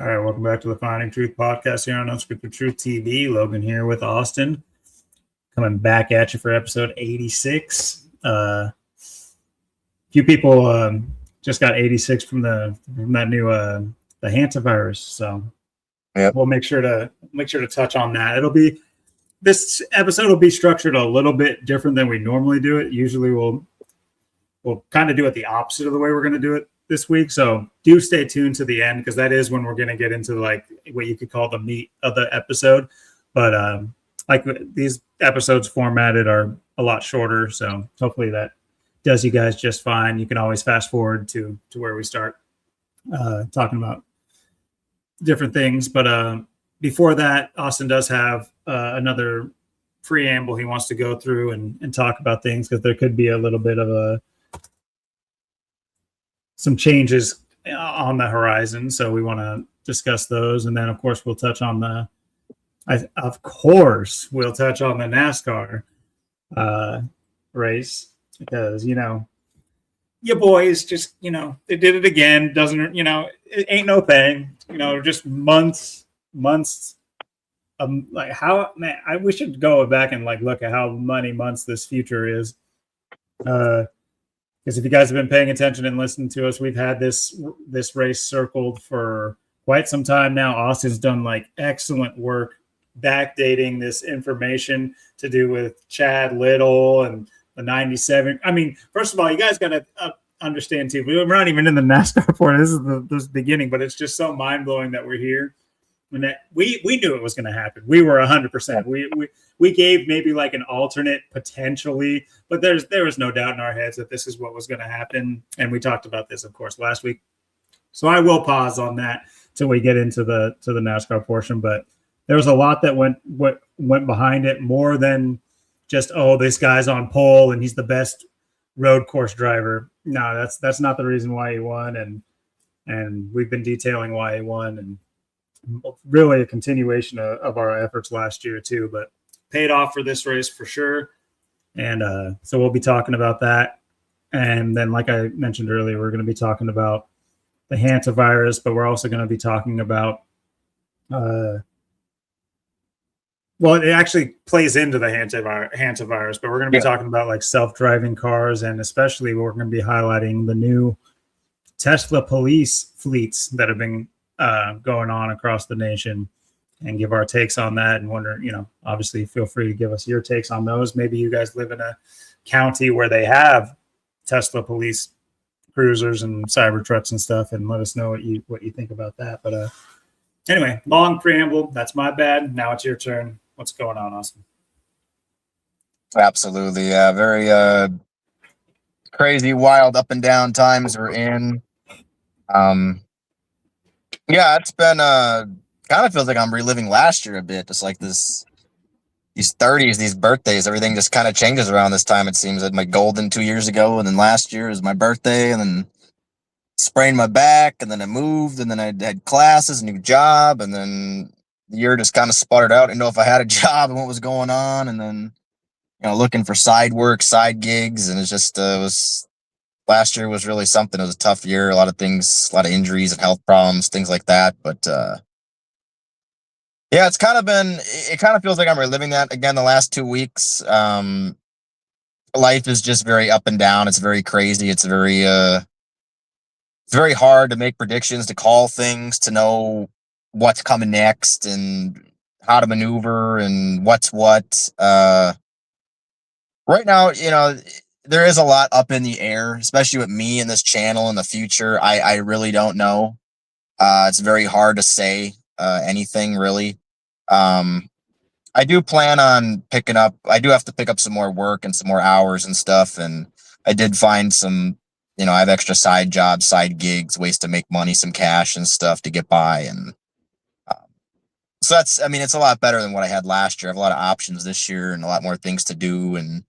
All right, welcome back to the Finding Truth podcast here on Unscripted Truth TV. Logan here with Austin, coming back at you for episode 86. Few people just got 86 from that new the hantavirus, so we'll make sure to touch on that. This episode will be structured a little bit different than we normally do it. Usually, we'll kind of do it the opposite of the way we're going to do it this week, so do stay tuned to the end because that is when we're going to get into like what you could call the meat of the episode. But like these episodes formatted are a lot shorter, so hopefully that does you guys just fine. You can always fast forward to where we start talking about different things. But before that, Austin does have another preamble he wants to go through and talk about things because there could be a little bit of some changes on the horizon, so we want to discuss those, and then of course we'll touch on the NASCAR race because your boys just they did it again. Doesn't it ain't no thing. Just months. Like how we should go back and like look at how many months this future is. Because if you guys have been paying attention and listening to us, we've had this race circled for quite some time now. Austin's done like excellent work backdating this information to do with Chad Little and the 97. I mean, first of all, you guys got to understand too, we're not even in the NASCAR part. This is the beginning, but it's just so mind-blowing that we're here. And that we knew it was going to happen. We were 100%. We gave maybe like an alternate potentially, but there was no doubt in our heads that this is what was going to happen. And we talked about this, of course, last week. So I will pause on that till we get into the NASCAR portion. But there was a lot that went behind it, more than just this guy's on pole and he's the best road course driver. No, that's not the reason why he won, and we've been detailing why he won, and really a continuation of our efforts last year too, but paid off for this race for sure. And so we'll be talking about that. And then, like I mentioned earlier, we're going to be talking about the hantavirus, but we're also going to be talking about it actually plays into the hantavirus, but we're going to be talking about like self-driving cars, and especially we're going to be highlighting the new Tesla police fleets that have been going on across the nation, and give our takes on that. And wonder, obviously feel free to give us your takes on those. Maybe you guys live in a county where they have Tesla police cruisers and cyber trucks and stuff, and let us know what you think about that. But anyway, long preamble. That's my bad. Now it's your turn. What's going on, Austin? Absolutely. Very crazy, wild, up and down times we're in. Yeah, it's been kind of feels like I'm reliving last year a bit. Just like these 30s, these birthdays, everything just kind of changes around this time. It seems like my golden 2 years ago, and then last year is my birthday, and then sprained my back, and then I moved, and then I had classes, new job, and then the year just kind of sputtered out. I didn't know if I had a job and what was going on, and then looking for side work, side gigs, and it's just last year was really something. It was a tough year, a lot of things, a lot of injuries and health problems, things like that. But yeah, it kind of feels like I'm reliving that again the last 2 weeks. Life is just very up and down. It's very crazy. It's very hard to make predictions, to call things, to know what's coming next and how to maneuver and what's what. Right now, there is a lot up in the air, especially with me and this channel in the future. I really don't know. It's very hard to say anything really. I do plan on I do have to pick up some more work and some more hours and stuff. And I did find some, I have extra side jobs, side gigs, ways to make money, some cash and stuff to get by. And so it's a lot better than what I had last year. I have a lot of options this year and a lot more things to do and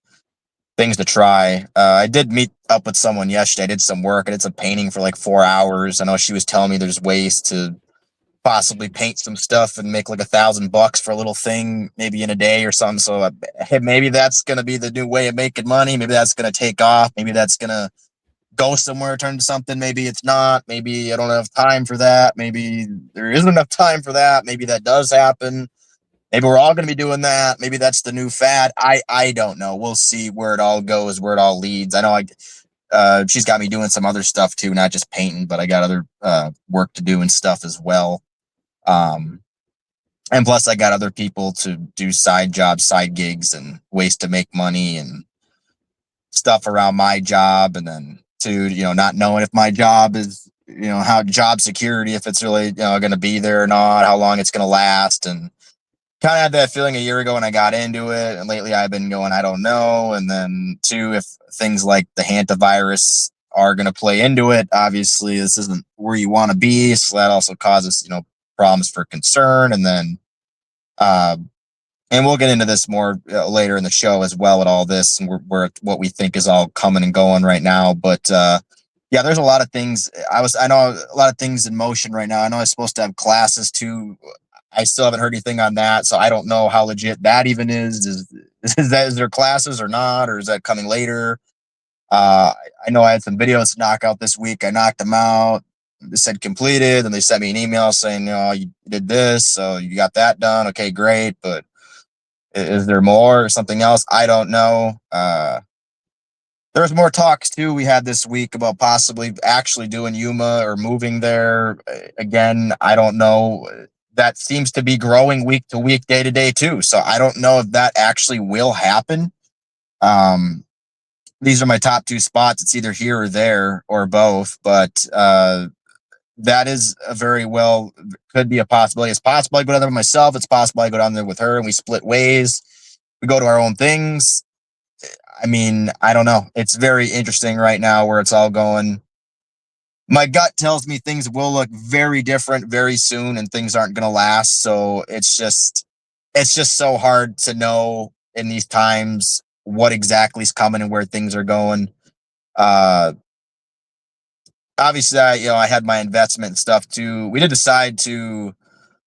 things to try. I did meet up with someone yesterday. I did some work. I did some painting for like 4 hours. I know she was telling me there's ways to possibly paint some stuff and make like $1,000 for a little thing, maybe in a day or something. So maybe that's going to be the new way of making money. Maybe that's going to take off. Maybe that's going to go somewhere, turn to something. Maybe it's not. Maybe I don't have time for that. Maybe there isn't enough time for that. Maybe that does happen. Maybe we're all going to be doing that. Maybe that's the new fad. I don't know. We'll see where it all goes, where it all leads. I know she's got me doing some other stuff too, not just painting, but I got other work to do and stuff as well. And plus I got other people to do side jobs, side gigs, and ways to make money and stuff around my job. And then to, not knowing if my job is, how job security, if it's really, going to be there or not, how long it's going to last. And kind of had that feeling a year ago when I got into it. And lately I've been going, I don't know. And then two, if things like the hantavirus are going to play into it, obviously this isn't where you want to be. So that also causes, problems for concern. And then, and we'll get into this more later in the show as well with all this and where what we think is all coming and going right now. But yeah, there's a lot of things. I know a lot of things in motion right now. I know I'm supposed to have classes too. I still haven't heard anything on that, so I don't know how legit that even is. Is there classes or not, or is that coming later? I know I had some videos to knock out this week. I knocked them out. They said completed, and they sent me an email saying, you did this, so you got that done. Okay, great, but is there more or something else? I don't know. There's more talks too we had this week about possibly actually doing Yuma or moving there again. I don't know. That seems to be growing week to week, day to day too. So I don't know if that actually will happen. These are my top two spots. It's either here or there or both, but that is a very well could be a possibility. It's possible I go down there with myself. It's possible I go down there with her and we split ways. We go to our own things. I mean, I don't know. It's very interesting right now where it's all going. My gut tells me things will look very different very soon and things aren't going to last. So it's just so hard to know in these times what exactly is coming and where things are going. Obviously, I had my investment and stuff too. We did decide to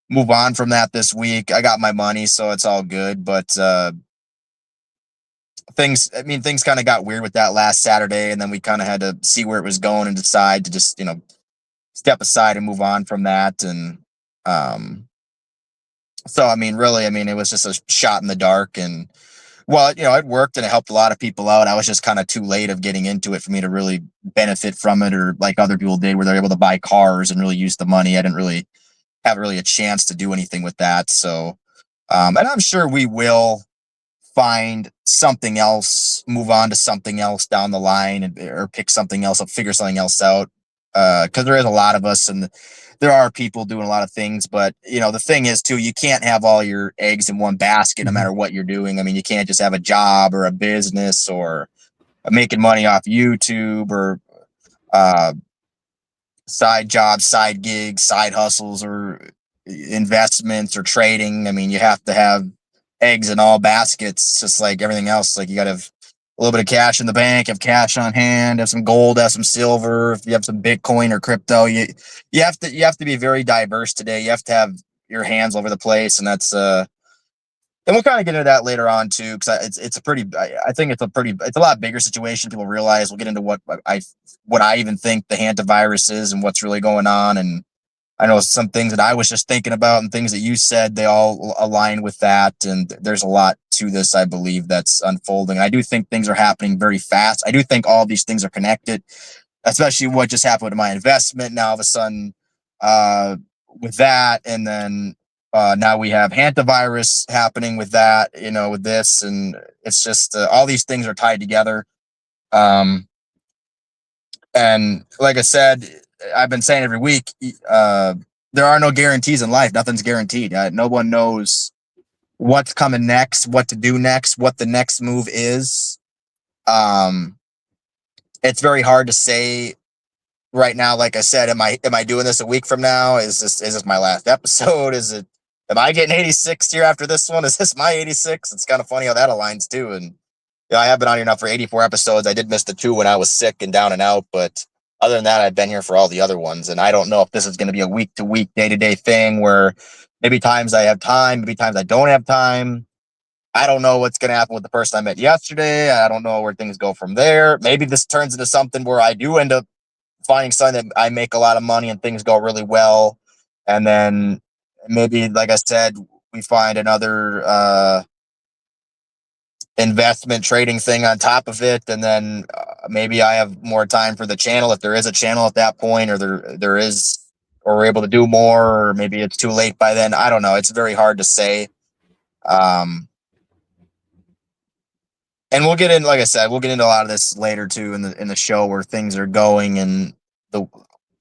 move on from that this week. I got my money, so it's all good. But things kind of got weird with that last Saturday, and then we kind of had to see where it was going and decide to just, step aside and move on from that. And so, really, it was just a shot in the dark. And well, it worked and it helped a lot of people out. I was just kind of too late of getting into it for me to really benefit from it, or like other people did where they're able to buy cars and really use the money. I didn't really have a chance to do anything with that. So, and I'm sure we will find something else, move on to something else down the line, or pick something else up, figure something else out. Because there is a lot of us and there are people doing a lot of things, but the thing is too, you can't have all your eggs in one basket no matter what you're doing. You can't just have a job or a business or making money off YouTube or side jobs, side gigs, side hustles, or investments or trading. You have to have eggs in all baskets, just like everything else. Like you got to have a little bit of cash in the bank, have cash on hand, have some gold, have some silver. If you have some Bitcoin or crypto, you have to be very diverse today. You have to have your hands all over the place, and that's and we'll kind of get into that later on too, because it's a lot bigger situation. People realize. We'll get into what I even think the hantavirus is and what's really going on. And I know some things that I was just thinking about and things that you said, they all align with that. And there's a lot to this, I believe, that's unfolding. I do think things are happening very fast. I do think all these things are connected, especially what just happened to my investment. Now, all of a sudden, with that, and then now we have hantavirus happening with that, with this. And it's just all these things are tied together. And like I said, I've been saying every week, there are no guarantees in life. Nothing's guaranteed. No one knows what's coming next, what to do next, what the next move is. It's very hard to say right now. Like I said, am I doing this a week from now? Is this my last episode? Am I getting 86 here after this one? Is this my 86? It's kind of funny how that aligns too. And I have been on here now for 84 episodes. I did miss the 2 when I was sick and down and out, but other than that, I've been here for all the other ones. And I don't know if this is going to be a week to week, day to day thing where maybe times I have time, maybe times I don't have time. I don't know what's going to happen with the person I met yesterday. I don't know where things go from there. Maybe this turns into something where I do end up finding something that I make a lot of money and things go really well. And then maybe, like I said, we find another investment trading thing on top of it. And then maybe I have more time for the channel, if there is a channel at that point, or there is, or we're able to do more, or maybe it's too late by then. I don't know. It's very hard to say. And we'll get in, like I said, we'll get into a lot of this later too in the show, where things are going and the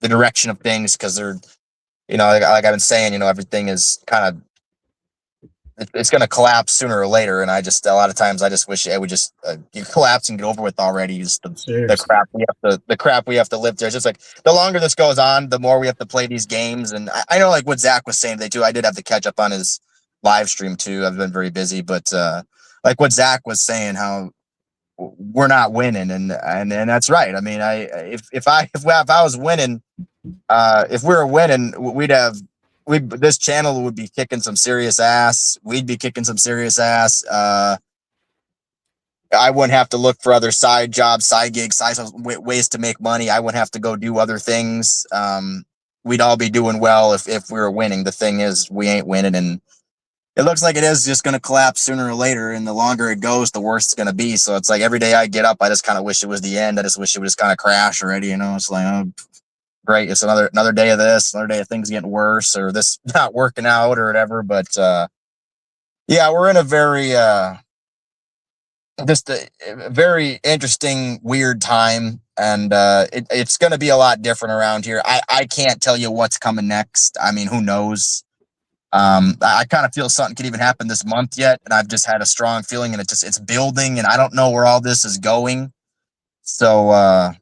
direction of things, because they're, like I've been saying, everything is kind of, it's going to collapse sooner or later. And a lot of times I just wish it would just collapse and get over with already. Just the crap we have to live through. It's just like, the longer this goes on, the more we have to play these games. And I know, like what Zach was saying today too, I did have to catch up on his live stream too. I've been very busy, but like what Zach was saying, how we're not winning, and that's right. I mean, if I was winning, if we were winning, this channel would be kicking some serious ass. We'd be kicking some serious ass. I wouldn't have to look for other side jobs, side gigs, ways to make money. I wouldn't have to go do other things. We'd all be doing well if we were winning. The thing is, we ain't winning, and it looks like it is just going to collapse sooner or later. And the longer it goes, the worse it's going to be. So it's like every day I get up, I just kind of wish it was the end. I just wish it would just kind of crash already. It's like, oh, great. It's another day of this, another day of things getting worse, or this not working out or whatever. But yeah, we're in a very, just a very interesting, weird time. And it's going to be a lot different around here. I can't tell you what's coming next. I mean, who knows? I kind of feel something could even happen this month yet, and I've just had a strong feeling, and it's building, and I don't know where all this is going. So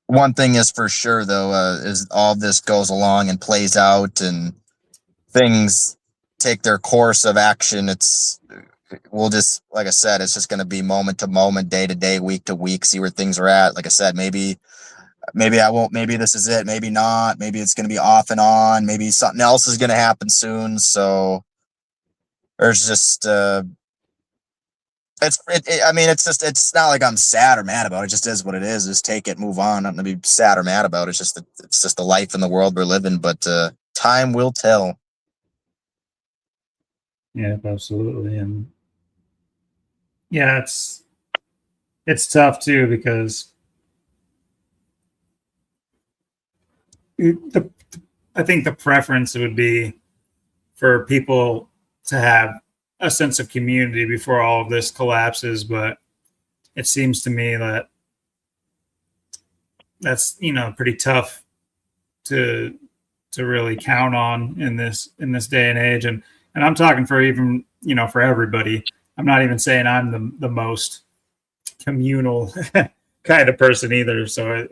one thing is for sure, though, is all this goes along and plays out, and things take their course of action. We'll just, like I said, it's just going to be moment to moment, day to day, week to week, see where things are at. Like I said, maybe I won't, maybe this is it, maybe not, maybe it's going to be off and on, maybe something else is going to happen soon. So there's just I mean, it's not like I'm sad or mad about it. It just is what it is. Just take it, move on. I'm not gonna be sad or mad about it. It's just the life in the world we're living, but time will tell. Yeah, absolutely. And yeah, it's tough too, because I think the preference would be for people to have a sense of community before all of this collapses, but it seems to me that that's pretty tough to really count on in this day and age. And I'm talking for even for everybody. I'm not even saying I'm the most communal kind of person either. So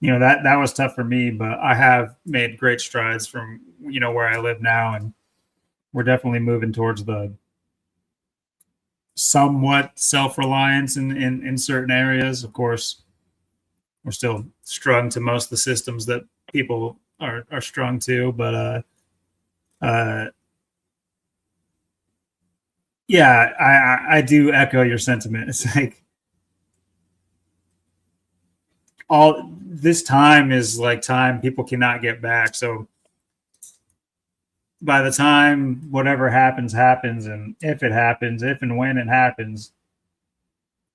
that was tough for me, but I have made great strides from where I live now, and we're definitely moving towards the somewhat self-reliance in certain areas. Of course, we're still strung to most of the systems that people are strung to, but yeah, I do echo your sentiment. It's like all this time is like time people cannot get back. So by the time whatever happens, and if and when it happens,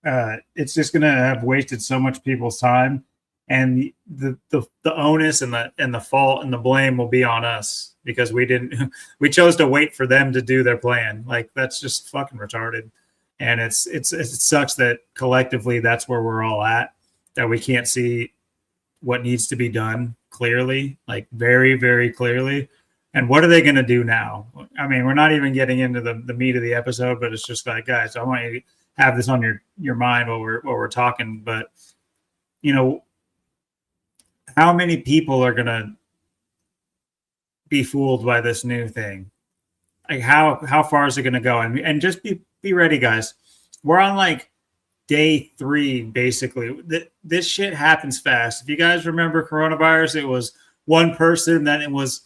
it's just going to have wasted so much people's time, and the onus and the fault and the blame will be on us, because we chose to wait for them to do their plan. Like, that's just fucking retarded. And it sucks that collectively that's where we're all at, that we can't see what needs to be done clearly, like very, very clearly. And what are they going to do now? I mean, we're not even getting into the meat of the episode, but it's just like, guys, I want you to have this on your mind while we're talking. But how many people are going to be fooled by this new thing? Like, how far is it going to go? And just be ready, guys. We're on like day 3, basically. This shit happens fast. If you guys remember coronavirus, it was one person, then it was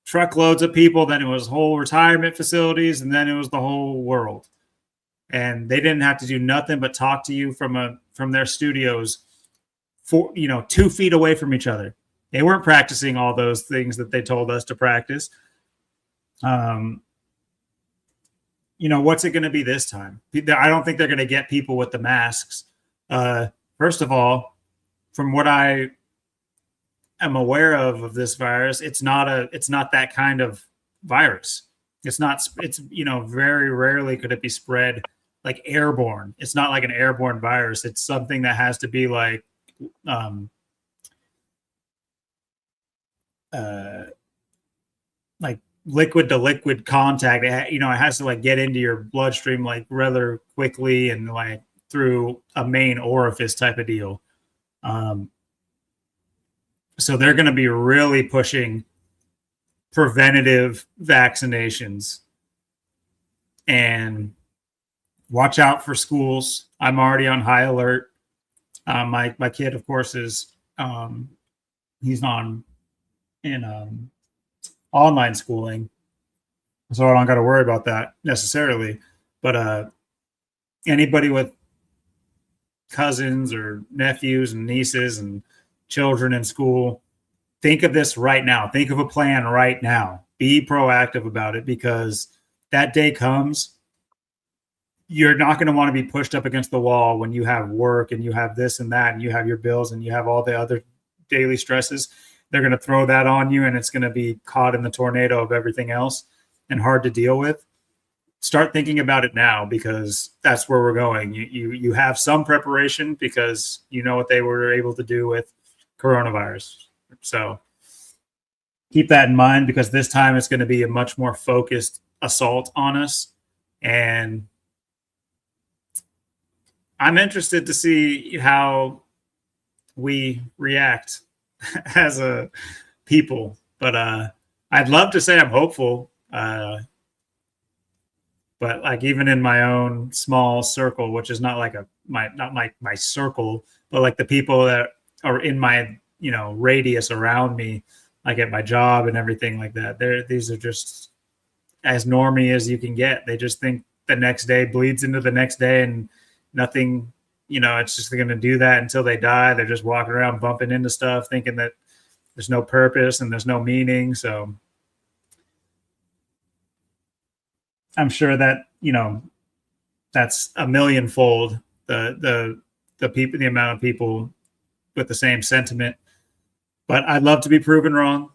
truckloads of people, then it was whole retirement facilities, and then it was the whole world. And they didn't have to do nothing but talk to you from their studios 2 feet away from each other. They weren't practicing all those things that they told us to practice. What's it going to be this time? I don't think they're going to get people with the masks. First of all, from what I am aware of this virus, it's not that kind of virus. It's very rarely could it be spread like airborne. It's not like an airborne virus. It's something that has to be like liquid to liquid contact. It has to like get into your bloodstream like rather quickly and like through a main orifice type of deal. So they're going to be really pushing preventative vaccinations, and watch out for schools. I'm already on high alert. My kid, of course, is he's on in online schooling, so I don't got to worry about that necessarily. But anybody with cousins or nephews and nieces and children in school, think of this right now. Think of a plan right now. Be proactive about it, because that day comes. You're not going to want to be pushed up against the wall when you have work and you have this and that and you have your bills and you have all the other daily stresses. They're going to throw that on you, and it's going to be caught in the tornado of everything else and hard to deal with. Start thinking about it now, because that's where we're going. You have some preparation because you know what they were able to do with coronavirus. So keep that in mind, because this time it's going to be a much more focused assault on us. And I'm interested to see how we react as a people. But I'd love to say I'm hopeful. But like even in my own small circle, which is not like my circle, but like the people that are in my radius around me, like at my job and everything like that, these are just as normie as you can get. They just think the next day bleeds into the next day, and nothing, it's just going to do that until they die. They're just walking around bumping into stuff, thinking that there's no purpose and there's no meaning. So I'm sure that, that's a millionfold the people, the amount of people with the same sentiment. But I'd love to be proven wrong.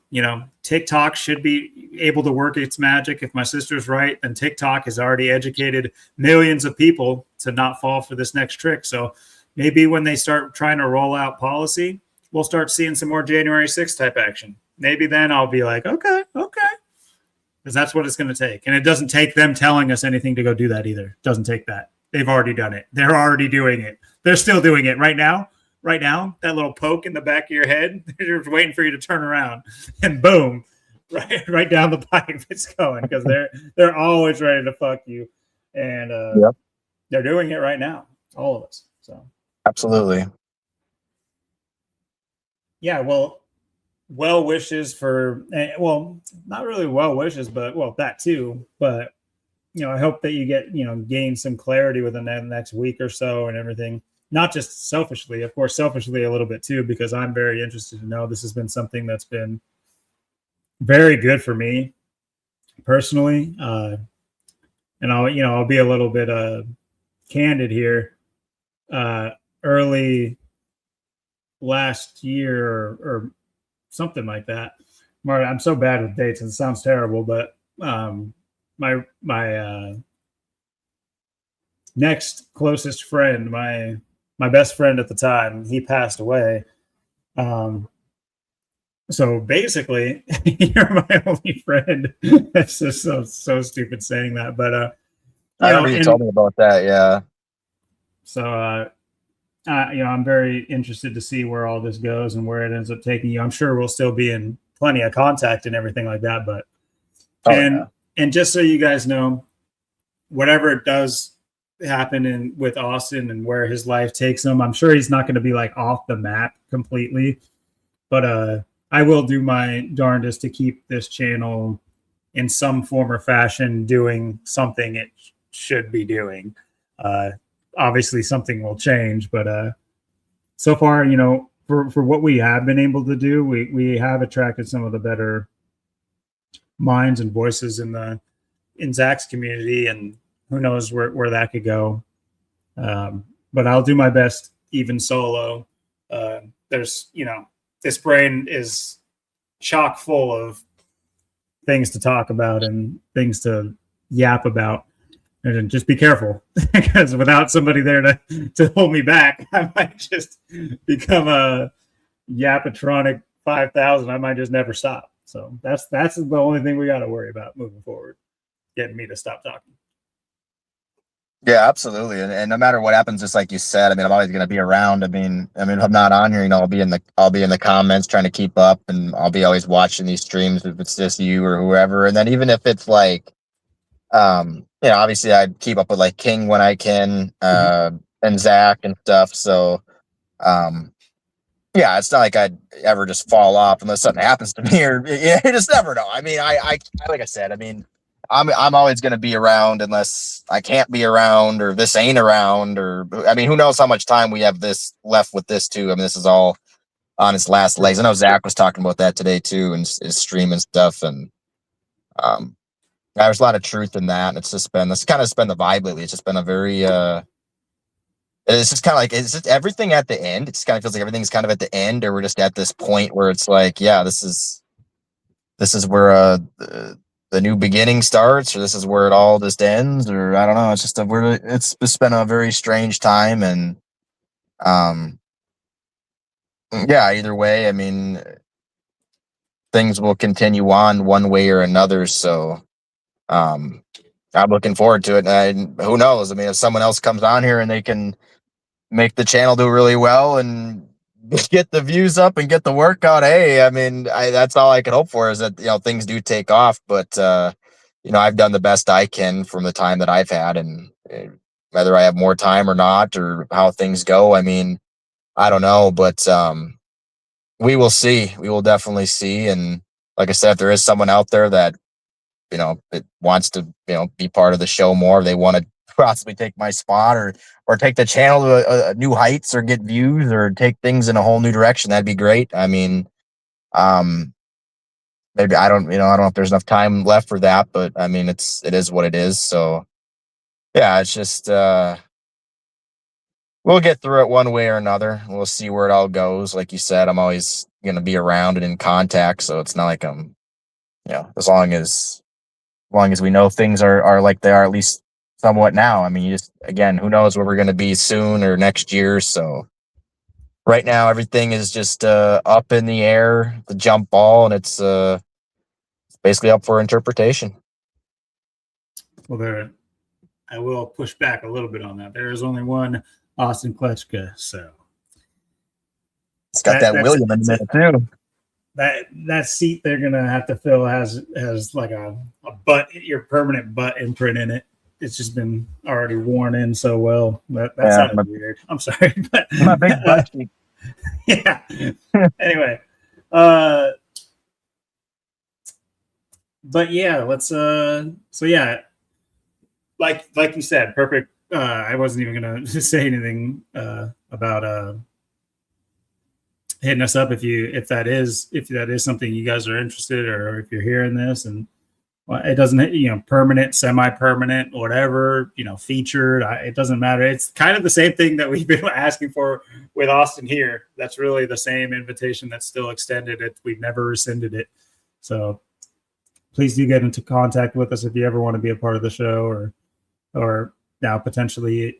TikTok should be able to work its magic. If my sister's right, then TikTok has already educated millions of people to not fall for this next trick. So maybe when they start trying to roll out policy, we'll start seeing some more January 6th type action. Maybe then I'll be like, okay. Because that's what it's going to take. And it doesn't take them telling us anything to go do that either. It doesn't take that. They've already done it. They're already doing it. They're still doing it right now. Right now, that little poke in the back of your head, they're just waiting for you to turn around, and boom, right down the pipe it's going, because they're always ready to fuck you. And They're doing it right now, all of us. So absolutely. Yeah, well wishes for, not really well wishes, but that too. But I hope that you get gain some clarity within the next week or so and everything. Not just selfishly, of course, selfishly a little bit too, because I'm very interested to know. This has been something that's been very good for me personally. And I'll be a little bit candid here. Early last year or something like that. Martin, I'm so bad with dates, and it sounds terrible, but my next closest friend, my best friend at the time, he passed away. So basically, you're my only friend. That's just so stupid saying that, but I remember you told me about that. Yeah. So I'm very interested to see where all this goes and where it ends up taking you. I'm sure we'll still be in plenty of contact and everything like that, but and just so you guys know, whatever it does happen with Austin and where his life takes him, I'm sure he's not going to be like off the map completely, but I will do my darndest to keep this channel in some form or fashion doing something it should be doing. Obviously, something will change, but so far, for what we have been able to do, we have attracted some of the better minds and voices in Zach's community, and who knows where that could go. But I'll do my best, even solo. There's, this brain is chock full of things to talk about and things to yap about. And just be careful, because without somebody there to hold me back, I might just become a Yapatronic 5000. I might just never stop. So that's the only thing we got to worry about moving forward, getting me to stop talking. Yeah, absolutely. And no matter what happens, just like you said, I mean, I'm always going to be around. I mean, if I'm not on here, I'll be in the comments trying to keep up, and I'll be always watching these streams if it's just you or whoever. And then even if it's like, obviously I'd keep up with like King when I can, and Zach and stuff. So, yeah, it's not like I'd ever just fall off unless something happens to me, or you just never know. I mean, I like I said, I mean, I'm always going to be around unless I can't be around, or this ain't around, or I mean, who knows how much time we have this left with this too. I mean, this is all on its last legs. I know Zach was talking about that today too, and his stream and stuff. And there's a lot of truth in that. And that's kind of been the vibe lately. It's just been a very it's just kind of like, is it everything at the end? It just kind of feels like everything's kind of at the end, or we're just at this point where it's like, yeah, this is where the new beginning starts, or this is where it all just ends, or I don't know. It's just been a very strange time, and yeah, either way, I mean, things will continue on one way or another. So I'm looking forward to it. And who knows? I mean, if someone else comes on here and they can make the channel do really well and get the views up and get the workout, hey, I mean, that's all I can hope for, is that things do take off. But I've done the best I can from the time that I've had, and whether I have more time or not, or how things go, I mean, I don't know. But we will see. We will definitely see. And like I said, if there is someone out there that it wants to be part of the show more, they want to possibly take my spot, or take the channel to new heights, or get views, or take things in a whole new direction, that'd be great. I mean, maybe I don't know if there's enough time left for that, but I mean, it is what it is. So yeah, it's just we'll get through it one way or another. We'll see where it all goes. Like you said, I'm always going to be around and in contact, so it's not like I'm as long as we know things are like they are, at least somewhat now. I mean, again, who knows where we're going to be soon or next year. So right now, everything is just up in the air, the jump ball, and it's basically up for interpretation. Well, I will push back a little bit on that. There is only one Austin Kletchka, so it's got that William in the middle too. That seat they're gonna have to fill has like a butt, your permanent butt imprint in it. It's just been already worn in so well. That sounded weird. I'm sorry, but my big butt cheek. Yeah. Anyway, but yeah, let's so yeah, like you said, perfect. I wasn't even gonna say anything about hitting us up if that is something you guys are interested, or if you're hearing this and it doesn't, permanent, semi-permanent, whatever, featured, it doesn't matter. It's kind of the same thing that we've been asking for with Austin here. That's really the same invitation that's still extended. We've never rescinded it. So please do get into contact with us if you ever want to be a part of the show, or now potentially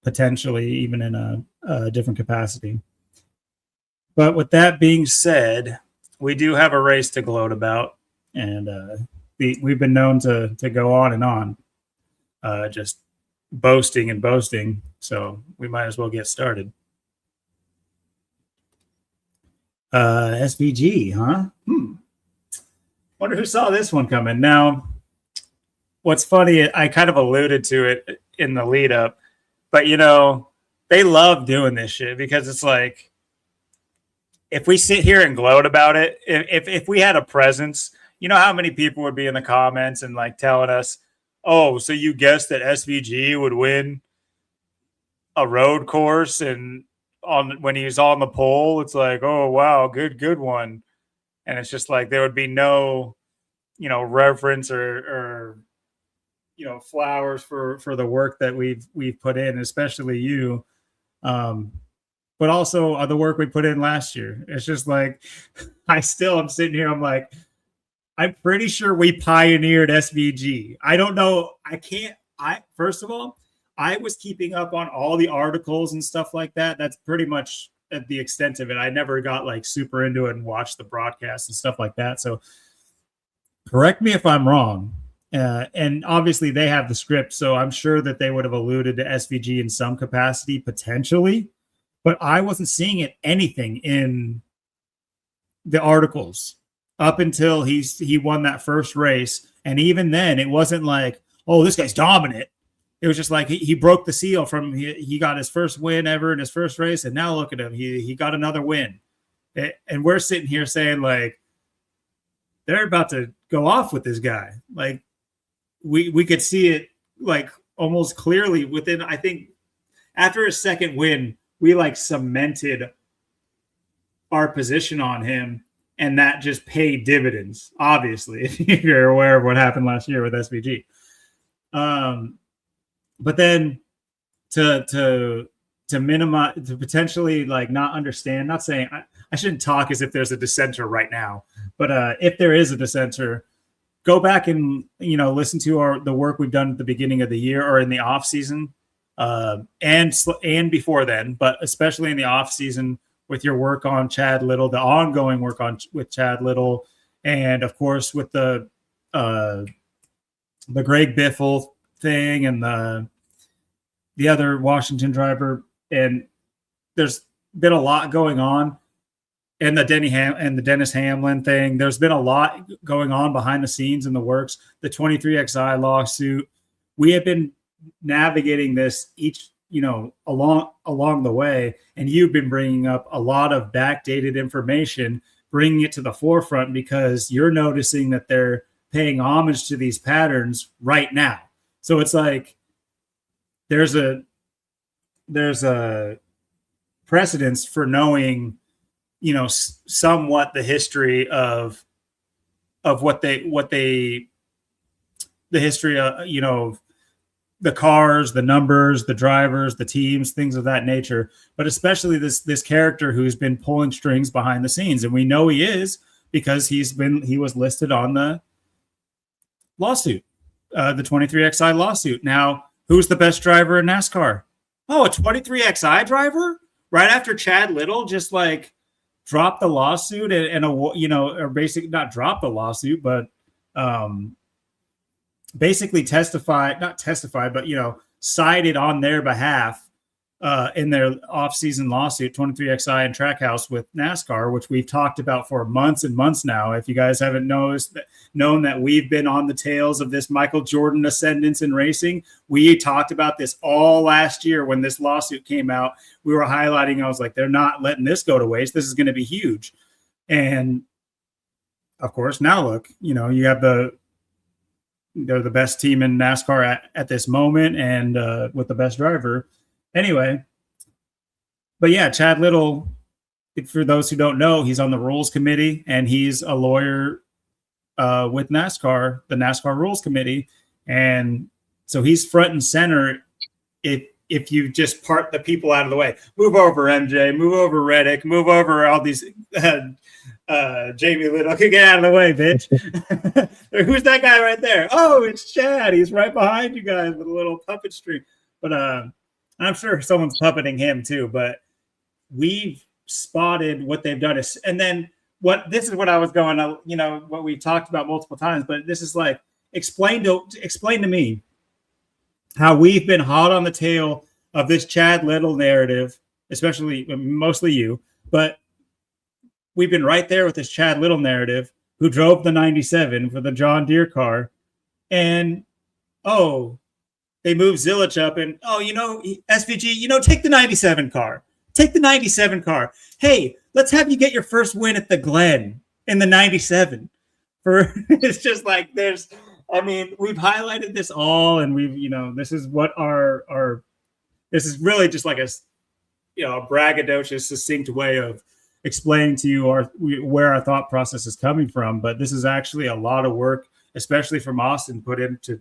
even in a different capacity. But with that being said, we do have a race to gloat about, and we've been known to go on and on, just boasting and boasting. So we might as well get started. SVG, huh? Wonder who saw this one coming. Now, what's funny, I kind of alluded to it in the lead up, but they love doing this shit, because it's like, if we sit here and gloat about it, if we had a presence, you know how many people would be in the comments and like telling us, "Oh, so you guessed that SVG would win a road course and on when he's on the pole, it's like, oh wow, good one." And it's just like there would be no, reverence or flowers for the work that we've put in, especially you. But also the work we put in last year. It's just like I'm sitting here, I'm like, I'm pretty sure we pioneered SVG. I don't know. First of all, I was keeping up on all the articles and stuff like that. That's pretty much at the extent of it. I never got like super into it and watched the broadcast and stuff like that. So correct me if I'm wrong. And obviously they have the script, so I'm sure that they would have alluded to SVG in some capacity potentially, but I wasn't seeing it anything in the articles up until he won that first race. And even then it wasn't like, oh, this guy's dominant. It was just like he broke the seal from he got his first win ever in his first race, and now look at him, he got another win. And we're sitting here saying like they're about to go off with this guy. Like we could see it like almost clearly within, I think after his second win, we like cemented our position on him, and that just paid dividends, obviously, if you're aware of what happened last year with SVG. But then to minimize, to potentially like not understand, not saying I shouldn't talk as if there's a dissenter right now, but if there is a dissenter, go back and listen to the work we've done at the beginning of the year or in the off season, and before then, but especially in the off season with your work on Chad Little, the ongoing work with Chad Little, and of course with the Greg Biffle thing and the other Washington driver. And there's been a lot going on, and the Dennis Hamlin thing. There's been a lot going on behind the scenes in the works. The 23XI lawsuit. We have been navigating this along the way, and you've been bringing up a lot of backdated information, bringing it to the forefront because you're noticing that they're paying homage to these patterns right now. So it's like there's a precedence for knowing, somewhat the history of the history of, the cars, the numbers, the drivers, the teams, things of that nature, but especially this character who's been pulling strings behind the scenes. And we know he is because he was listed on the lawsuit, the 23XI lawsuit. Now, who's the best driver in NASCAR? Oh, a 23XI driver? Right after Chad Little just like dropped the lawsuit or basically not dropped the lawsuit, but basically sided on their behalf in their off-season lawsuit, 23XI and Trackhouse with NASCAR, which we've talked about for months and months now. If you guys haven't known that we've been on the tails of this Michael Jordan ascendance in racing, we talked about this all last year when this lawsuit came out. We were highlighting, I was like, they're not letting this go to waste. This is going to be huge. And of course, now look, you have they're the best team in NASCAR at this moment, and with the best driver. Anyway, but yeah, Chad Little, for those who don't know, he's on the rules committee, and he's a lawyer with NASCAR, the NASCAR rules committee. And so he's front and center if you just part the people out of the way. Move over, MJ, move over, Reddick, move over all these Jamie Little. Okay, get out of the way, bitch. Who's that guy right there? Oh, it's Chad. He's right behind you guys with a little puppet string. But I'm sure someone's puppeting him too. But we've spotted what they've done. And then this is what I was going to, what we talked about multiple times. But this is like, explain to me how we've been hot on the tail of this Chad Little narrative, especially mostly you, but we've been right there with this Chad Little narrative, who drove the 97 for the John Deere car. And, they moved Zilich up and, SVG, take the 97 car. Take the 97 car. Hey, let's have you get your first win at the Glen in the 97. It's just like we've highlighted this all, and this is what this is really just like a braggadocious, succinct way of explaining to you where our thought process is coming from. But this is actually a lot of work, especially from Austin, put into,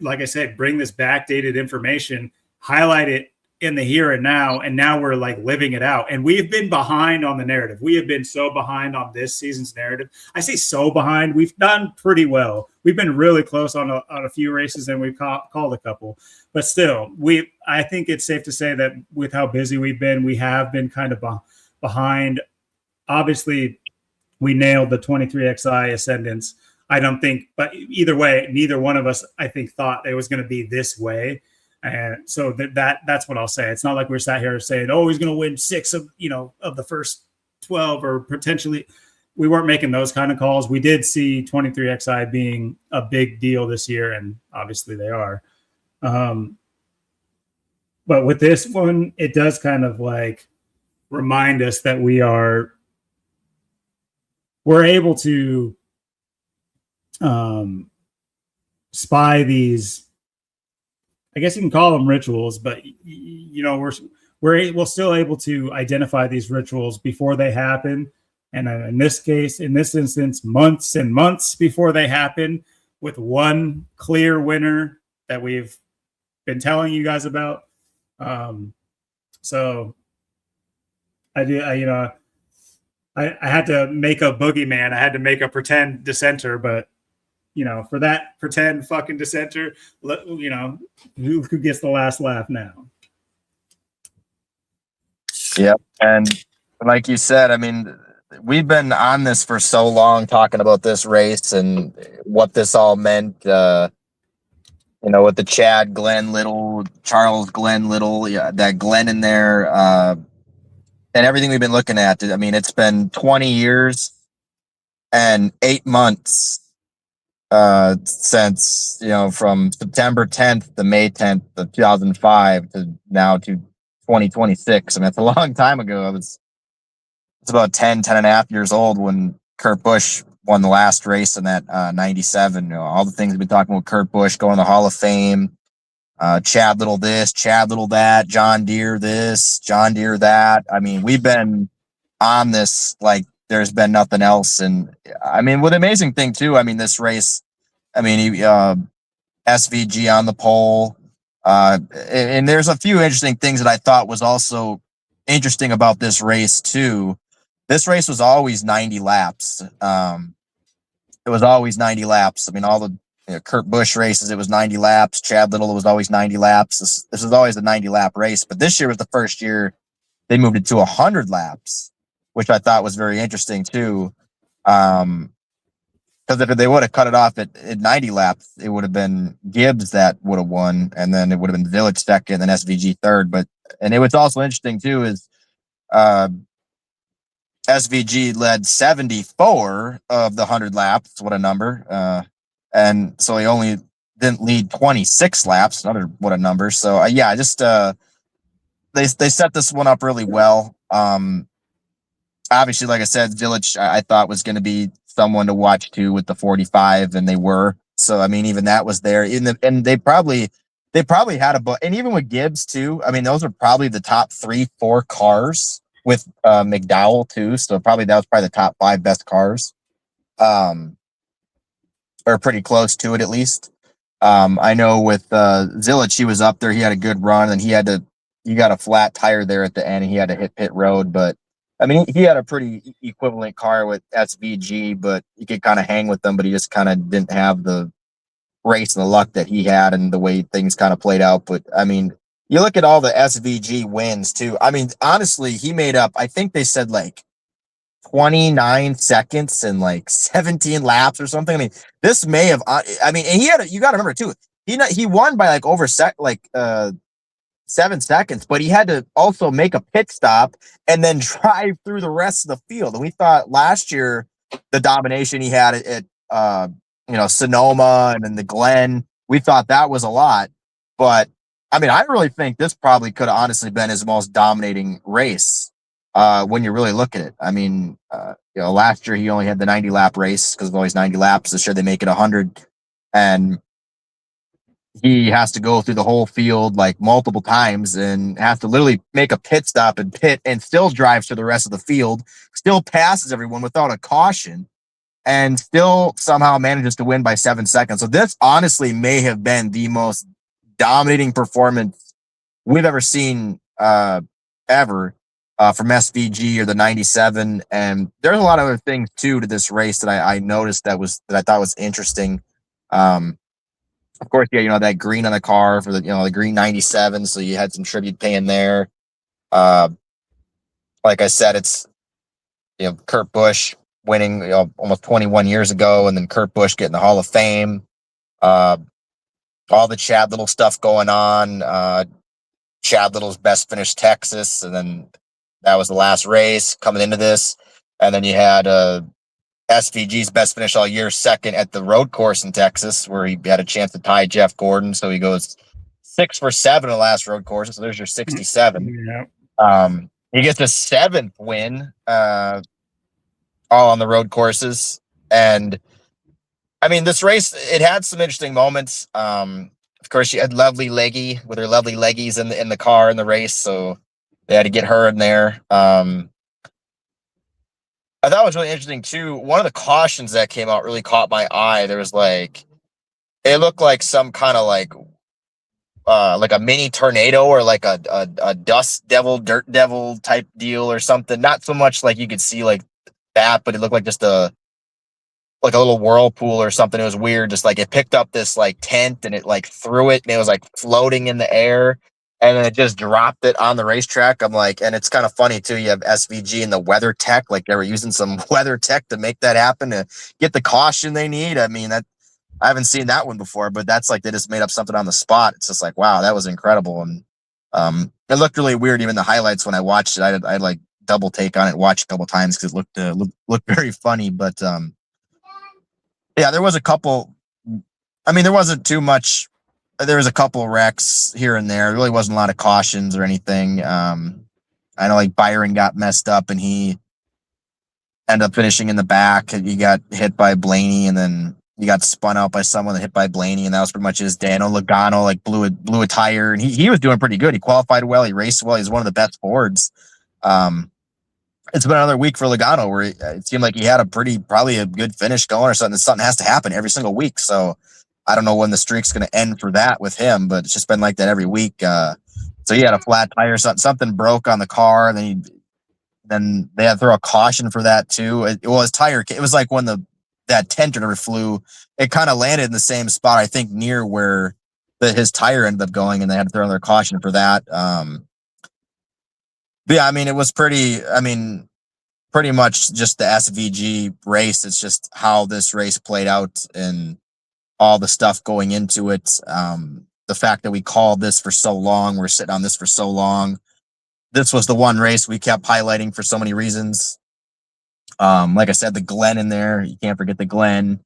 like I said, bring this backdated information, highlight it in the here and now we're like living it out. And we've been behind on the narrative. We have been so behind on this season's narrative. I say so behind. We've done pretty well. We've been really close on a few races, and we've called a couple. But still, I think it's safe to say that with how busy we've been, we have been kind of behind. Obviously, we nailed the 23XI Ascendants. I don't think, but either way, neither one of us, I think, thought it was going to be this way. And so that's what I'll say. It's not like we're sat here saying, oh, he's going to win 6 of the first 12, or potentially. We weren't making those kind of calls. We did see 23XI being a big deal this year, and obviously they are. But with this one, it does kind of like remind us that we're able to spy these, I guess you can call them rituals, but we're still able to identify these rituals before they happen. And in this instance, months and months before they happen, with one clear winner that we've been telling you guys about. So I had to make a boogeyman. I had to make a pretend dissenter, but for that pretend fucking dissenter, who gets the last laugh now? Yep. And like you said, I mean, we've been on this for so long, talking about this race and what this all meant, with the Chad Glenn Little, Charles Glenn Little, that Glenn in there, and everything we've been looking at. I mean, it's been 20 years and 8 months since, from September 10th to May 10th of 2005 to now to 2026. I mean, that's a long time ago. It's about 10 and a half years old when Kurt Busch won the last race in that 97. All the things we've been talking about, Kurt Busch going to the Hall of Fame, Chad Little this, Chad Little that, John Deere this, John Deere that. I mean, we've been on this like there's been nothing else. And I mean, what amazing thing too, I mean, this race, I mean, SVG on the pole. And there's a few interesting things that I thought was also interesting about this race too. This race was always 90 laps. It was always 90 laps. I mean, all the Kurt Busch races, it was 90 laps. Chad Little was always 90 laps. This was always a 90 lap race. But this year was the first year they moved it to 100 laps, which I thought was very interesting too. Because if they would have cut it off at 90 laps, it would have been Gibbs that would have won, and then it would have been Village second, and SVG third. And it was also interesting too is SVG led 74 of the 100 laps. What a number! And so he only didn't lead 26 laps. Another what a number. So they set this one up really well. Obviously, like I said, Village I thought was going to be someone to watch too with the 45, and they were. So I mean, even that was there. And they probably had and even with Gibbs too. I mean, those are probably the top 3-4 cars with McDowell too. So that was probably the top 5 best cars, or pretty close to it at least. I know with Zillich, he was up there. He had a good run, and he got a flat tire there at the end, and he had to hit pit road, but. I mean, he had a pretty equivalent car with SVG, but he could kind of hang with them, but he just kind of didn't have the race and the luck that he had and the way things kind of played out. But I mean, you look at all the SVG wins too. I mean, honestly, he made up, I think they said like 29 seconds and like 17 laps or something. I mean, this may have, and you got to remember too, he won by like over 7 seconds, but he had to also make a pit stop and then drive through the rest of the field. And we thought last year the domination he had at Sonoma and then the Glen, we thought that was a lot. But I mean, I really think this probably could have honestly been his most dominating race when you really look at it. I mean, last year he only had the 90 lap race because it's always 90 laps. This year they make it 100, and he has to go through the whole field like multiple times and has to literally make a pit stop and pit and still drives to the rest of the field, still passes everyone without a caution, and still somehow manages to win by 7 seconds. So this honestly may have been the most dominating performance we've ever seen ever from SVG or the 97. And there's a lot of other things too to this race that I noticed that I thought was interesting. Of course, yeah, that green on the car for the green 97. So you had some tribute paying there. Like I said, it's Kurt Busch winning almost 21 years ago, and then Kurt Busch getting the Hall of Fame. All the Chad Little stuff going on. Chad Little's best finish Texas, and then that was the last race coming into this. And then you had SVG's best finish all year, second at the road course in Texas, where he had a chance to tie Jeff Gordon. So he goes 6 for 7 in the last road course. So there's your 67. Yeah. He gets a 7th win, all on the road courses. And I mean, this race, it had some interesting moments. Of course, she had lovely Leggy with her lovely leggies in the car in the race. So they had to get her in there. I thought it was really interesting too. One of the cautions that came out really caught my eye. There was it looked like some kind of like a mini tornado or like a dust devil, dirt devil type deal or something. Not so much like you could see like that, but it looked like just a little whirlpool or something. It was weird. Just like it picked up this like tent and it like threw it and it was like floating in the air. And then it just dropped it on the racetrack. I'm like, and it's kind of funny too. You have SVG and the weather tech, like they were using some weather tech to make that happen to get the caution they need. I mean, I haven't seen that one before, but that's like they just made up something on the spot. It's just like, wow, that was incredible. And it looked really weird. Even the highlights when I watched it, I'd like double take on it, watch a couple times because it looked very funny. But yeah, there was a couple. I mean, there wasn't too much. There was a couple wrecks here and there. There really wasn't a lot of cautions or anything. I know like Byron got messed up and he ended up finishing in the back. He got hit by Blaney and then he got spun out by someone that hit by Blaney, and that was pretty much his day. I know Logano like blew a tire, and he was doing pretty good. He qualified well. He raced well. He's one of the best Fords. It's been another week for Logano where it seemed like he had probably a good finish going or something. Something has to happen every single week. So I don't know when the streak's going to end for that with him, but it's just been like that every week. So he had a flat tire, something broke on the car, and then they had to throw a caution for that too. It was like when that tent or whatever flew, it kind of landed in the same spot, I think, near where his tire ended up going, and they had to throw their caution for that. But yeah, I mean, it was pretty much just the SVG race. It's just how this race played out and all the stuff going into it. The fact that we called this for so long, we're sitting on this for so long. This was the one race we kept highlighting for so many reasons. Like I said, the Glen in there, you can't forget the Glen.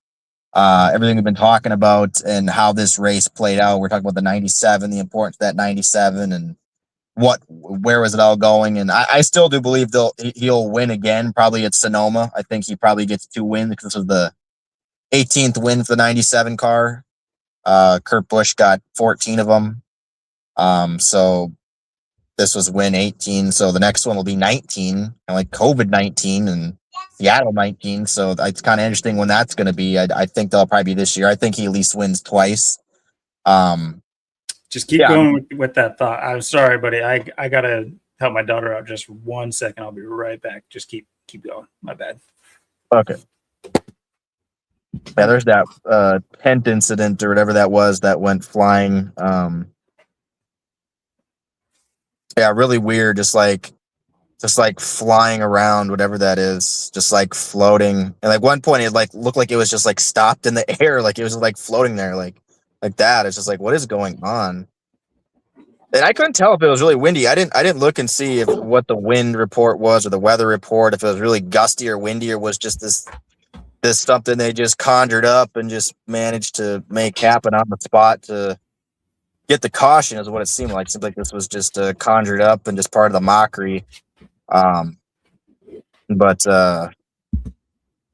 Everything we've been talking about and how this race played out. We're talking about the 97, the importance of that 97, and where was it all going. And I still do believe he'll win again, probably at Sonoma. I think he probably gets 2 wins because this was the 18th win for the 97 car. Kurt Busch got 14 of them. So this was win 18. So the next one will be 19, like COVID-19 and Seattle 19. So it's kind of interesting when that's going to be. I think they'll probably be this year. I think he at least wins twice. Just keep going with that thought. I'm sorry, buddy. I got to help my daughter out just 1 second. I'll be right back. Just keep going. My bad. Okay. Yeah, there's that tent incident or whatever that was that went flying. Yeah, really weird. Just like flying around, whatever that is, just like floating. And like one point, it like looked like it was just like stopped in the air, like it was like floating there, like that. It's just like, what is going on? And I couldn't tell if it was really windy. I didn't look and see what the wind report was or the weather report, if it was really gusty or windy, or was just this something they just conjured up and just managed to make happen on the spot to get the caution is what it seemed like. It seemed like this was just conjured up and just part of the mockery. But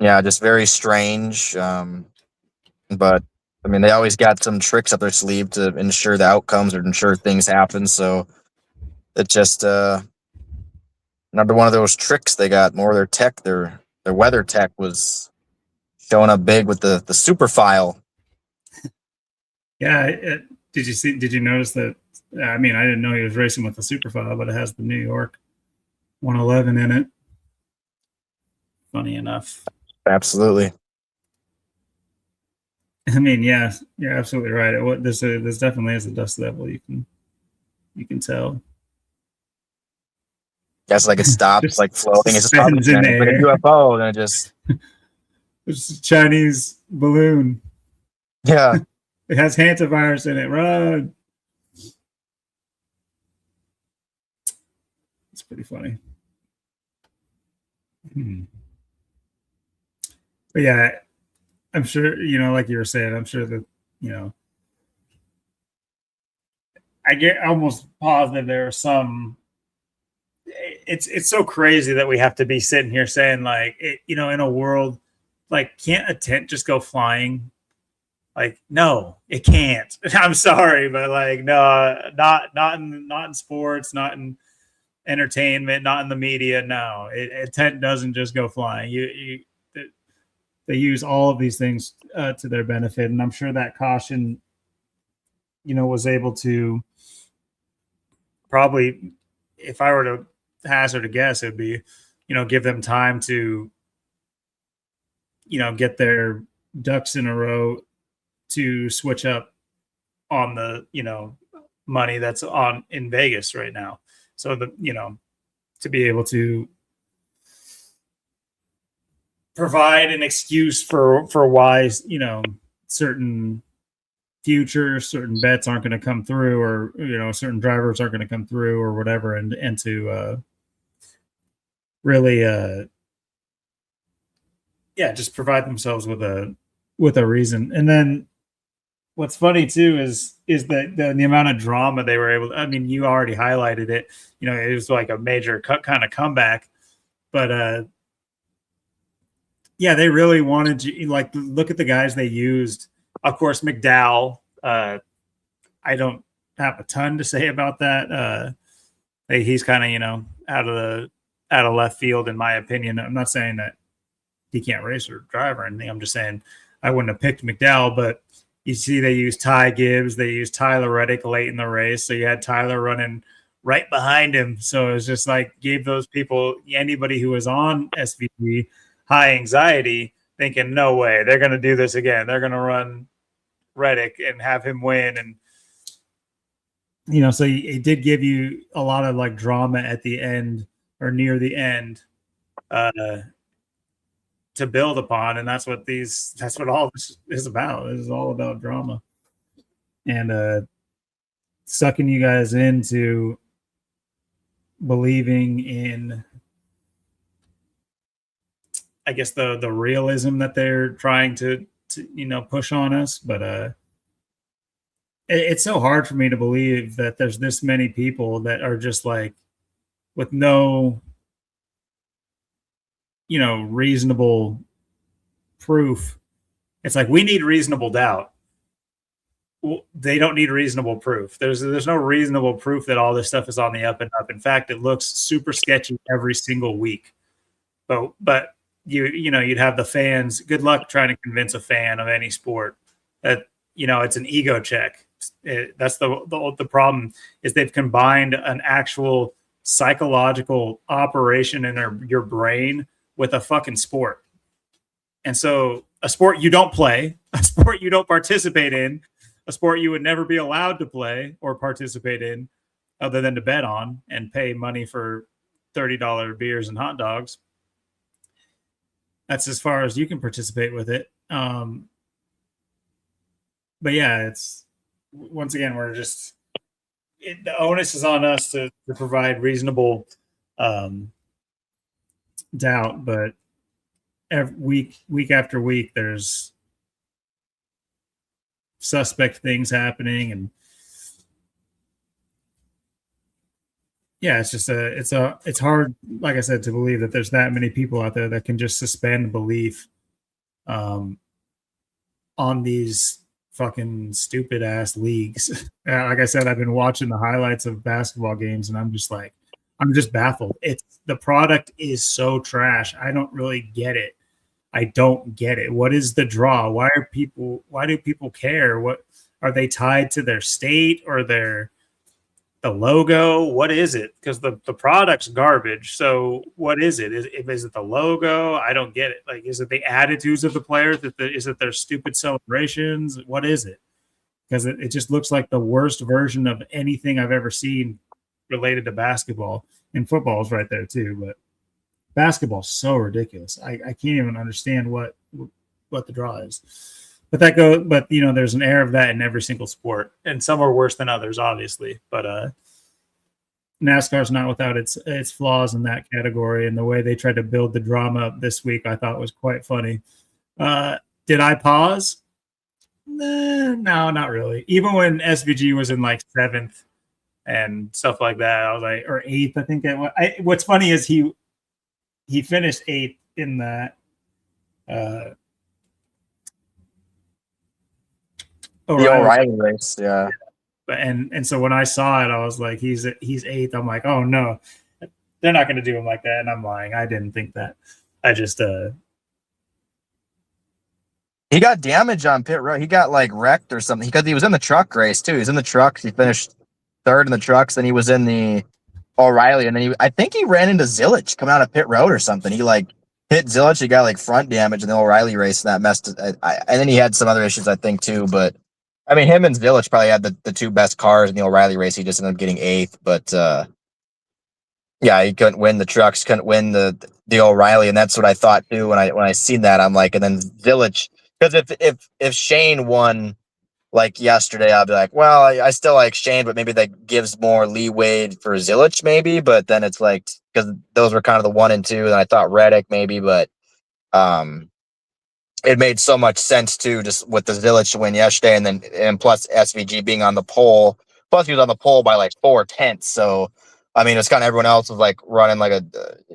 yeah, just very strange. But I mean, they always got some tricks up their sleeve to ensure the outcomes or ensure things happen. So it just another one of those tricks they got. More of their tech, their weather tech was showing up big with the super file. Yeah, did you notice that? I mean, I didn't know he was racing with the Superfile, but it has the New York 111 in it. Funny enough. Absolutely. I mean, yeah, you're absolutely right. This definitely is a dust level. You can tell. Guess like it stops, Just like floating. It's just suspends in the like a air. UFO, and it just It's a Chinese balloon. yeah. It has hantavirus in it. Run. It's pretty funny. But yeah, I'm sure, like you were saying, I'm sure that, I get almost positive there are some. It's so crazy that we have to be sitting here saying like, in a world, like, can't a tent just go flying? Like, no, it can't. I'm sorry, but like, no, not in sports, not in entertainment, not in the media. No, a tent doesn't just go flying. They use all of these things to their benefit, and I'm sure that caution, was able to probably, if I were to hazard a guess, it'd be, give them time to, get their ducks in a row to switch up on the, money that's on in Vegas right now. So to be able to provide an excuse for why, certain futures, certain bets aren't going to come through, or, certain drivers aren't going to come through or whatever. And to really, just provide themselves with a reason. And then what's funny too is that the amount of drama they were able to, I mean, you already highlighted it, it was like a major kind of comeback, but yeah, they really wanted to, like, look at the guys they used. Of course, McDowell, I don't have a ton to say about that. He's kind of, out of left field, in my opinion. I'm not saying that he can't race or drive or anything. I'm just saying I wouldn't have picked McDowell, but you see they used Ty Gibbs, they used Tyler Reddick late in the race. So you had Tyler running right behind him. So it was just like, gave those people, anybody who was on SVG, high anxiety, thinking, no way, they're going to do this again. They're going to run Reddick and have him win. And, so it did give you a lot of like drama at the end or near the end to build upon. And that's what all this is about. This is all about drama and sucking you guys into believing in, I guess, the realism that they're trying to push on us. But it's so hard for me to believe that there's this many people that are just like, with no, reasonable proof. It's like, we need reasonable doubt. Well, they don't need reasonable proof. There's no reasonable proof that all this stuff is on the up and up. In fact, it looks super sketchy every single week. But you'd have the fans. Good luck trying to convince a fan of any sport that it's an ego check. That's the problem, is they've combined an actual psychological operation in your brain with a fucking sport. And so a sport you don't play, a sport you don't participate in, a sport you would never be allowed to play or participate in other than to bet on and pay money for $30 beers and hot dogs. That's as far as you can participate with it. But yeah, it's, once again, we're just, the onus is on us to provide reasonable doubt. But every week after week, there's suspect things happening, and yeah, it's hard, like I said, to believe that there's that many people out there that can just suspend belief um, on these fucking stupid ass leagues. Like I said, I've been watching the highlights of basketball games, and I'm just baffled. It's the product is so trash. I don't really get it. I don't get it. What is the draw? Why do people care? What are they tied to their state or the logo? What is it? Because the product's garbage. So what is it? Is it the logo? I don't get it. Like, is it the attitudes of the players? Is it their stupid celebrations? What is it? Because it just looks like the worst version of anything I've ever seen related to basketball. And football is right there too, but basketball's so ridiculous. I can't even understand what the draw is. But there's an air of that in every single sport, and some are worse than others, obviously. But NASCAR's not without its flaws in that category, and the way they tried to build the drama up this week, I thought was quite funny. Did I pause? No, not really. Even when SVG was in like 7th and stuff like that, I was like, or 8th, I think. What's funny is he finished 8th in that. The O'Reilly race, yeah. And so when I saw it, I was like, he's 8th. I'm like, oh no, they're not going to do him like that. And I'm lying. I didn't think that. I just he got damage on pit road. He got like wrecked or something because he was in the truck race too. He was in the trucks. He finished 3rd in the trucks. Then he was in the O'Reilly, and then I think he ran into Zilich coming out of pit road or something. He like hit Zilich. He got like front damage in the O'Reilly race, and that messed. And then he had some other issues, I think, too. But I mean, him and Zilich probably had the 2 best cars in the O'Reilly race. He just ended up getting 8th, but yeah, he couldn't win the trucks, couldn't win the O'Reilly, and that's what I thought too when I seen that. I'm like, and then Zilich, because if Shane won like yesterday, I'll be like, well, I still like Shane, but maybe that gives more leeway for Zilich, maybe. But then it's like, because those were kind of the 1 and 2, and I thought Reddick maybe, but it made so much sense too, just with the Zilich win yesterday, and plus SVG being on the pole. Plus he was on the pole by like 4/10. So I mean, it's kind of everyone else was like running like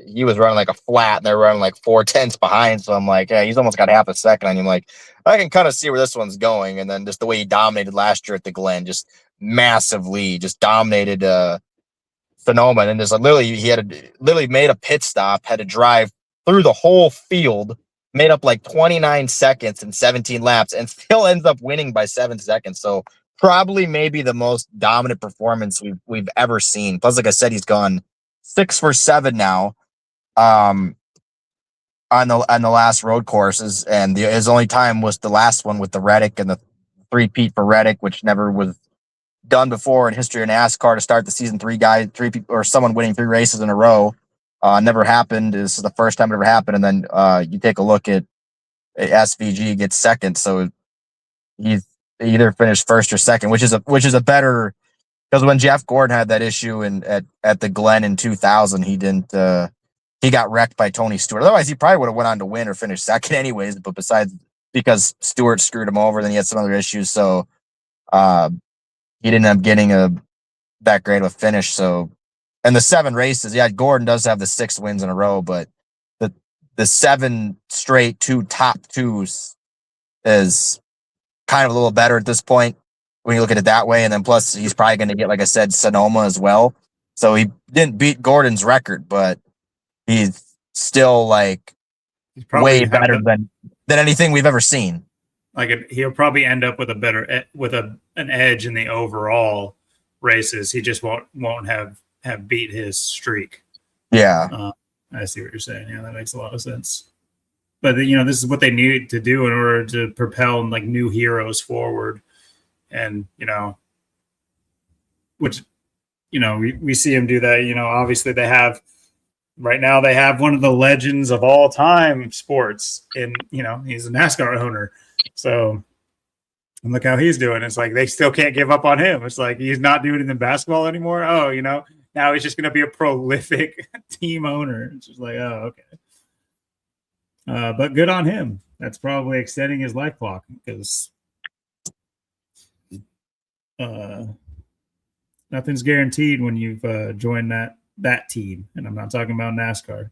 he was running like a flat, and they're running like 4/10 behind. So I'm like, yeah, he's almost got half a second on him. Like, I can kind of see where this one's going. And then just the way he dominated last year at the Glen, just massively, just dominated Sonoma. And just literally, he literally made a pit stop, had to drive through the whole field, made up like 29 seconds in 17 laps, and still ends up winning by 7 seconds. So probably maybe the most dominant performance we've ever seen. Plus, like I said, he's gone 6 for 7 now on the last road courses, and his only time was the last one with the Reddick and the 3-peat for Reddick, which never was done before in history of NASCAR to start the season. 3 people or someone winning 3 races in a row. Never happened. This is the first time it ever happened. And then you take a look at SVG gets 2nd, so he's either finished 1st or 2nd, which is a better, because when Jeff Gordon had that issue at the Glen in 2000, he didn't. He got wrecked by Tony Stewart. Otherwise, he probably would have went on to win or finish 2nd anyways. But besides, because Stewart screwed him over, then he had some other issues, so he didn't end up getting that great of a finish. So, and the 7 races, yeah, Gordon does have the 6 wins in a row, but the 7 straight top 2s is kind of a little better at this point when you look at it that way. And then plus he's probably going to get, like I said, Sonoma as well. So he didn't beat Gordon's record, but he's still like way better than anything we've ever seen. Like he'll probably end up with an edge in the overall races. He just won't have beat his streak. Yeah. I see what you're saying. Yeah, that makes a lot of sense. But this is what they need to do in order to propel like new heroes forward, and which we see him do that. Obviously they have right now they have one of the legends of all time sports, and he's a NASCAR owner. So and look how he's doing. It's like they still can't give up on him. It's like he's not doing it in basketball anymore. Oh, now he's just going to be a prolific team owner. It's just like, oh, okay. But good on him. That's probably extending his life clock because nothing's guaranteed when you've joined that that team, and I'm not talking about NASCAR.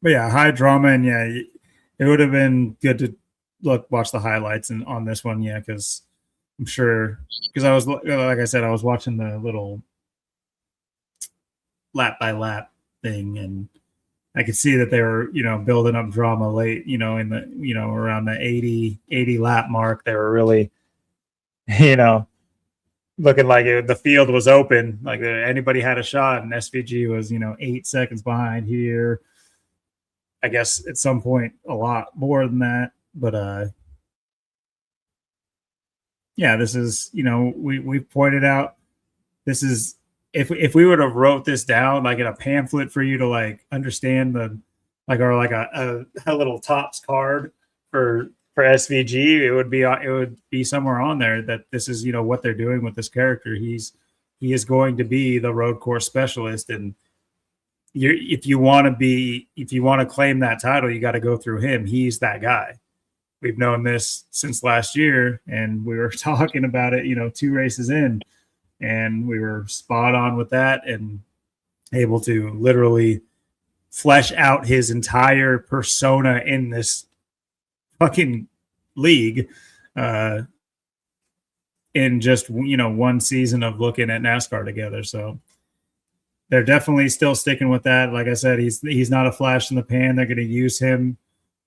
But yeah, high drama, and yeah, it would have been good to watch the highlights on this one, yeah, because I'm sure, because I was, like I said, I was watching the little lap by lap thing, and I could see that they were, building up drama late, in the, around the 80 lap mark. They were really, looking like the field was open, like anybody had a shot, and SVG was, 8 seconds behind here. I guess at some point a lot more than that, but yeah, this is, we pointed out, this is, if we would have wrote this down like in a pamphlet for you to like understand the or like a little tops card for SVG, it would be somewhere on there that this is, what they're doing with this character. He is going to be the road course specialist, and if you want to claim that title, you got to go through him. He's that guy. We've known this since last year, and we were talking about it, 2 races in, and we were spot on with that and able to literally flesh out his entire persona in this fucking league in just, one season of looking at NASCAR together. So they're definitely still sticking with that. Like I said, he's not a flash in the pan. They're going to use him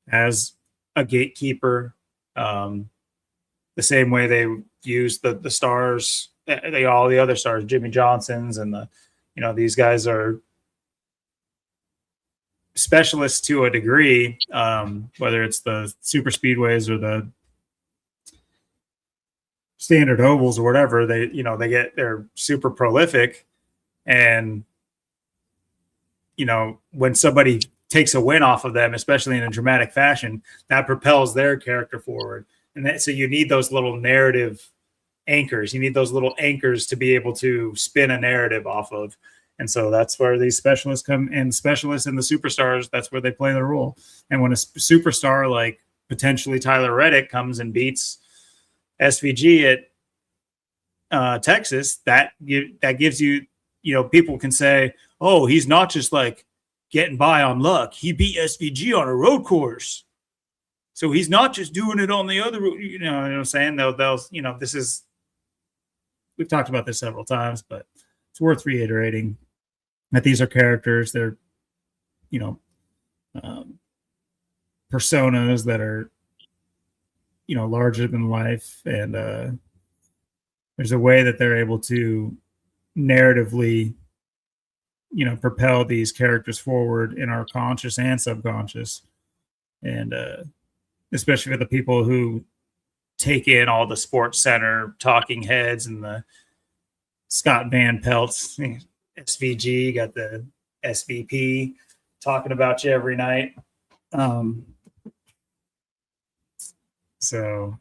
as a gatekeeper, the same way they use the stars, all the other stars, Jimmy Johnsons, and these guys are specialists to a degree, whether it's the super speedways or the standard ovals or whatever. They're super prolific, and when somebody takes a win off of them, especially in a dramatic fashion, that propels their character forward. And so you need those little narrative anchors. You need those little anchors to be able to spin a narrative off of. And so that's where these specialists come in. Specialists and the superstars, that's where they play their role. And when a superstar like potentially Tyler Reddick comes and beats SVG at Texas, that gives you, people can say, oh, he's not just like getting by on luck. He beat SVG on a road course. So he's not just doing it on the other, you know what I'm saying? They'll this is, we've talked about this several times, but it's worth reiterating that these are characters. They're, personas that are, larger than life. And there's a way that they're able to narratively, propel these characters forward in our conscious and subconscious. And especially for the people who take in all the Sports Center talking heads and the Scott Van Pelt's SVG, got the SVP talking about you every night. So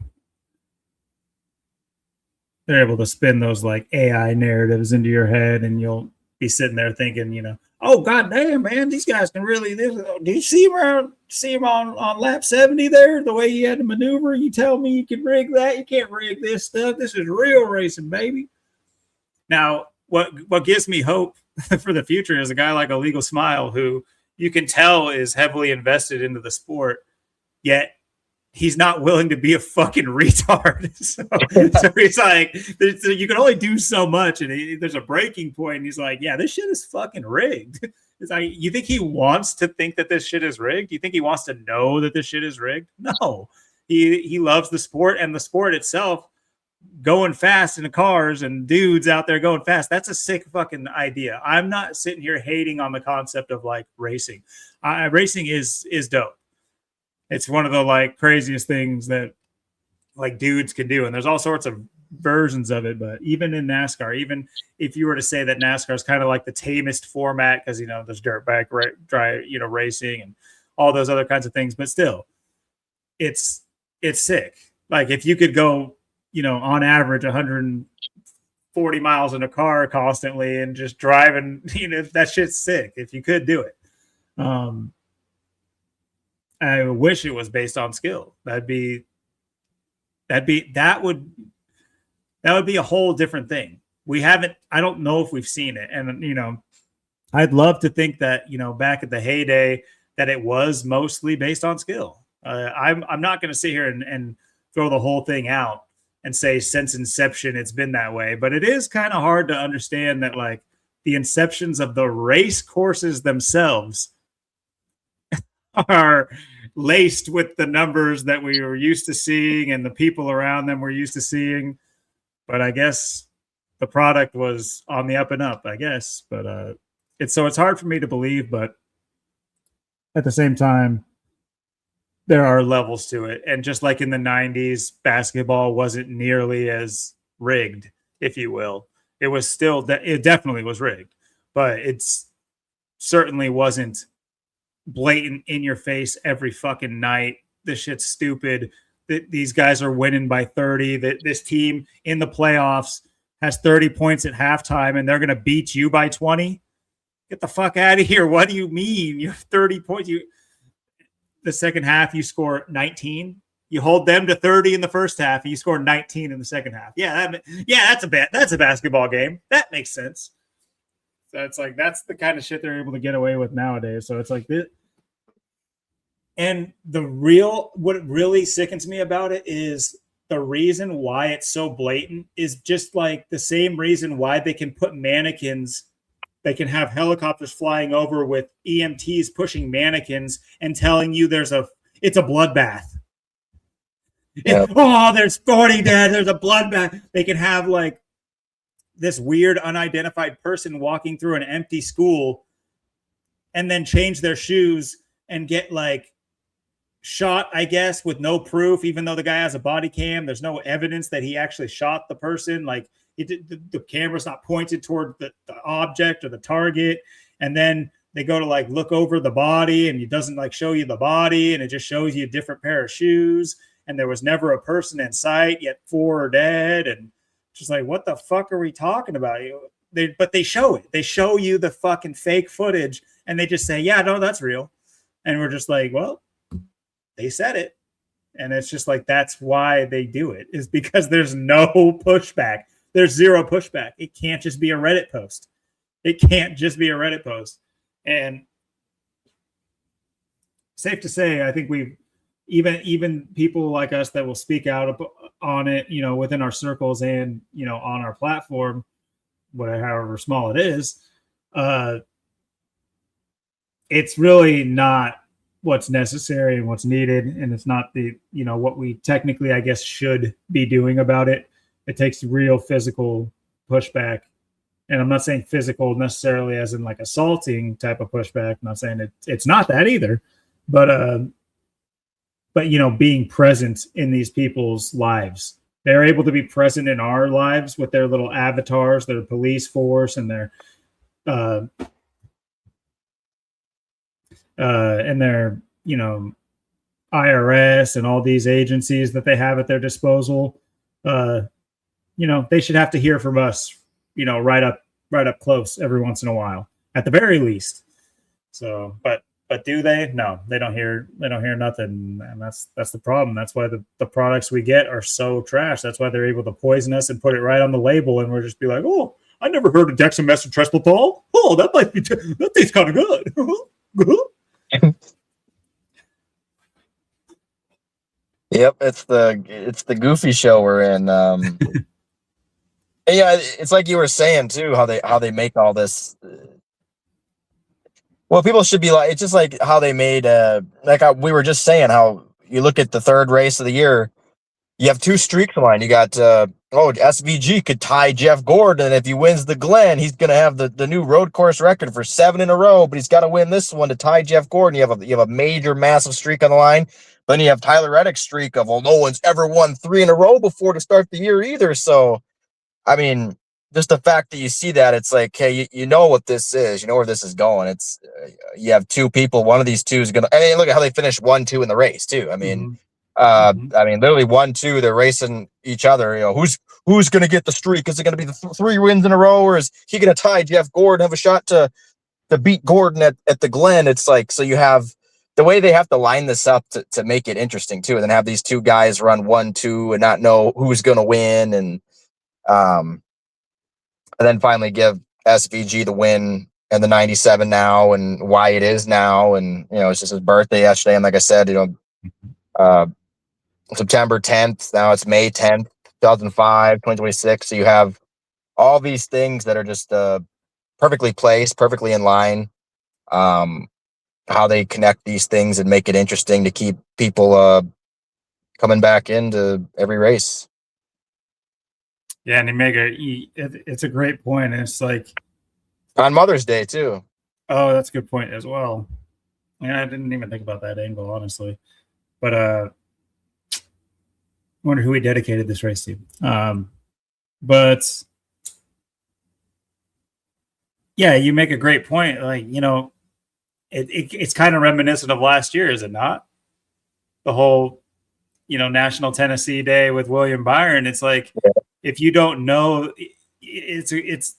they're able to spin those like AI narratives into your head, and you'll be sitting there thinking, oh goddamn, man, these guys can really. Do you see him on lap 70 there? The way he had to maneuver. You tell me you can rig that? You can't rig this stuff. This is real racing, baby. Now, what gives me hope for the future is a guy like Illegal Smile, who you can tell is heavily invested into the sport, yet he's not willing to be a fucking retard. So he's like, you can only do so much, and there's a breaking point, and he's like, yeah, this shit is fucking rigged. It's like, you think he wants to think that this shit is rigged? You think he wants to know that this shit is rigged? No. He loves the sport, and the sport itself, going fast in the cars and dudes out there going fast. That's a sick fucking idea. I'm not sitting here hating on the concept of like racing. Racing is dope. It's one of the like craziest things that like dudes can do. And there's all sorts of versions of it. But even in NASCAR, even if you were to say that NASCAR is kind of like the tamest format, because, there's dirt bike, dry, racing and all those other kinds of things, but still it's sick. Like if you could go, on average 140 miles in a car constantly and just driving, that shit's sick if you could do it. I wish it was based on skill. That would be a whole different thing. we haven't. I don't know if we've seen it, and I'd love to think that back at the heyday that it was mostly based on skill. I'm not going to sit here and throw the whole thing out and say since inception it's been that way, but it is kind of hard to understand that like the inceptions of the race courses themselves are laced with the numbers that we were used to seeing and the people around them were used to seeing. But I guess the product was on the up and up, I guess. But it's hard for me to believe, but at the same time, there are levels to it. And just like in the 90s, basketball wasn't nearly as rigged, if you will. It was still, it definitely was rigged, but it's certainly wasn't blatant in your face every fucking night. This shit's stupid. These guys are winning by 30. That this team in the playoffs has 30 points at halftime and they're going to beat you by 20. Get the fuck out of here. What do you mean? You have 30 points. The second half, you score 19. You hold them to 30 in the first half, and you score 19 in the second half. That's a basketball game. That makes sense. So it's like that's the kind of shit they're able to get away with nowadays. So it's like this. And what really sickens me about it is the reason why it's so blatant is just like the same reason why they can put mannequins. They can have helicopters flying over with EMTs pushing mannequins and telling you it's a bloodbath. Yep. There's 40 dead. There's a bloodbath. They can have like this weird unidentified person walking through an empty school and then change their shoes and get like shot, I guess, with no proof, even though the guy has a body cam. There's no evidence that he actually shot the person. Like, the camera's not pointed toward the object or the target, and then they go to like look over the body and it doesn't like show you the body and it just shows you a different pair of shoes, and there was never a person in sight yet 4 are dead, and just like what the fuck are we talking about? But they show it. They show you the fucking fake footage and they just say, yeah, no, that's real. And we're just like, well, they said it. And it's just like that's why they do it, is because there's no pushback. There's zero pushback. It can't just be a Reddit post. And safe to say, I think we've even people like us that will speak out on it, within our circles and, on our platform, however small it is, it's really not what's necessary and what's needed. And it's not what we technically, I guess, should be doing about it. It takes real physical pushback. And I'm not saying physical necessarily as in like assaulting type of pushback. I'm not saying it's not that either, but being present in these people's lives. They're able to be present in our lives with their little avatars, their police force, and their IRS and all these agencies that they have at their disposal. They should have to hear from us, right up close every once in a while, at the very least. So, but do they? No, they don't hear nothing. And that's the problem. That's why the products we get are so trash. That's why they're able to poison us and put it right on the label. And we're just be like, oh, I never heard of dexamethasone. Oh, that might be, that tastes kind of good. Yep. It's the goofy show we're in. Yeah, it's like you were saying too, how they make all this. Well, people should be like, it's just like how they made, we were just saying, how you look at the third race of the year, you have 2 streaks line. You got, SVG could tie Jeff Gordon. And if he wins the Glen, he's going to have the new road course record for 7 in a row, but he's got to win this one to tie Jeff Gordon. You have a major, massive streak on the line. Then you have Tyler Reddick's streak of, well, no one's ever won 3 in a row before to start the year either. So, I mean, just the fact that you see that, it's like, hey, you know what this is, you know where this is going. It's you have 2 people. One of these 2 is gonna. I mean, look at how they finished 1-2 in the race too. I mean, literally 1-2. They're racing each other. Who's gonna get the streak? Is it gonna be the 3 wins in a row, or is he gonna tie Jeff Gordon, have a shot to beat Gordon at the Glen? It's like, so you have the way they have to line this up to make it interesting too, and then have these 2 guys run 1-2 and not know who's gonna win. And and then finally give SVG the win and the 97 now and why it is now. And, it's just his birthday yesterday. And like I said, uh, September 10th, now it's May 10th, 2005, 2026. So you have all these things that are just perfectly placed, perfectly in line. How they connect these things and make it interesting to keep people coming back into every race. Yeah, and it's a great point. And it's like on Mother's Day too. Oh, that's a good point as well. Yeah, I didn't even think about that angle, honestly. But I wonder who he dedicated this race to. But yeah, you make a great point. Like, it's kind of reminiscent of last year, is it not? The whole, National Tennessee Day with William Byron. It's like, if you don't know, this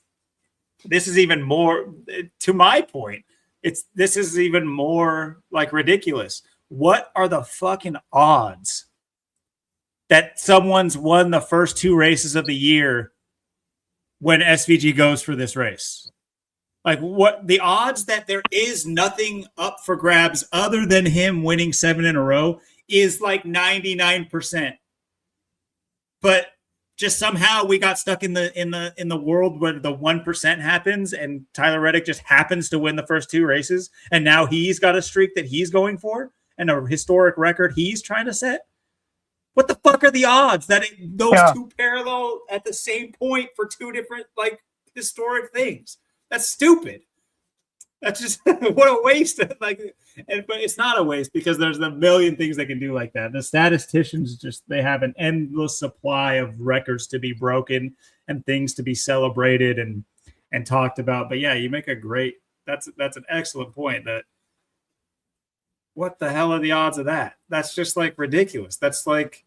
is even more, to my point, this is even more like ridiculous. What are the fucking odds that someone's won the first 2 races of the year when SVG goes for this race? Like, what the odds that there is nothing up for grabs other than him winning 7 in a row is like 99%. But just somehow we got stuck in the world where the 1% happens, and Tyler Reddick just happens to win the first 2 races, and now he's got a streak that he's going for and a historic record he's trying to set. What the fuck are the odds that those 2 parallel at the same point for 2 different like historic things? That's stupid. That's just what a waste. But it's not a waste because there's a million things they can do like that. The statisticians they have an endless supply of records to be broken and things to be celebrated and talked about. But yeah, you make that's an excellent point. That what the hell are the odds of that? That's just like ridiculous. That's like,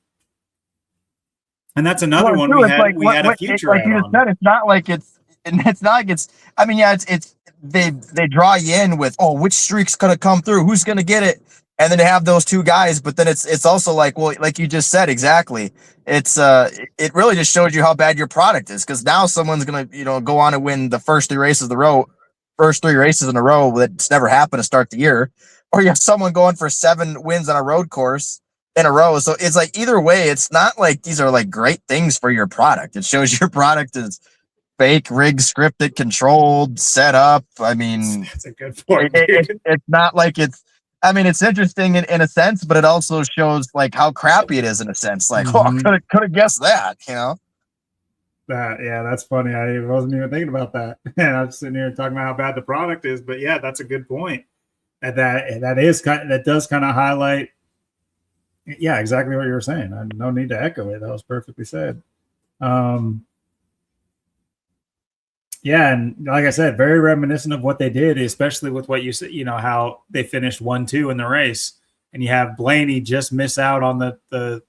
and that's another one we had a future like you just said. It's not like it's. And it's not like it's. I mean, yeah, it's they draw you in with which streak's gonna come through, who's gonna get it, and then they have those 2 guys. But then it's also like, well, like you just said exactly. It's it really just shows you how bad your product is, because now someone's gonna go on and win the first 3 races in a row that's never happened to start the year, or you have someone going for 7 wins on a road course in a row. So it's like either way, it's not like these are like great things for your product. It shows your product is fake, rigged, scripted, controlled, set up. I mean, that's a good point. It's not like it's. I mean, it's interesting in a sense, but it also shows like how crappy it is in a sense. Like, could have guessed that, Yeah, that's funny. I wasn't even thinking about that. And I'm sitting here talking about how bad the product is. But yeah, that's a good point. And that does kind of highlight. Yeah, exactly what you were saying. I no need to echo it. That was perfectly said. Yeah, and like I said, very reminiscent of what they did, especially with what you said, how they finished 1-2 in the race, and you have Blaney just miss out on the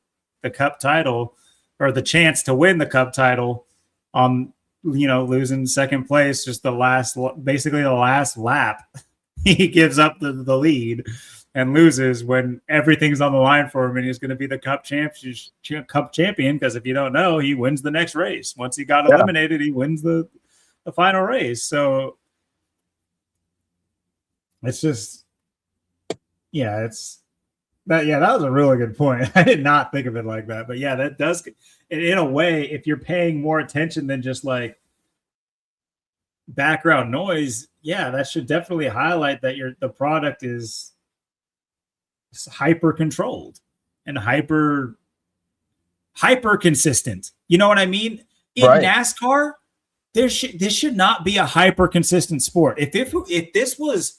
cup title, or the chance to win the cup title, on losing second place, just basically the last lap. He gives up the lead and loses when everything's on the line for him, and he's going to be the cup champion, because if you don't know, he wins the next race. Once he got eliminated, he wins the final race. So it's just, that was a really good point. I did not think of it like that, but yeah, that does, in a way, if you're paying more attention than just like background noise, that should definitely highlight that the product is hyper controlled and hyper consistent. You know what I mean? In NASCAR, this should not be a hyper consistent sport. If this was,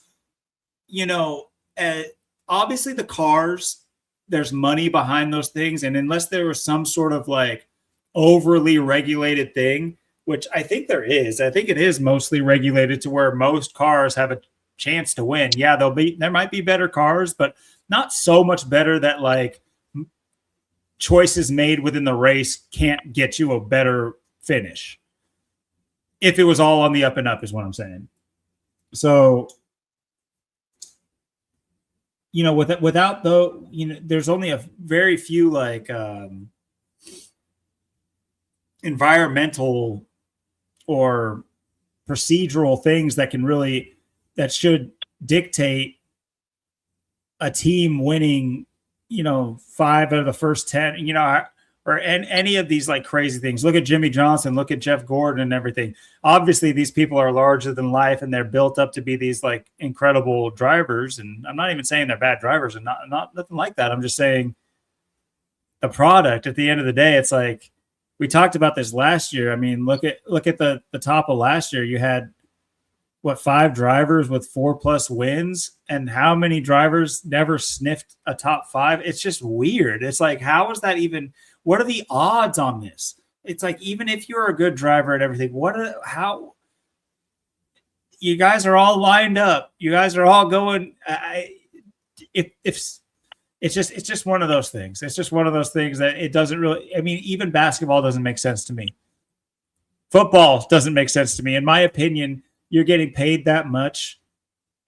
obviously the cars, there's money behind those things, and unless there was some sort of like overly regulated thing, which I think there is, I think it is mostly regulated to where most cars have a chance to win. Yeah, there might be better cars, but not so much better that like choices made within the race can't get you a better finish. If it was all on the up and up, is what I'm saying. So, without there's only a very few like environmental or procedural things that should dictate a team winning, 5 out of the first 10, or any of these like crazy things. Look at Jimmy Johnson, look at Jeff Gordon and everything. Obviously, these people are larger than life and they're built up to be these like incredible drivers. And I'm not even saying they're bad drivers and not nothing like that. I'm just saying the product at the end of the day, it's like we talked about this last year. I mean, look at the top of last year. You had 5 drivers with 4+ wins, and how many drivers never sniffed a top 5? It's just weird. It's like, how is that even? What are the odds on this? It's like, even if you're a good driver and everything, how you guys are all lined up, you guys are all going. If it's just one of those things. It's just one of those things that it doesn't really. I mean, even basketball doesn't make sense to me. Football doesn't make sense to me. In my opinion, you're getting paid that much,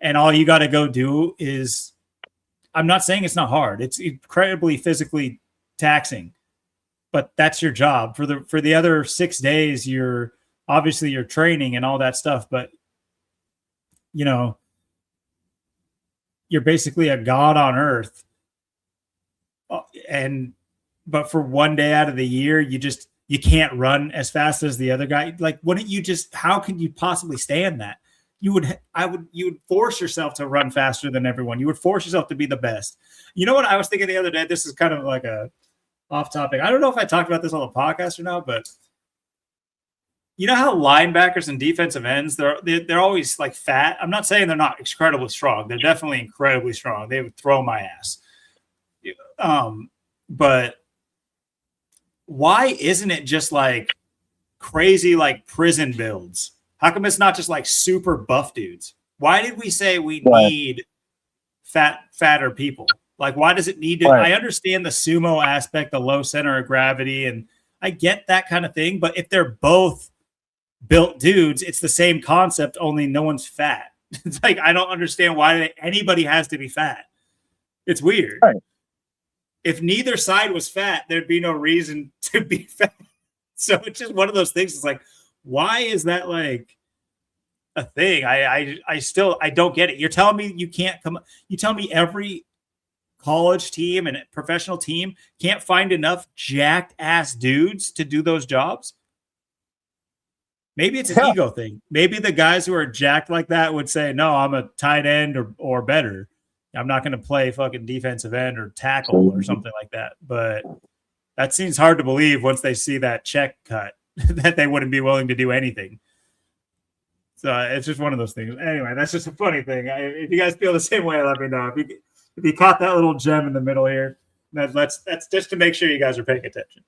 and all you got to go do is. I'm not saying it's not hard. It's incredibly physically taxing, but that's your job. For the other 6 days, you're training and all that stuff, but you're basically a god on earth. But for one day out of the year, you can't run as fast as the other guy. Like, wouldn't you how could you possibly stand that? You would force yourself to run faster than everyone. You would force yourself to be the best. You know what I was thinking the other day? This is kind of like a off topic. I don't know if I talked about this on the podcast or not, but you know how linebackers and defensive ends, they're always like fat. I'm not saying they're not incredibly strong. They're definitely incredibly strong. They would throw my ass. But why isn't it just like crazy, like prison builds? How come it's not just like super buff dudes? Why did we say we need fatter people? Like, why does it need to? I understand the sumo aspect, the low center of gravity, and I get that kind of thing. But if they're both built dudes, it's the same concept, only no one's fat. It's like, I don't understand why anybody has to be fat. It's weird. Right. If neither side was fat, there'd be no reason to be fat. So it's just one of those things. It's like, why is that like a thing? I don't get it. You're telling me you can't come. You tell me every college team and professional team can't find enough jacked ass dudes to do those jobs? Maybe it's an ego thing. Maybe the guys who are jacked like that would say, no, I'm a tight end or better. I'm not going to play fucking defensive end or tackle or something like that. But that seems hard to believe once they see that check cut that they wouldn't be willing to do anything. So it's just one of those things. Anyway, that's just a funny thing. If you guys feel the same way, let me know. If you caught that little gem in the middle here, that's just to make sure you guys are paying attention.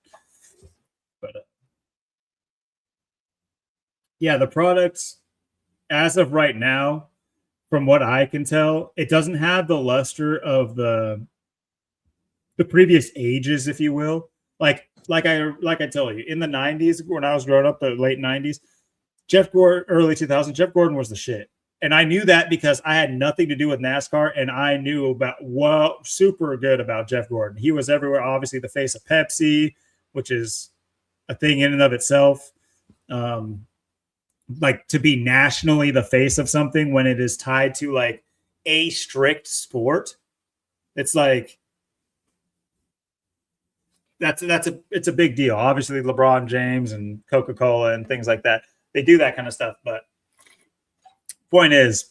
But yeah, the products as of right now, from what I can tell, it doesn't have the luster of the previous ages, if you will. Like I tell you, in the 90s, when I was growing up, the late 90s, Jeff Gordon, early 2000s, Jeff Gordon was the shit. And I knew that because I had nothing to do with NASCAR, and I knew super good about Jeff Gordon. He was everywhere. Obviously, the face of Pepsi, which is a thing in and of itself. Like, to be nationally the face of something when it is tied to like a strict sport, it's like it's a big deal. Obviously, LeBron James and Coca-Cola and things like that, they do that kind of stuff. But point is,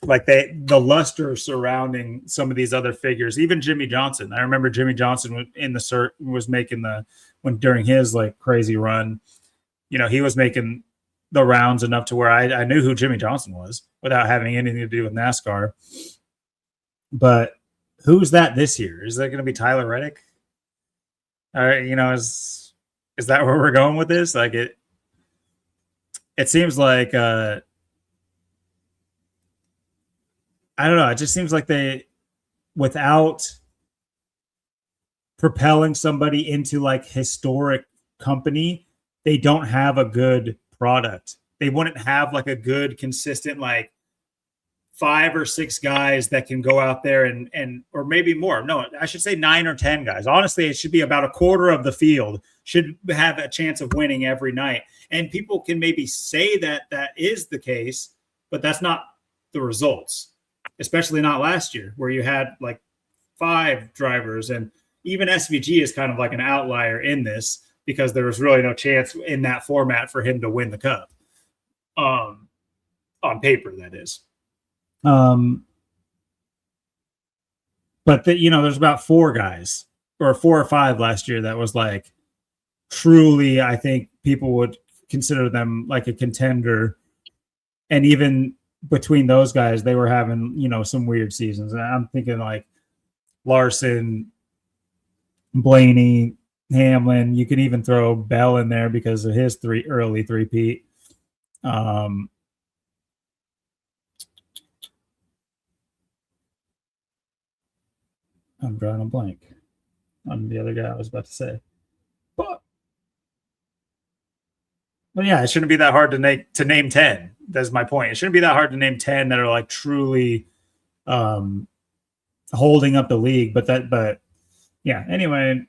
like, the luster surrounding some of these other figures, even Jimmy Johnson. I remember Jimmy Johnson was making during his like crazy run, he was making the rounds enough to where I knew who Jimmy Johnson was without having anything to do with NASCAR. But who's that this year? Is that going to be Tyler Reddick? All right, is that where we're going with this? Like, it seems like I don't know. It just seems like they, without propelling somebody into like historic company, they don't have a good product. They wouldn't have like a good, consistent, like 5 or 6 guys that can go out there and or maybe more. No, I should say 9 or 10 guys. Honestly, it should be about a quarter of the field should have a chance of winning every night. And people can maybe say that that is the case, but that's not the results, especially not last year where you had like 5 drivers, and even SVG is kind of like an outlier in this because there was really no chance in that format for him to win the cup. On paper, that is. But there's about 4 guys or 4 or 5 last year that was like truly, I think people would consider them like a contender. And even between those guys, they were having, some weird seasons. And I'm thinking like Larson, Blaney, Hamlin. You can even throw Bell in there because of his early three-peat. I'm drawing a blank on the other guy I was about to say. But yeah, it shouldn't be that hard to name 10. That's my point. It shouldn't be that hard to name 10 that are like truly holding up the league. But yeah, anyway,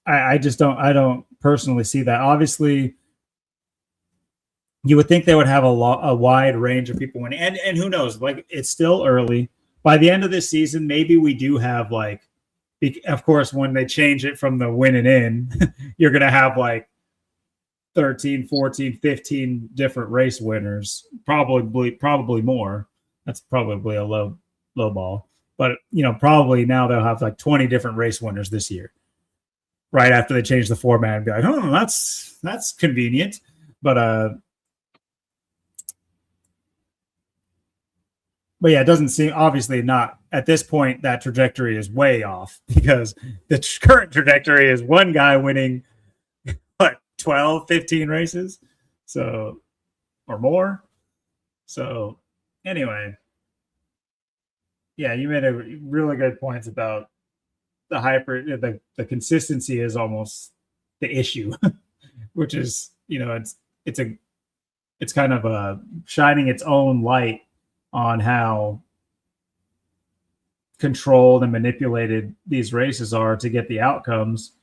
I don't personally see that. Obviously, you would think they would have a wide range of people winning. And who knows? Like, it's still early. By the end of this season, maybe we do have like, of course, when they change it from the win and in, you're going to have like 13, 14, 15 different race winners, probably more. That's probably a low ball. But, probably now they'll have like 20 different race winners this year, right after they change the format and be like, oh, that's convenient. But yeah, it doesn't seem, obviously not at this point, that trajectory is way off because the current trajectory is one guy winning, 12, 15 races, so, or more. So anyway, yeah, you made a really good points about the consistency is almost the issue, which is, it's kind of a shining its own light on how controlled and manipulated these races are to get the outcomes.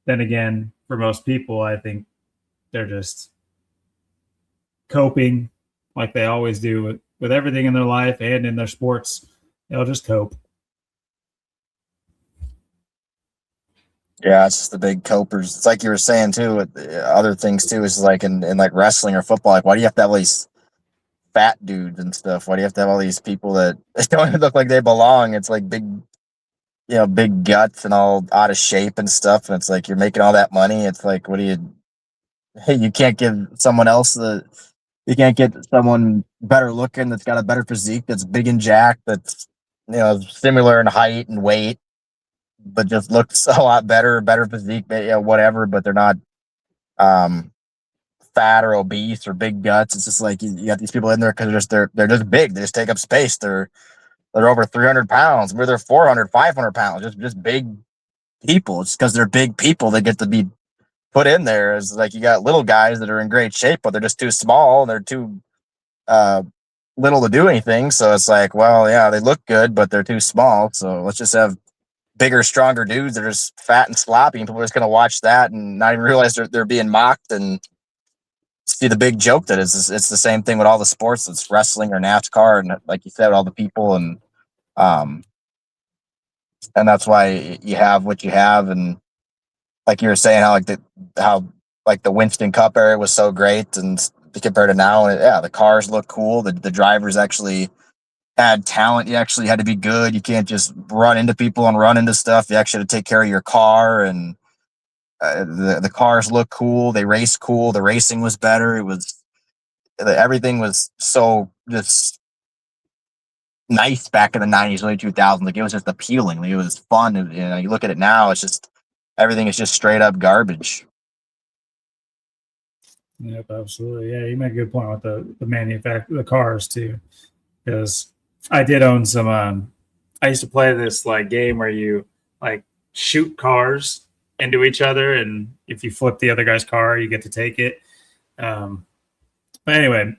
Then again, for most people, I think they're just coping like they always do with everything in their life and in their sports. They'll just cope. Yeah, it's just the big copers. It's like you were saying too, with other things too, is like in like wrestling or football, like why do you have to have all these fat dudes and stuff? Why do you have to have all these people that don't even look like they belong? It's like big, big guts and all out of shape and stuff. And it's like you're making all that money. It's like, you can't give someone else you can't get someone better looking that's got a better physique, that's big and jacked, that's similar in height and weight, but just looks a lot better physique, whatever. But they're not fat or obese or big guts. It's just like you got these people in there because they're just big. They just take up space. They're over 300 pounds. Maybe they're 400, 500 pounds. Just big people. It's because they're big people that get to be put in there. It's like you got little guys that are in great shape, but they're just too small and they're too little to do anything. So it's like, well, yeah, they look good, but they're too small. So let's just have bigger, stronger dudes that are just fat and sloppy, and people are just going to watch that and not even realize they're being mocked and see the big joke that it's the same thing with all the sports. It's wrestling or NASCAR, and like you said, all the people, and that's why you have what you have. And like you were saying, how the Winston Cup era was so great, and compared to now, yeah, the cars look cool. The drivers actually had talent. You actually had to be good. You can't just run into people and run into stuff. You actually had to take care of your car, and the cars look cool. They race cool. The racing was better. Everything was so just nice back in the 90s, early 2000s. Like, it was just appealing. Like, it was fun. And, you look at it now, it's just, everything is just straight up garbage. Yep, absolutely. Yeah, you make a good point with the cars too, because I did own some. I used to play this like game where you like shoot cars into each other, and if you flip the other guy's car, you get to take it. But anyway,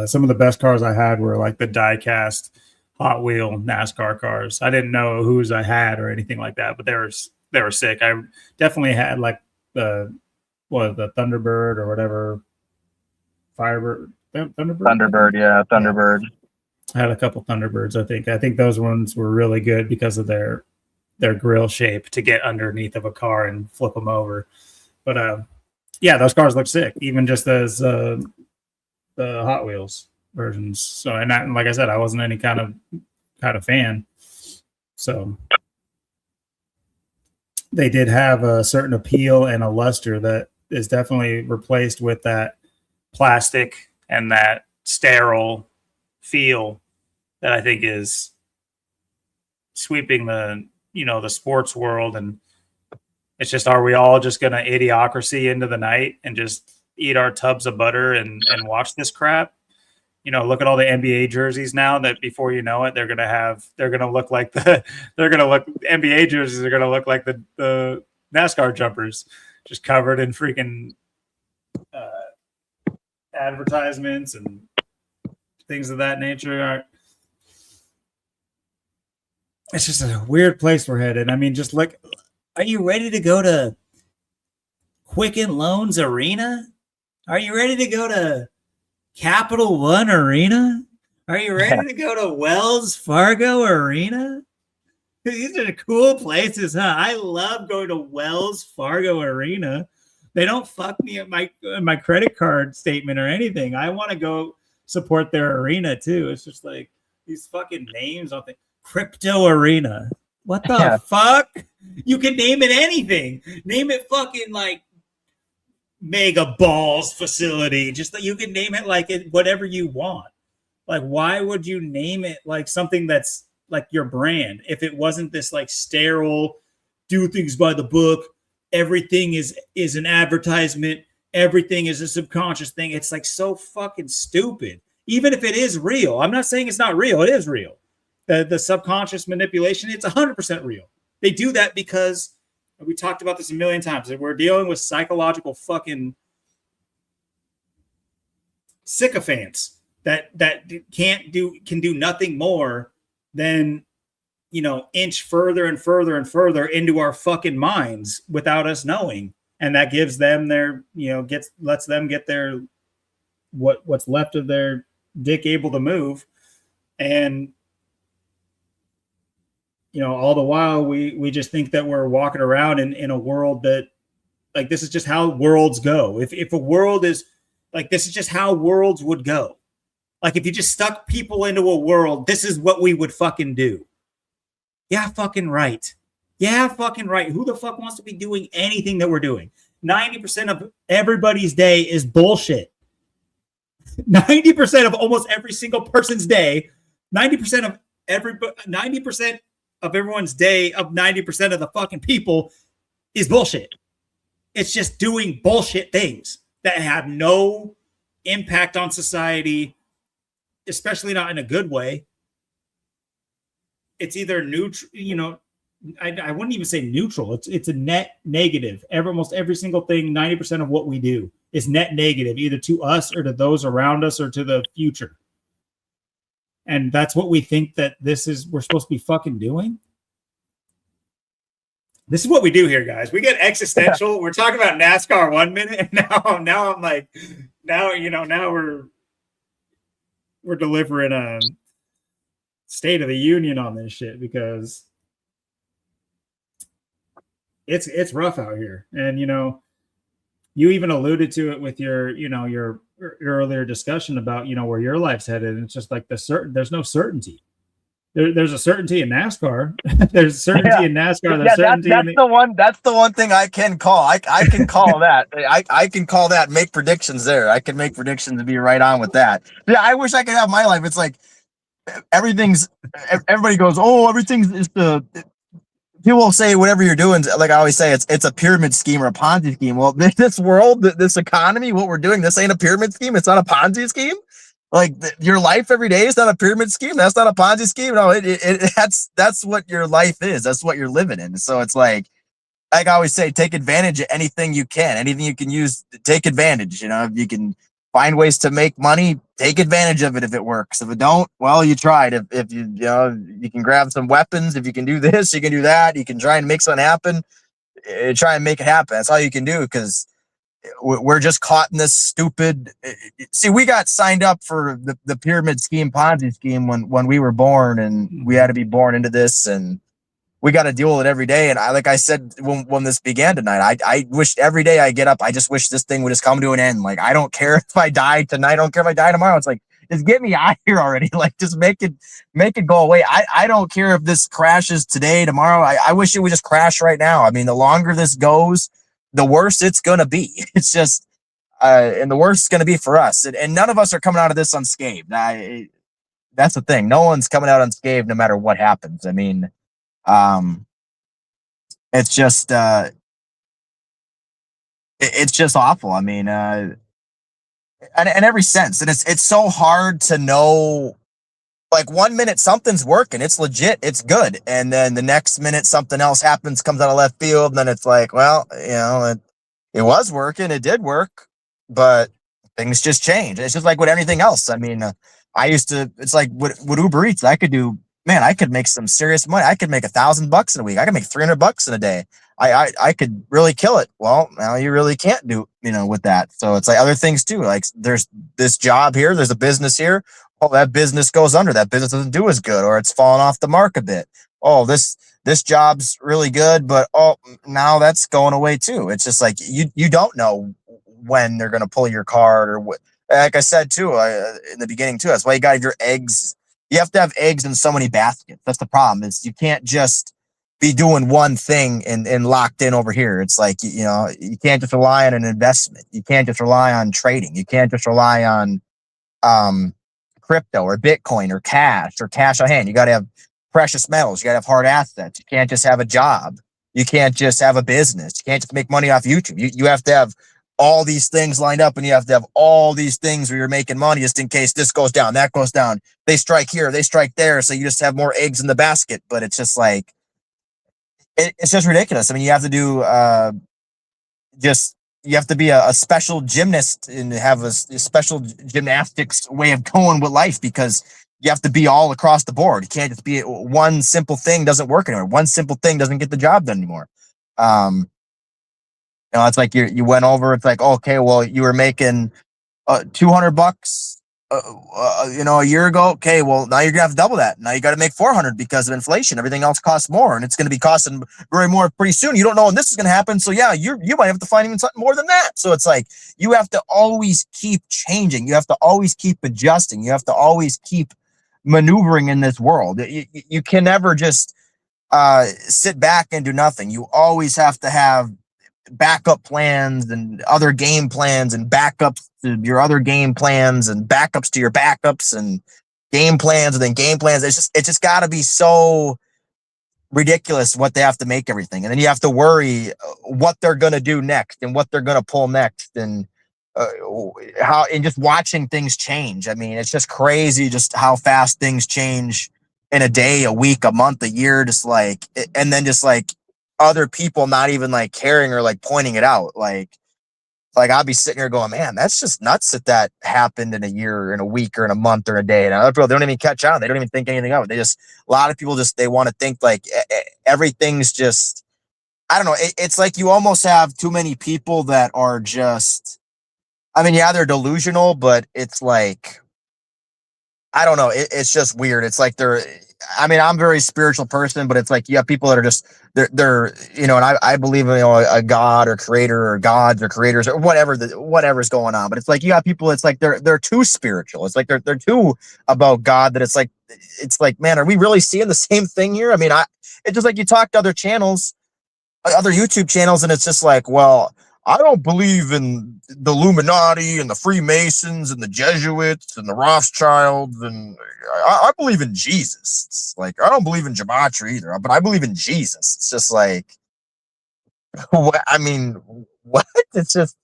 Some of the best cars I had were like the die-cast Hot Wheel NASCAR cars. I didn't know whose I had or anything like that, but they were sick. I definitely had like the Thunderbird or whatever, Firebird, Thunderbird, yeah, Thunderbird. Yeah. I had a couple Thunderbirds. I think those ones were really good because of their grill shape to get underneath of a car and flip them over. But yeah, those cars look sick, even just as the Hot Wheels versions. So, and like I said, I wasn't any kind of fan. So they did have a certain appeal and a luster that is definitely replaced with that plastic and that sterile feel that I think is sweeping the sports world. And it's just, are we all just going to idiocracy into the night and just eat our tubs of butter and watch this crap? Look at all the NBA jerseys now that before you know it, they're going to look like NBA jerseys are going to look like the NASCAR jumpers, just covered in freaking advertisements and things of that nature. It's just a weird place we're headed. I mean, just look, are you ready to go to Quicken Loans Arena? Are you ready to go to Capital One Arena? Are you ready to go to Wells Fargo Arena? These are the cool places, huh? I love going to Wells Fargo Arena. They don't fuck me at my credit card statement or anything. I want to go support their arena too. It's just like these fucking names on things. Crypto Arena. What the fuck? You can name it anything. Name it fucking like Mega Balls Facility. Just that you can name it like it whatever you want. Like, why would you name it like something that's like your brand if it wasn't this like sterile, do things by the book, everything is an advertisement, everything is a subconscious thing? It's like so fucking stupid. Even if it is real, I'm not saying it's not real. It is real. The subconscious manipulation, it's 100% real. They do that because we talked about this a million times. We're dealing with psychological fucking sycophants that can do nothing more than inch further and further and further into our fucking minds without us knowing, and that gives them their lets them get their what's left of their dick able to move. And all the while we just think that we're walking around in a world that, like, this is just how worlds go. If a world is like, this is just how worlds would go. Like, if you just stuck people into a world, this is what we would fucking do. Yeah, fucking right. Yeah, fucking right. Who the fuck wants to be doing anything that we're doing? 90% of everybody's day is bullshit. 90% of almost every single person's day, 90% of everyone's day of 90% of the fucking people is bullshit. It's just doing bullshit things that have no impact on society, especially not in a good way. It's either neutral, I wouldn't even say neutral. It's a net negative. Almost every single thing, 90% of what we do is net negative, either to us or to those around us or to the future. And that's what we think that we're supposed to be fucking doing. This is what we do here, guys. We get existential. We're talking about NASCAR 1 minute, and now I'm like, now we're delivering a State of the Union on this shit, because it's rough out here. And you even alluded to it with your earlier discussion about where your life's headed. And it's just like there's no certainty. There's a certainty in NASCAR. There's certainty in NASCAR. There's certainty that's the one thing I can call. I can call that. I can call that, make predictions there. I can make predictions and be right on with that. Yeah, I wish I could have my life. It's like everybody goes, oh, everything's people will say whatever you're doing, like I always say, it's a pyramid scheme or a Ponzi scheme. Well, this world, this economy, what we're doing, this ain't a pyramid scheme. It's not a Ponzi scheme. Like your life every day is not a pyramid scheme. That's not a Ponzi scheme. No, that's what your life is. That's what you're living in. So it's like I always say, take advantage of anything you can use, take advantage. You can find ways to make money, take advantage of it if it works. If it don't, well, you tried. If you, you know, you can grab some weapons. If you can do this, you can do that. You can try and make something happen. Try and make it happen. That's all you can do, because we're just caught in this stupid. See, we got signed up for the pyramid scheme, Ponzi scheme when we were born, and we had to be born into this, and we got to deal with it every day. And like I said, when this began tonight, I wish every day I get up, I just wish this thing would just come to an end. Like, I don't care if I die tonight. I don't care if I die tomorrow. It's like, just get me out of here already. Like, just make it go away. I don't care if this crashes today, tomorrow. I wish it would just crash right now. I mean, the longer this goes, the worse it's going to be. It's just, and the worse it's going to be for us. And none of us are coming out of this unscathed. That's the thing. No one's coming out unscathed no matter what happens. I mean, it's just awful. I mean, in every sense, and it's so hard to know. Like, 1 minute something's working, it's legit, it's good, and then the next minute something else happens, comes out of left field, and then it's like, well, you know, it was working, it did work, but things just change. It's just like with anything else. I mean, it's like with Uber Eats, I could make some serious money. I could make $1,000 in a week. I could make $300 in a day. I could really kill it. Well, now you really can't do, with that. So it's like other things too. Like, there's this job here, there's a business here. Oh, that business goes under. That business doesn't do as good, or it's fallen off the mark a bit. Oh, this job's really good, but now that's going away too. It's just like you don't know when they're going to pull your card, or what. Like I said too, in the beginning too, that's why you got your eggs. You have to have eggs in so many baskets. That's the problem. Is you can't just be doing one thing and locked in over here. It's like, you can't just rely on an investment. You can't just rely on trading. You can't just rely on crypto or Bitcoin or cash on hand. You got to have precious metals. You got to have hard assets. You can't just have a job. You can't just have a business. You can't just make money off YouTube. You have to have all these things lined up, and you have to have all these things where you're making money just in case this goes down, that goes down. They strike here, they strike there. So you just have more eggs in the basket. But it's just like, it's just ridiculous. I mean, you have to do you have to be a special gymnast and have a special gymnastics way of going with life, because you have to be all across the board. You can't just be one simple thing doesn't work anymore. One simple thing doesn't get the job done anymore. It's like you went over. It's like, okay, well, you were making $200, a year ago. Okay, well, now you're gonna have to double that. Now you got to make 400 because of inflation. Everything else costs more, and it's going to be costing very more pretty soon. You don't know when this is going to happen, so yeah, you might have to find even something more than that. So it's like you have to always keep changing. You have to always keep adjusting. You have to always keep maneuvering in this world. You can never just sit back and do nothing. You always have to have backup plans and other game plans and backups to your other game plans and backups to your backups and game plans and then game plans. It's just got to be so ridiculous what they have to make everything. And then you have to worry what they're going to do next and what they're going to pull next, and just watching things change. I mean, it's just crazy just how fast things change in a day, a week, a month, a year, and then other people not even like caring or like pointing it out. Like I'll be sitting here going, man, that's just nuts that happened in a year or in a week or in a month or a day. And other people, they don't even catch on. They don't even think anything of it. A lot of people they want to think like everything's just, I don't know. It's like you almost have too many people that are just, I mean, yeah, they're delusional, but it's like, I don't know. It's just weird. It's like I'm a very spiritual person, but it's like you have people that are just they're and I believe in a God or creator or gods or creators or whatever's going on. But it's like you got people. It's like they're too spiritual. It's like they're too about God. That it's like, man, are we really seeing the same thing here? I mean, it's just like you talk to other YouTube channels, and it's just like, well, I don't believe in the Illuminati and the Freemasons and the Jesuits and the Rothschilds, and I believe in Jesus. It's like, I don't believe in gematria either, but I believe in Jesus. It's just like, what? I mean, what? It's just,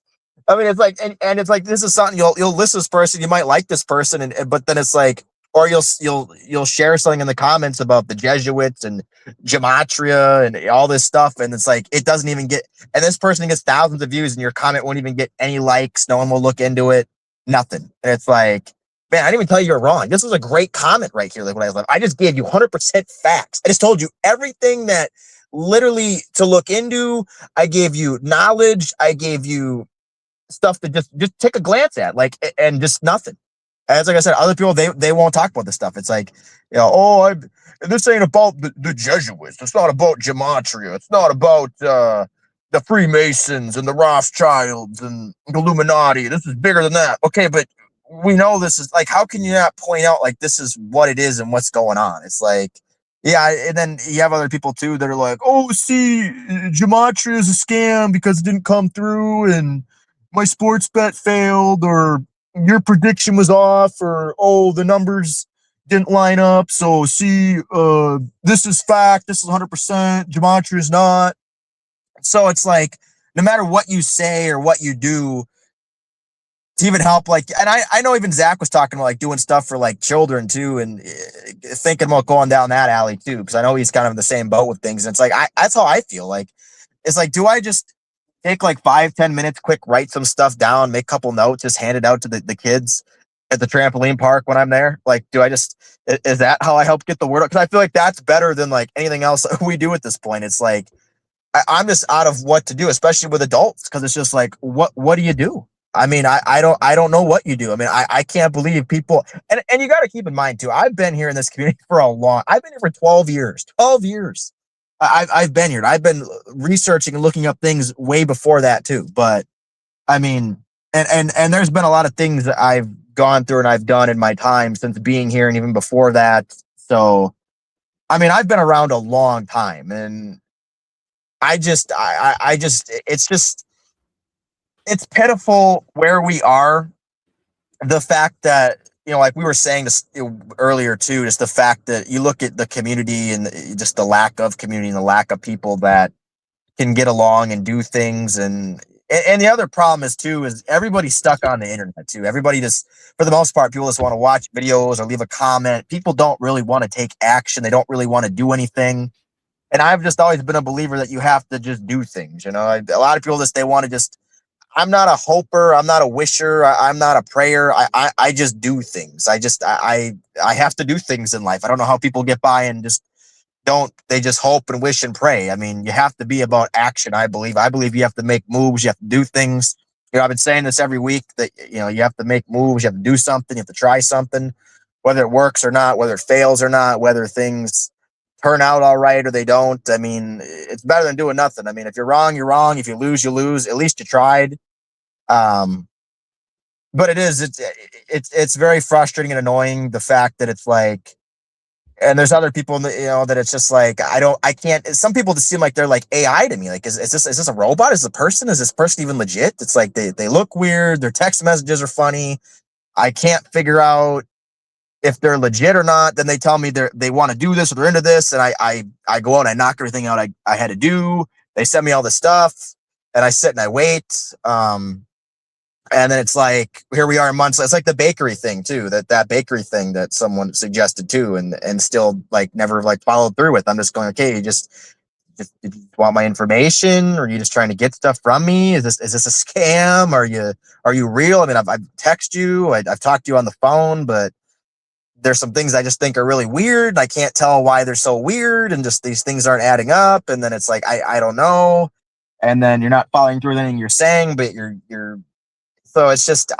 I mean, it's like, and it's like, this is something you'll listen to this person, you might like this person, but then it's like, or you'll share something in the comments about the Jesuits and gematria and all this stuff, and it's like it doesn't even get, and this person gets thousands of views, and your comment won't even get any likes. No one will look into it. nothing. And it's like, man, I didn't even tell you you're wrong. This was a great comment right here. Like when I left, I just gave you 100% facts. I just told you everything that literally to look into. I gave you knowledge. I gave you stuff to just take a glance at, like, and just nothing. As like I said, other people they won't talk about this stuff. It's like, this ain't about the Jesuits. It's not about gematria. It's not about the Freemasons and the Rothschilds and the Illuminati. This is bigger than that. Okay, but we know this is like, how can you not point out like this is what it is and what's going on? It's like, yeah, and then you have other people too that are like, oh, see, gematria is a scam because it didn't come through, and my sports bet failed, or your prediction was off, or oh, the numbers didn't line up. So see, this is fact. This is 100%. Gematria is not. So it's like, no matter what you say or what you do to even help, like, and I know even Zach was talking about like doing stuff for like children too, and thinking about going down that alley too, because I know he's kind of in the same boat with things. And it's like, that's how I feel. Like, it's like, do I just take like 5-10 minutes, quick, write some stuff down, make a couple notes, just hand it out to the kids at the trampoline park when I'm there? Like, is that how I help get the word out? Because I feel like that's better than like anything else we do at this point. It's like, I'm just out of what to do, especially with adults, because it's just like, what do you do? I mean, I don't know what you do. I mean, I can't believe people, and you got to keep in mind too, I've been here in this community I've been here for 12 years. 12 years. I've been here. I've been researching and looking up things way before that too. But I mean, and there's been a lot of things that I've gone through and I've done in my time since being here and even before that. So, I mean, I've been around a long time, and it's pitiful where we are. The fact that, like we were saying this earlier too, just the fact that you look at the community and just the lack of community and the lack of people that can get along and do things. And the other problem is everybody's stuck on the internet too. Everybody just, for the most part, people just want to watch videos or leave a comment. People don't really want to take action. They don't really want to do anything. And I've just always been a believer that you have to just do things. A lot of people they want to just, I'm not a hoper. I'm not a wisher. I'm not a prayer. I just do things. I have to do things in life. I don't know how people get by and just they just hope and wish and pray. I mean, you have to be about action. I believe you have to make moves. You have to do things. I've been saying this every week that, you have to make moves. You have to do something. You have to try something, whether it works or not, whether it fails or not, whether things turn out all right or they don't. I mean, it's better than doing nothing. I mean, if you're wrong, you're wrong. If you lose, you lose. At least you tried. But it's very frustrating and annoying, the fact that it's like, and there's other people that it's just like, I can't, some people just seem like they're like AI to me. Like, is this a robot? Is this person even legit? It's like, they look weird. Their text messages are funny. I can't figure out if they're legit or not. Then they tell me they want to do this or they're into this. And I go out and I knock everything out I had to do. They send me all the stuff and I sit and I wait. And then it's like, here we are months. It's like the bakery thing too, that bakery thing that someone suggested too, and still like never like followed through with. I'm just going, okay, you just did you want my information, or are you just trying to get stuff from me? Is this a scam? Are you real? I mean, I've texted you, I've talked to you on the phone, but there's some things I just think are really weird. I can't tell why they're so weird, and just these things aren't adding up. And then it's like, I don't know. And then you're not following through with anything you're saying, but you're so it's just,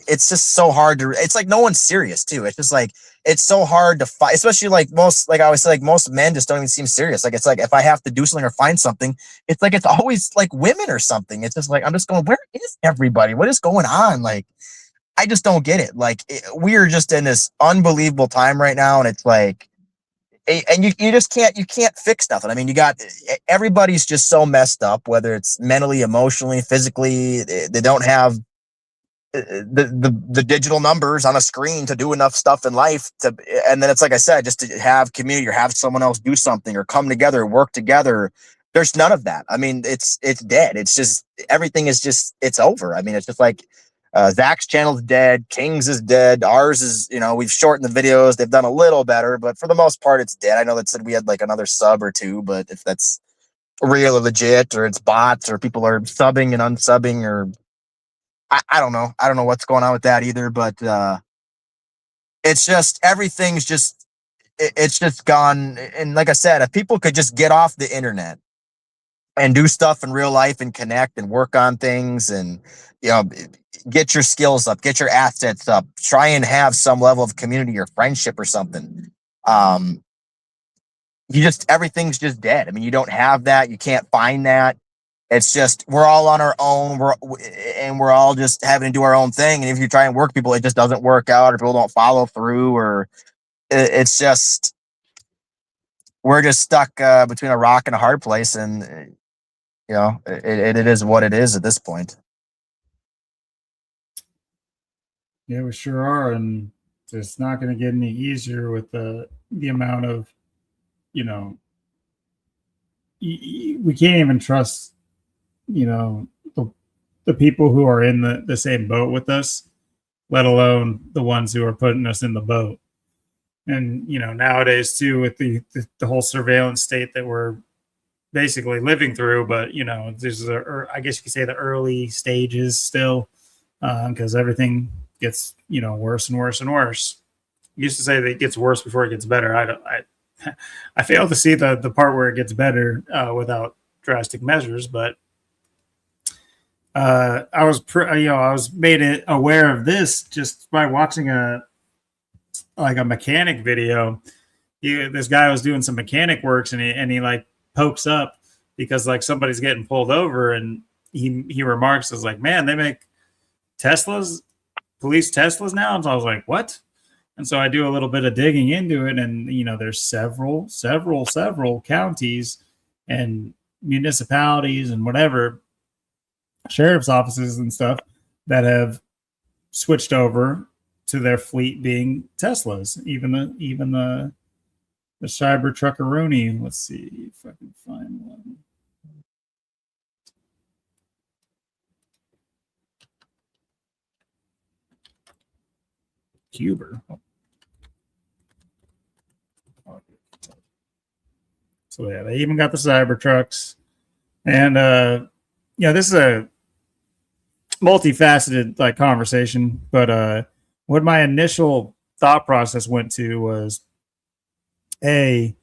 it's just so hard to, it's like no one's serious too. It's just like, it's so hard to fight, especially like I always say, like most men just don't even seem serious. Like, it's like, if I have to do something or find something, it's like, it's always like women or something. It's just like, I'm just going, where is everybody? What is going on? Like, I just don't get it. Like, we are just in this unbelievable time right now. And it's like, and you just can't fix nothing. I mean, everybody's just so messed up, whether it's mentally, emotionally, physically. They don't have the digital numbers on a screen to do enough stuff in life and then it's like I said, just to have community or have someone else do something or come together, work together. There's none of that. I mean, it's dead. It's just, everything is just, it's over. I mean, it's just like, Zach's channel's dead. King's is dead. Ours is, we've shortened the videos. They've done a little better, but for the most part, it's dead. I know that said we had like another sub or two, but if that's real or legit, or it's bots, or people are subbing and unsubbing, or I don't know. I don't know what's going on with that either, but it's just everything's just it's just gone. And like I said, if people could just get off the internet and do stuff in real life and connect and work on things and you know get your skills up, get your assets up, try and have some level of community or friendship or something. Um, you just everything's just dead. I mean, you don't have that. You can't find that. It's just we're all on our own. We're all just having to do our own thing. And if you try and work people, it just doesn't work out, or people don't follow through, or it's just we're just stuck between a rock and a hard place. And it is what it is at this point. Yeah, we sure are, and it's not going to get any easier with the amount of, you know, we can't even trust, you know, the people who are in the same boat with us, let alone the ones who are putting us in the boat. And you know, nowadays too, with the whole surveillance state that we're basically living through, but you know, there's I guess you could say the early stages still, because everything gets worse and worse and worse. I used to say that it gets worse before it gets better. I fail to see the part where it gets better without drastic measures, but I was made aware of this just by watching a mechanic video. This guy was doing some mechanic works, and he like pokes up because like somebody's getting pulled over, and he remarks as like, man, they make Teslas, police Teslas now. And so I was like, what? And so I do a little bit of digging into it, and there's several counties and municipalities and whatever sheriff's offices and stuff that have switched over to their fleet being Teslas. Even the Cyber Truckaroonie. Let's see if I can find one. Cuber. So yeah, they even got the Cyber trucks, and this is a multifaceted like conversation. But what my initial thought process went to was, like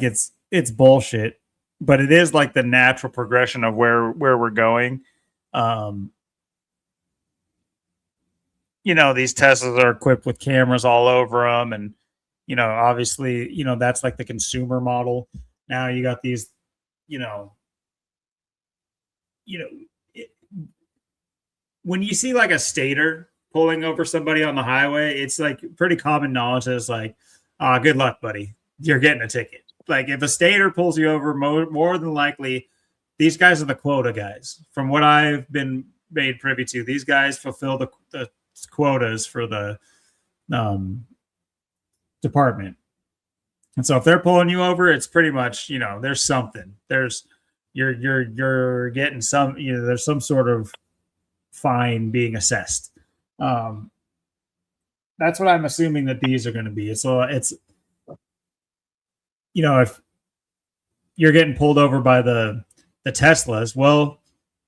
it's bullshit, but it is like the natural progression of where we're going. These Teslas are equipped with cameras all over them, and obviously, that's like the consumer model. Now you got these, when you see like a stater pulling over somebody on the highway, it's like pretty common knowledge that it's like, good luck, buddy. You're getting a ticket. Like if a stater pulls you over, more than likely, these guys are the quota guys. From what I've been made privy to, these guys fulfill the quotas for the department. And so if they're pulling you over, it's pretty much, there's something. You're getting some, there's some sort of fine being assessed. That's what I'm assuming that these are going to be. So it's, if you're getting pulled over by the Teslas, well,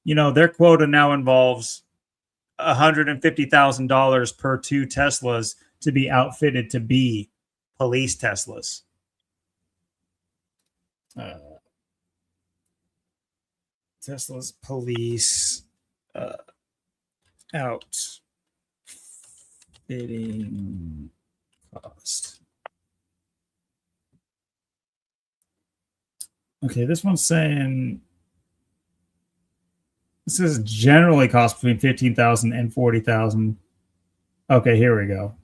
their quota now involves $150,000 per 2 Teslas to be outfitted to be police Teslas. Tesla's police outfitting cost. Okay, this one's saying this is generally cost between $15,000 and $40,000. Okay, here we go.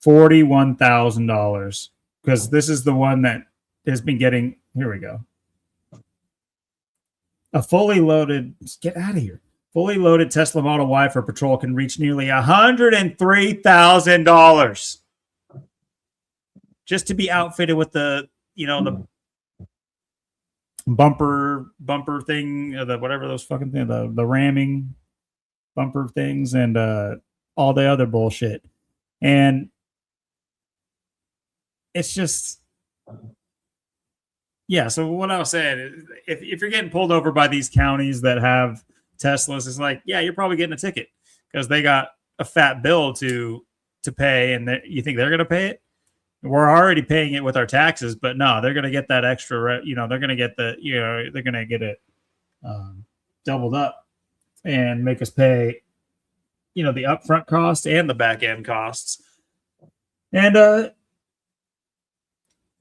$41,000, because this is the one that has been getting. Here we go. A fully loaded, get out of here. Fully loaded Tesla Model Y for patrol can reach nearly $103,000 just to be outfitted with the bumper thing, the whatever those fucking things, the ramming bumper things, and all the other bullshit. And it's just, yeah. So what I was saying is, if you're getting pulled over by these counties that have Teslas is like, yeah, you're probably getting a ticket because they got a fat bill to pay, and you think they're going to pay it? We're already paying it with our taxes, but no, they're going to get that extra. They're going to get they're going to get it doubled up and make us pay, the upfront cost and the back end costs. And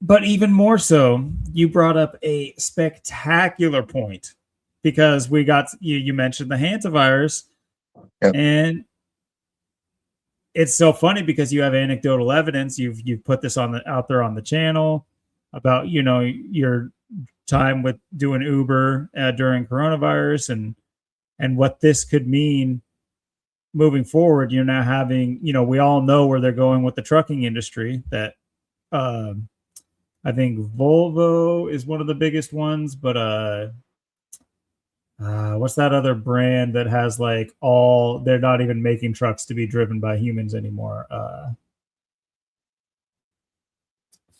but even more so, you brought up a spectacular point because we got you mentioned the hantavirus, Yep. and it's so funny because you have anecdotal evidence. You've put this out there on the channel about your time with doing Uber during coronavirus and what this could mean moving forward. You're now having we all know where they're going with the trucking industry. That I think Volvo is one of the biggest ones, but what's that other brand that has like they're not even making trucks to be driven by humans anymore?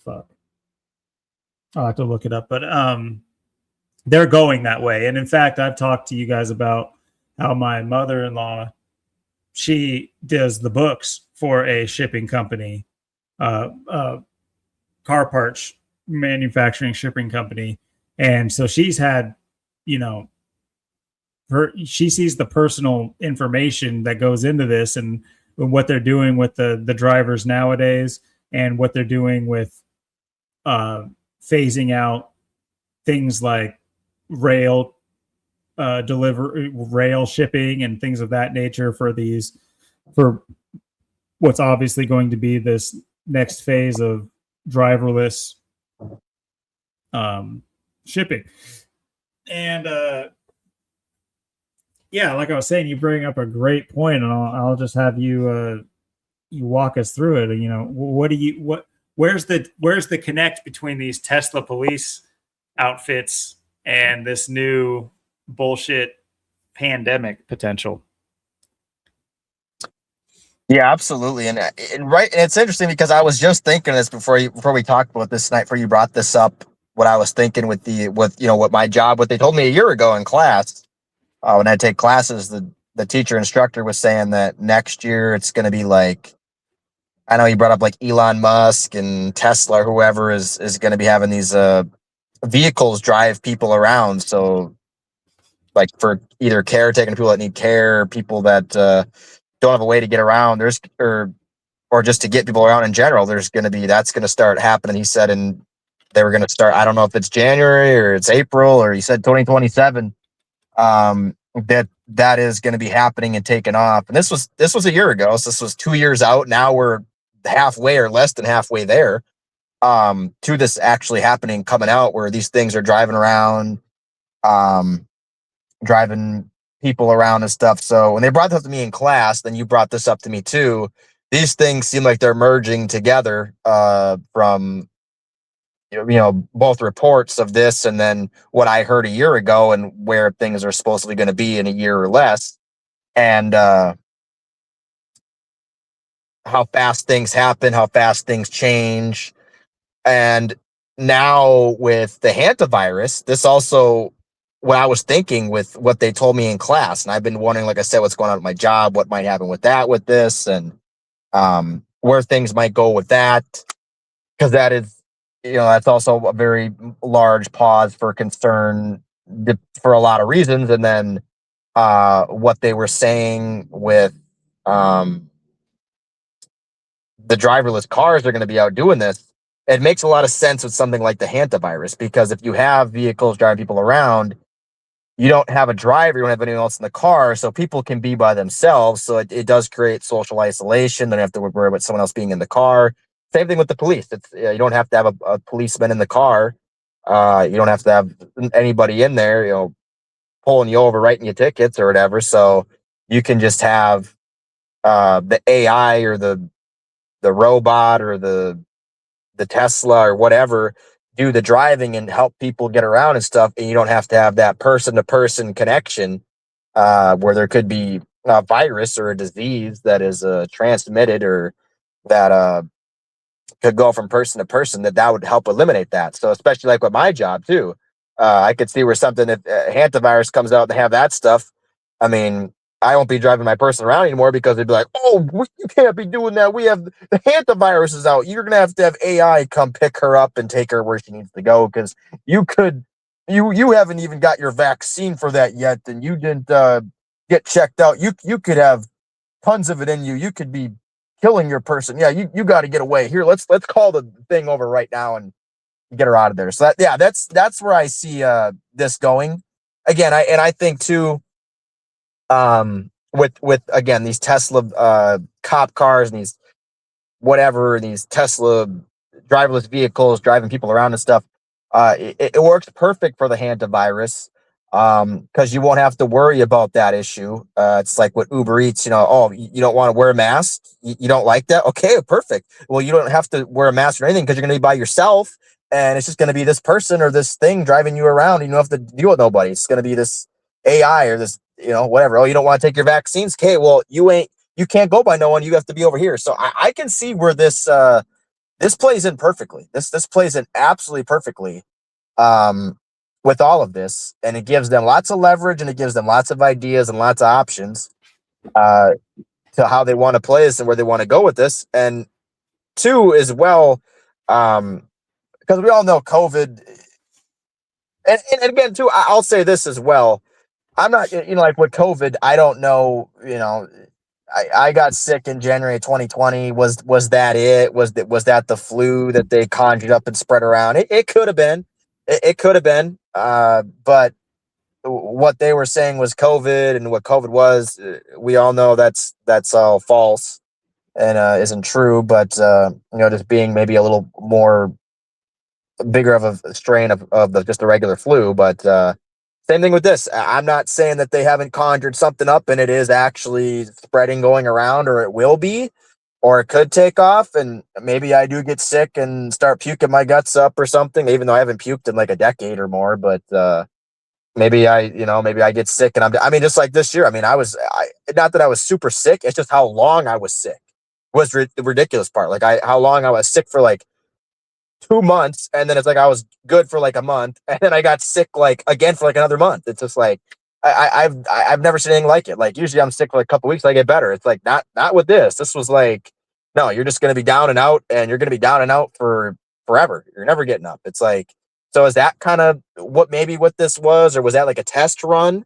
Fuck. I'll have to look it up, but they're going that way. And in fact, I've talked to you guys about how my mother-in-law, she does the books for a shipping company, car parts manufacturing shipping company. And so she's had, she sees the personal information that goes into this and what they're doing with the drivers nowadays and what they're doing with phasing out things like rail shipping and things of that nature for what's obviously going to be this next phase of driverless shipping. And yeah, like I was saying, you bring up a great point, and I'll just have you walk us through it. Where's the connect between these Tesla police outfits and this new bullshit pandemic potential? Yeah, absolutely. And it's interesting because I was just thinking this before we talked about this tonight, before you brought this up, what I was thinking with what my job, what they told me a year ago in class, when I take classes, the teacher instructor was saying that next year it's going to be like, I know he brought up like Elon Musk and Tesla or whoever is going to be having these vehicles drive people around. So like for either caretaking people that need care, people that don't have a way to get around, or just to get people around in general, that's going to start happening. He said, and they were going to start, I don't know if it's January or it's April, or he said 2027, that is going to be happening and taking off. And this was a year ago. So this was 2 years out. Now we're halfway or less than halfway there to this actually happening, coming out, where these things are driving around, driving people around and stuff. So when they brought this up to me in class, then you brought this up to me too. These things seem like they're merging together from both reports of this and then what I heard a year ago and where things are supposedly going to be in a year or less, and how fast things happen, how fast things change. And now with the hantavirus, this also, what I was thinking with what they told me in class, and I've been wondering, like I said, what's going on with my job, what might happen with this, and where things might go with that, because that is, that's also a very large pause for concern for a lot of reasons. And then what they were saying with the driverless cars are going to be out doing this. It makes a lot of sense with something like the hantavirus, because if you have vehicles driving people around, you don't have a driver, you don't have anyone else in the car, so people can be by themselves. So it does create social isolation. They don't have to worry about someone else being in the car. Same thing with the police. You don't have to have a policeman in the car. You don't have to have anybody in there, pulling you over, writing you tickets or whatever. So you can just have the AI or the robot or the Tesla or whatever do the driving and help people get around and stuff. And you don't have to have that person-to-person connection where there could be a virus or a disease that is transmitted, or that could go from person to person, that would help eliminate that. So especially like with my job too, I could see where something, if hantavirus comes out and they have that stuff, I mean, I won't be driving my person around anymore because they'd be like, "Oh, you can't be doing that. We have the hantavirus is out. You're gonna have to have AI come pick her up and take her where she needs to go because you haven't even got your vaccine for that yet, and you didn't get checked out. You could have tons of it in you. You could be killing your person. Yeah, you got to get away. Here, let's call the thing over right now and get her out of there." So that's where I see this going. Again, I think too, with again these Tesla cop cars and these whatever, these Tesla driverless vehicles driving people around and stuff, it works perfect for the hantavirus, because you won't have to worry about that issue. It's like with Uber Eats, oh, you don't want to wear a mask, you don't like that, okay, perfect. Well, you don't have to wear a mask or anything because you're going to be by yourself, and it's just going to be this person or this thing driving you around. You don't have to deal with nobody. It's going to be this AI or this, whatever. Oh, you don't want to take your vaccines? Okay, well, you can't go by no one. You have to be over here. So I can see where this plays in perfectly. This plays in absolutely perfectly, with all of this, and it gives them lots of leverage and it gives them lots of ideas and lots of options uh, to how they want to play this and where they want to go with this. And two, as well, because we all know COVID, and again too, I'll say this as well. I'm not, like with COVID, I don't know, I got sick in January 2020. Was that it? Was that the flu that they conjured up and spread around? It could have been. It could have been. But what they were saying was COVID, and what COVID was, we all know that's all false and isn't true. But just being maybe a little more bigger of a strain of just the regular flu. But same thing with this. I'm not saying that they haven't conjured something up and it is actually spreading, going around, or it will be, or it could take off. And maybe I do get sick and start puking my guts up or something, even though I haven't puked in like a decade or more. But maybe I get sick and I mean, just like this year, I mean, not that I was super sick. It's just how long I was sick was the ridiculous part. Like how long I was sick for, like 2 months, and then it's like I was good for like a month, and then I got sick like again for like another month. It's just like I've never seen anything like it. Like usually I'm sick for like a couple weeks, I get better. It's like not with this. This was like, no, you're just gonna be down and out, and you're gonna be down and out for forever. You're never getting up. It's like, so is that kind of what this was, or was that like a test run?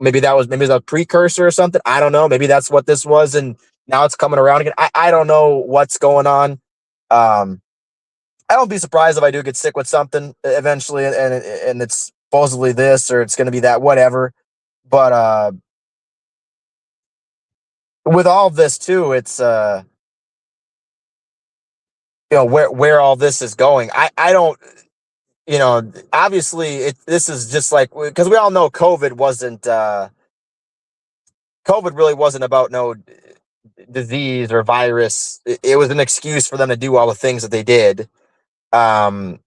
Maybe that was a precursor or something. I don't know. Maybe that's what this was, and now it's coming around again. I don't know what's going on. I don't be surprised if I do get sick with something eventually, and it's supposedly this, or it's going to be that, whatever. But with all of this too, it's where all this is going. I don't, obviously this is just like, because we all know COVID really wasn't about no disease or virus. It was an excuse for them to do all the things that they did. Um,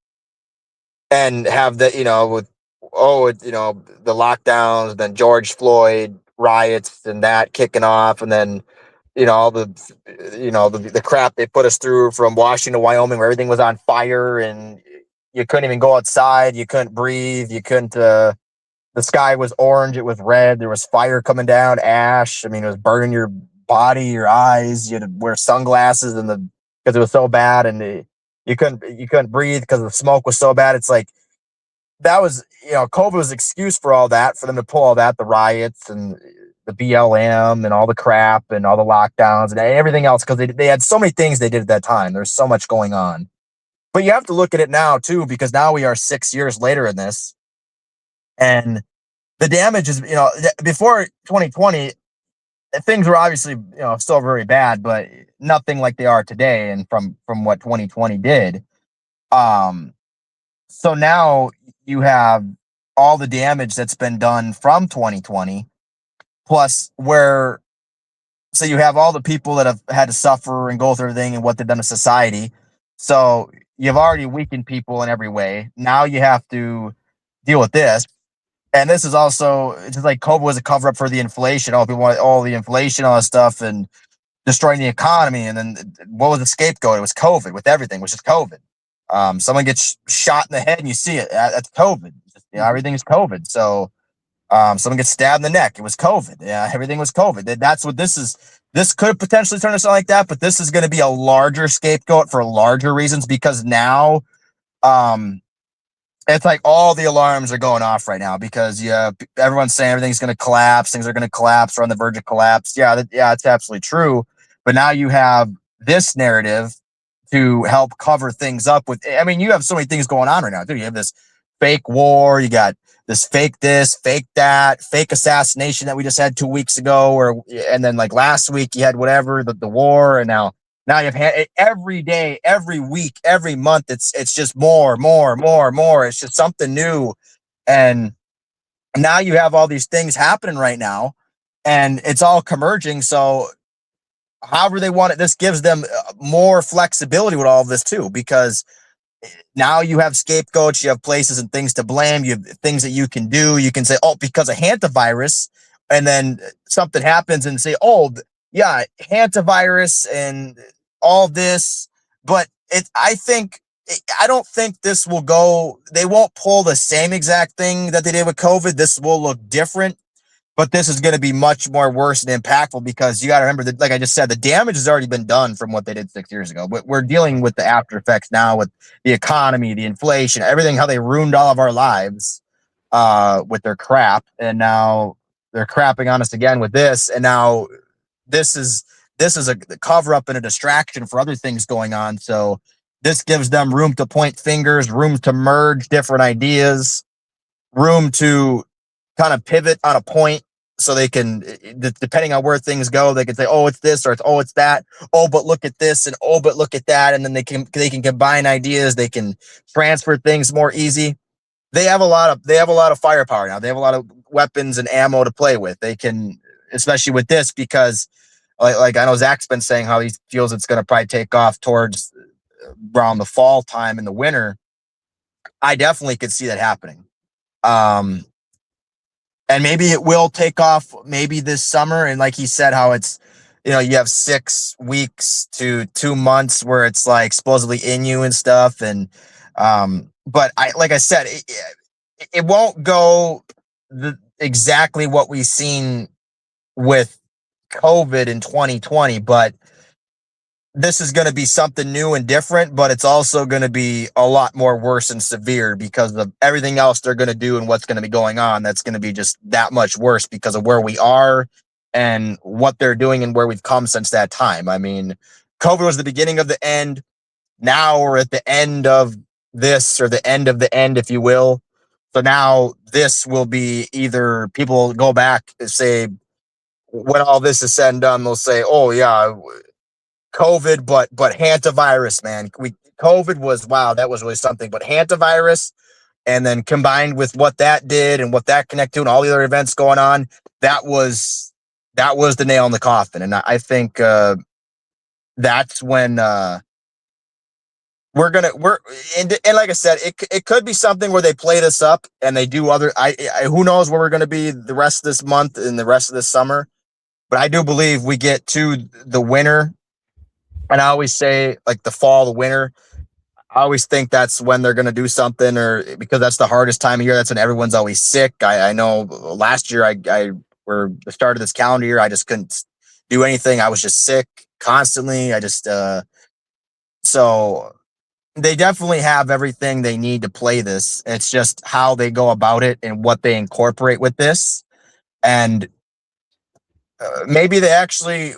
and have the with the lockdowns, then George Floyd riots and that kicking off, and then all the crap they put us through from Washington to Wyoming, where everything was on fire and you couldn't even go outside, you couldn't breathe, you couldn't the sky was orange, it was red, there was fire coming down, ash. I mean, it was burning your body, your eyes. You had to wear sunglasses because it was so bad, and you couldn't breathe because the smoke was so bad. It's like that was, COVID was an excuse for all that, for them to pull all that, the riots and the BLM and all the crap and all the lockdowns and everything else, because they had so many things they did at that time. There's so much going on. But you have to look at it now too, because now we are 6 years later in this, and the damage is, before 2020, things were obviously, still very bad, but nothing like they are today. And from what 2020 did, so now you have all the damage that's been done from 2020, plus so you have all the people that have had to suffer and go through everything and what they've done to society. So you've already weakened people in every way. Now you have to deal with this. And this is also, it's just like COVID was a cover up for the inflation. All people want all the inflation, all that stuff, and destroying the economy. And then what was the scapegoat? It was COVID with everything, which is COVID. Someone gets shot in the head and you see it. That's COVID. Everything is COVID. So Someone gets stabbed in the neck. It was COVID. Yeah, everything was COVID. That's what this is. This could potentially turn into something like that, but this is going to be a larger scapegoat for larger reasons because now, um, it's like all the alarms are going off right now because everyone's saying everything's going to collapse, things are going to collapse, or on the verge of collapse. Yeah, it's absolutely true. But now you have this narrative to help cover things up with. I mean, you have so many things going on right now, dude. You have this fake war, you got this, fake that, fake assassination that we just had 2 weeks ago, and then like last week you had whatever the war, and now you've had it every day, every week, every month. It's just more. It's just something new, and now you have all these things happening right now, and it's all converging. So, however they want it, this gives them more flexibility with all of this too, because now you have scapegoats, you have places and things to blame, you have things that you can do. You can say, oh, because of hantavirus, and then something happens and say, oh, yeah, hantavirus and all this. But I don't think this will go, they won't pull the same exact thing that they did with COVID. This will look different, but this is going to be much more worse and impactful because you got to remember that, like I just said, the damage has already been done from what they did 6 years ago. But we're dealing with the after effects now with the economy, the inflation, everything, how they ruined all of our lives with their crap. And now they're crapping on us again with this. And now this is a cover up and a distraction for other things going on. So this gives them room to point fingers, room to merge different ideas, room to kind of pivot on a point so they can, depending on where things go, they can say, oh, it's this, or it's that. Oh, but look at this, and oh, but look at that. And then they can combine ideas. They can transfer things more easy. They have a lot of firepower now. They have a lot of weapons and ammo to play with. They can, especially with this, because like I know Zach's been saying how he feels it's going to probably take off towards around the fall time in the winter. I definitely could see that happening. And maybe it will take off maybe this summer. And like he said, how it's, you have 6 weeks to 2 months where it's like supposedly in you and stuff. And, but like I said, it won't go exactly what we've seen with COVID in 2020, but this is going to be something new and different, but it's also going to be a lot more worse and severe because of everything else they're going to do and what's going to be going on. That's going to be just that much worse because of where we are and what they're doing and where we've come since that time. I mean, COVID was the beginning of the end. Now we're at the end of this, or the end of the end, if you will. So now this will be either people go back and say, when all this is said and done, they'll say, oh yeah, COVID, but hantavirus, man. COVID was, wow, that was really something. But hantavirus, and then combined with what that did and what that connected to and all the other events going on, that was the nail in the coffin. And I think that's when we're and like I said, it could be something where they play this up and they do other. Who knows where we're going to be the rest of this month and the rest of this summer. But I do believe we get to the winter. And I always say, like, the fall, the winter, I always think that's when they're going to do something, or because that's the hardest time of year. That's when everyone's always sick. I know last year, or the start of this calendar year, I just couldn't do anything. I was just sick constantly. So they definitely have everything they need to play this. It's just how they go about it and what they incorporate with this. And maybe they actually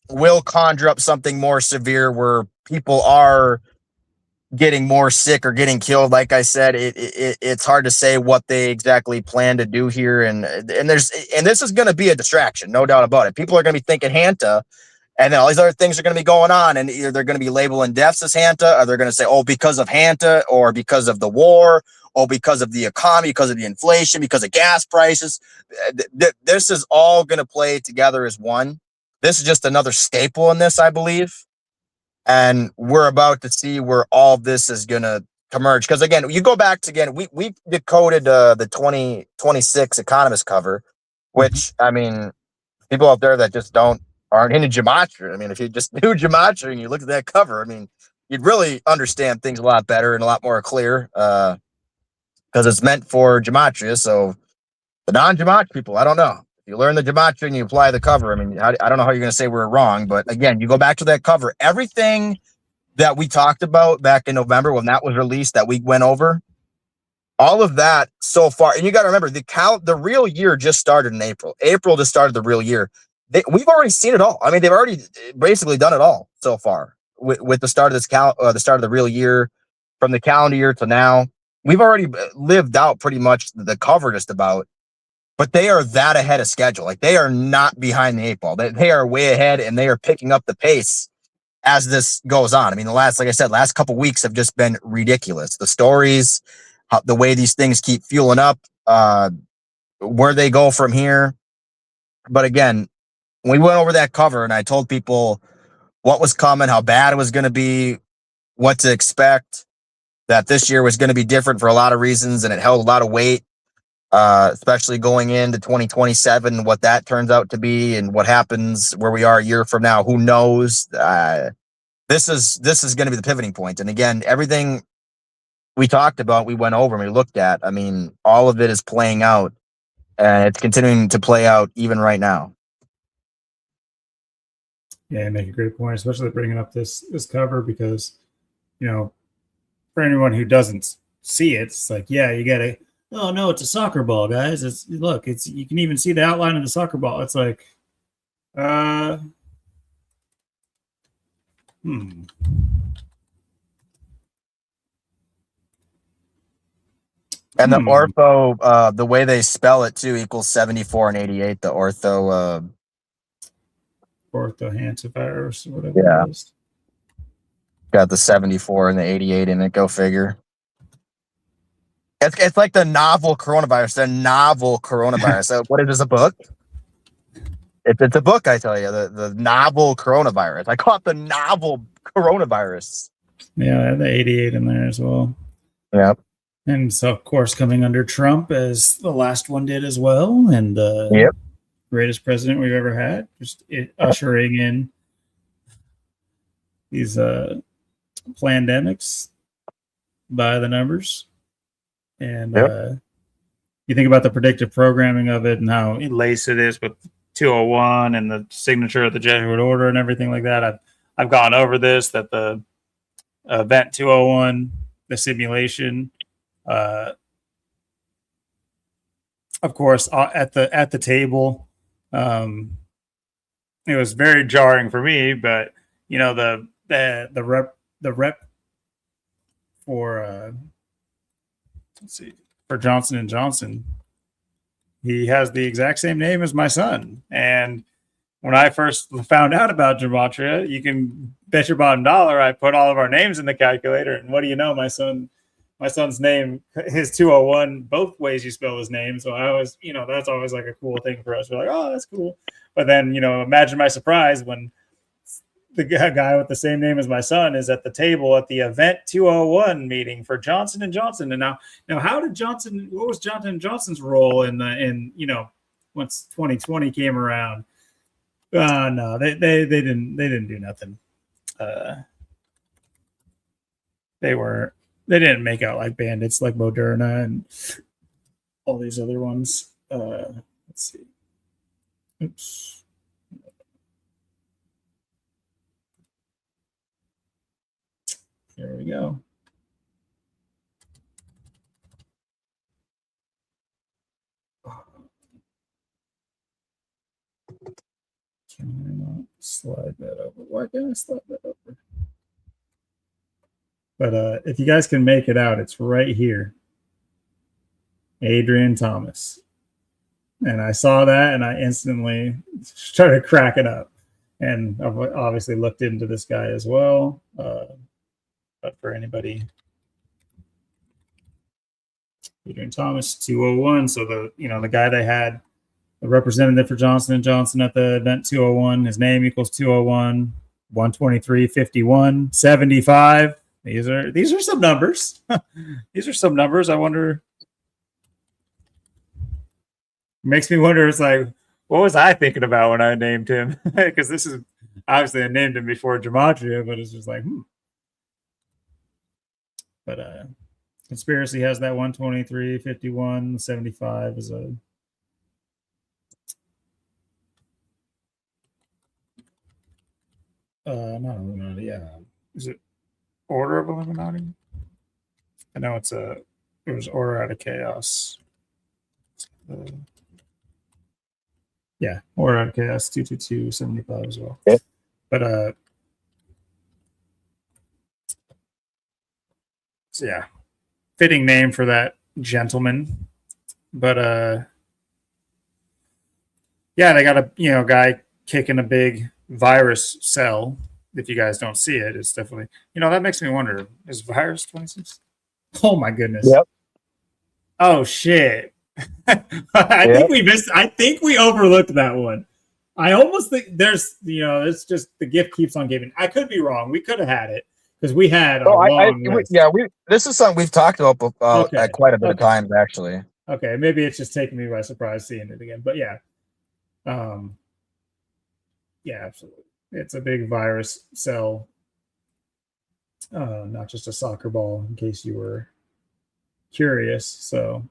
will conjure up something more severe where people are getting more sick or getting killed. Like I said, it's hard to say what they exactly plan to do here, and this is going to be a distraction, no doubt about it. People are going to be thinking Hanta, and then all these other things are going to be going on, and either they're going to be labeling deaths as Hanta, or they're going to say, oh, because of Hanta, or because of the war, or because of the economy, because of the inflation, because of gas prices. This is all going to play together as one. This is just another staple in this, I believe. And we're about to see where all this is going to converge. Because again, you go back to, again, we decoded the 2026 Economist cover, which, I mean, people out there that just aren't into gematria. I mean, if you just knew gematria and you look at that cover, I mean, you'd really understand things a lot better and a lot more clear, because it's meant for gematria. So The non-gematria people, I don't know. If you learn the gematria and you apply the cover, I mean, I don't know how you're going to say we're wrong, but again, you go back to that cover. Everything that we talked about back in November when that was released, that we went over, all of that so far. And you got to remember, the real year just started in April. April just started the real year. We've already seen it all. I mean, they've already basically done it all so far with the start of this the start of the real year, from the calendar year to now. We've already lived out pretty much the cover just about, but they are that ahead of schedule. Like, they are not behind the eight ball. They are way ahead, and they are picking up the pace as this goes on. I mean, like I said, last couple weeks have just been ridiculous. The stories, the way these things keep fueling up, where they go from here. But again, we went over that cover, and I told people what was coming, how bad it was going to be, what to expect, that this year was going to be different for a lot of reasons, and it held a lot of weight, especially going into 2027, what that turns out to be and what happens where we are a year from now. Who knows? This is going to be the pivoting point. And again, everything we talked about, we went over and we looked at, I mean, all of it is playing out, and it's continuing to play out even right now. Yeah, you make a great point, especially bringing up this cover, because, you know, for anyone who doesn't see it, it's like, yeah, you gotta, oh no, it's a soccer ball, guys. It's you can even see the outline of the soccer ball. It's like, And the ortho, the way they spell it too, equals 74 and 88. The ortho, hantavirus, or whatever yeah, it is. Got the 74 and the 88 in it. Go figure. It's like the novel coronavirus. The novel coronavirus. So what is this, a book? It's a book, I tell you. The novel coronavirus. I call it the novel coronavirus. Yeah, I have the 88 in there as well. Yep. And so, of course, coming under Trump, as the last one did as well, and yep, greatest president we've ever had, just ushering in these pandemics by the numbers. And you think about the predictive programming of it and how laced it is with 201 and the signature of the Jesuit order and everything like that. I've gone over this, that the event 201, the simulation, of course, at the table, it was very jarring for me. But you know, the rep for for Johnson and Johnson, he has the exact same name as my son. And when I first found out about gematria, you can bet your bottom dollar I put all of our names in the calculator, and what do you know, my son's name, his 201, both ways you spell his name. So I always, you know, that's always like a cool thing for us. We're like, oh, that's cool. But then, you know, imagine my surprise when the guy with the same name as my son is at the table at the event 201 meeting for Johnson and Johnson. And now what was Johnson and Johnson's role in you know, once 2020 came around? No, they didn't do nothing. They didn't make out like bandits like Moderna and all these other ones. Let's see. Oops. There we go. Can I not slide that over? Why can't I slide that over? But if you guys can make it out, it's right here. Adrian Thomas. And I saw that and I instantly started cracking up. And I've obviously looked into this guy as well. But for anybody, Adrian Thomas, 201. So the guy they had, the representative for Johnson & Johnson at the event 201, his name equals 201, 123, 51, 75. These are some numbers. These are some numbers. I wonder. Makes me wonder. It's like, what was I thinking about when I named him? Because this is obviously I named him before gematria, but it's just like, But conspiracy has that 123, 51, 75 is a not Illuminati. Yeah, is it Order of Illuminati? I know it was Order Out of Chaos. Yeah, Order Out of Chaos 22275 as well. Okay. But so yeah, fitting name for that gentleman. But yeah, they got a guy kicking a big virus cell. If you guys don't see it, it's definitely that makes me wonder: is virus 26? Oh my goodness! Yep. Oh shit! I Yep. think we missed. I think we overlooked that one. I almost think there's it's just the gift keeps on giving. I could be wrong. We could have had it because we had a Oh, long list. this is something we've talked about Okay. quite a bit of Okay. times, actually. Okay. Maybe it's just taking me by surprise seeing it again. But yeah. Yeah, absolutely. It's a big virus cell, not just a soccer ball, in case you were curious. So,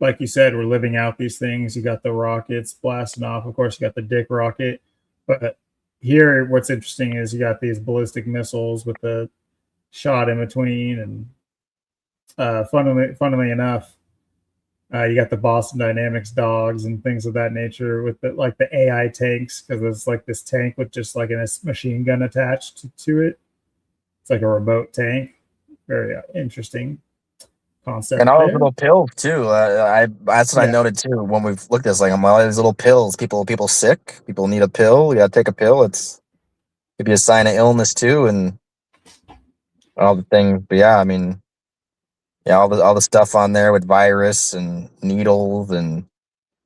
like you said, we're living out these things. You got the rockets blasting off. Of course, you got the dick rocket. But here, what's interesting is you got these ballistic missiles with the shot in between. And funnily enough, you got the Boston Dynamics dogs and things of that nature with the AI tanks, because it's like this tank with just like a machine gun attached to it. It's like a remote tank. Very interesting concept. And all those there. little pills too. That's what I noted too when we've looked at this. Like, all these little pills. People sick. People need a pill. You got to take a pill. It's could be a sign of illness too, and all the things. But yeah, I mean, yeah, all the stuff on there with virus and needles and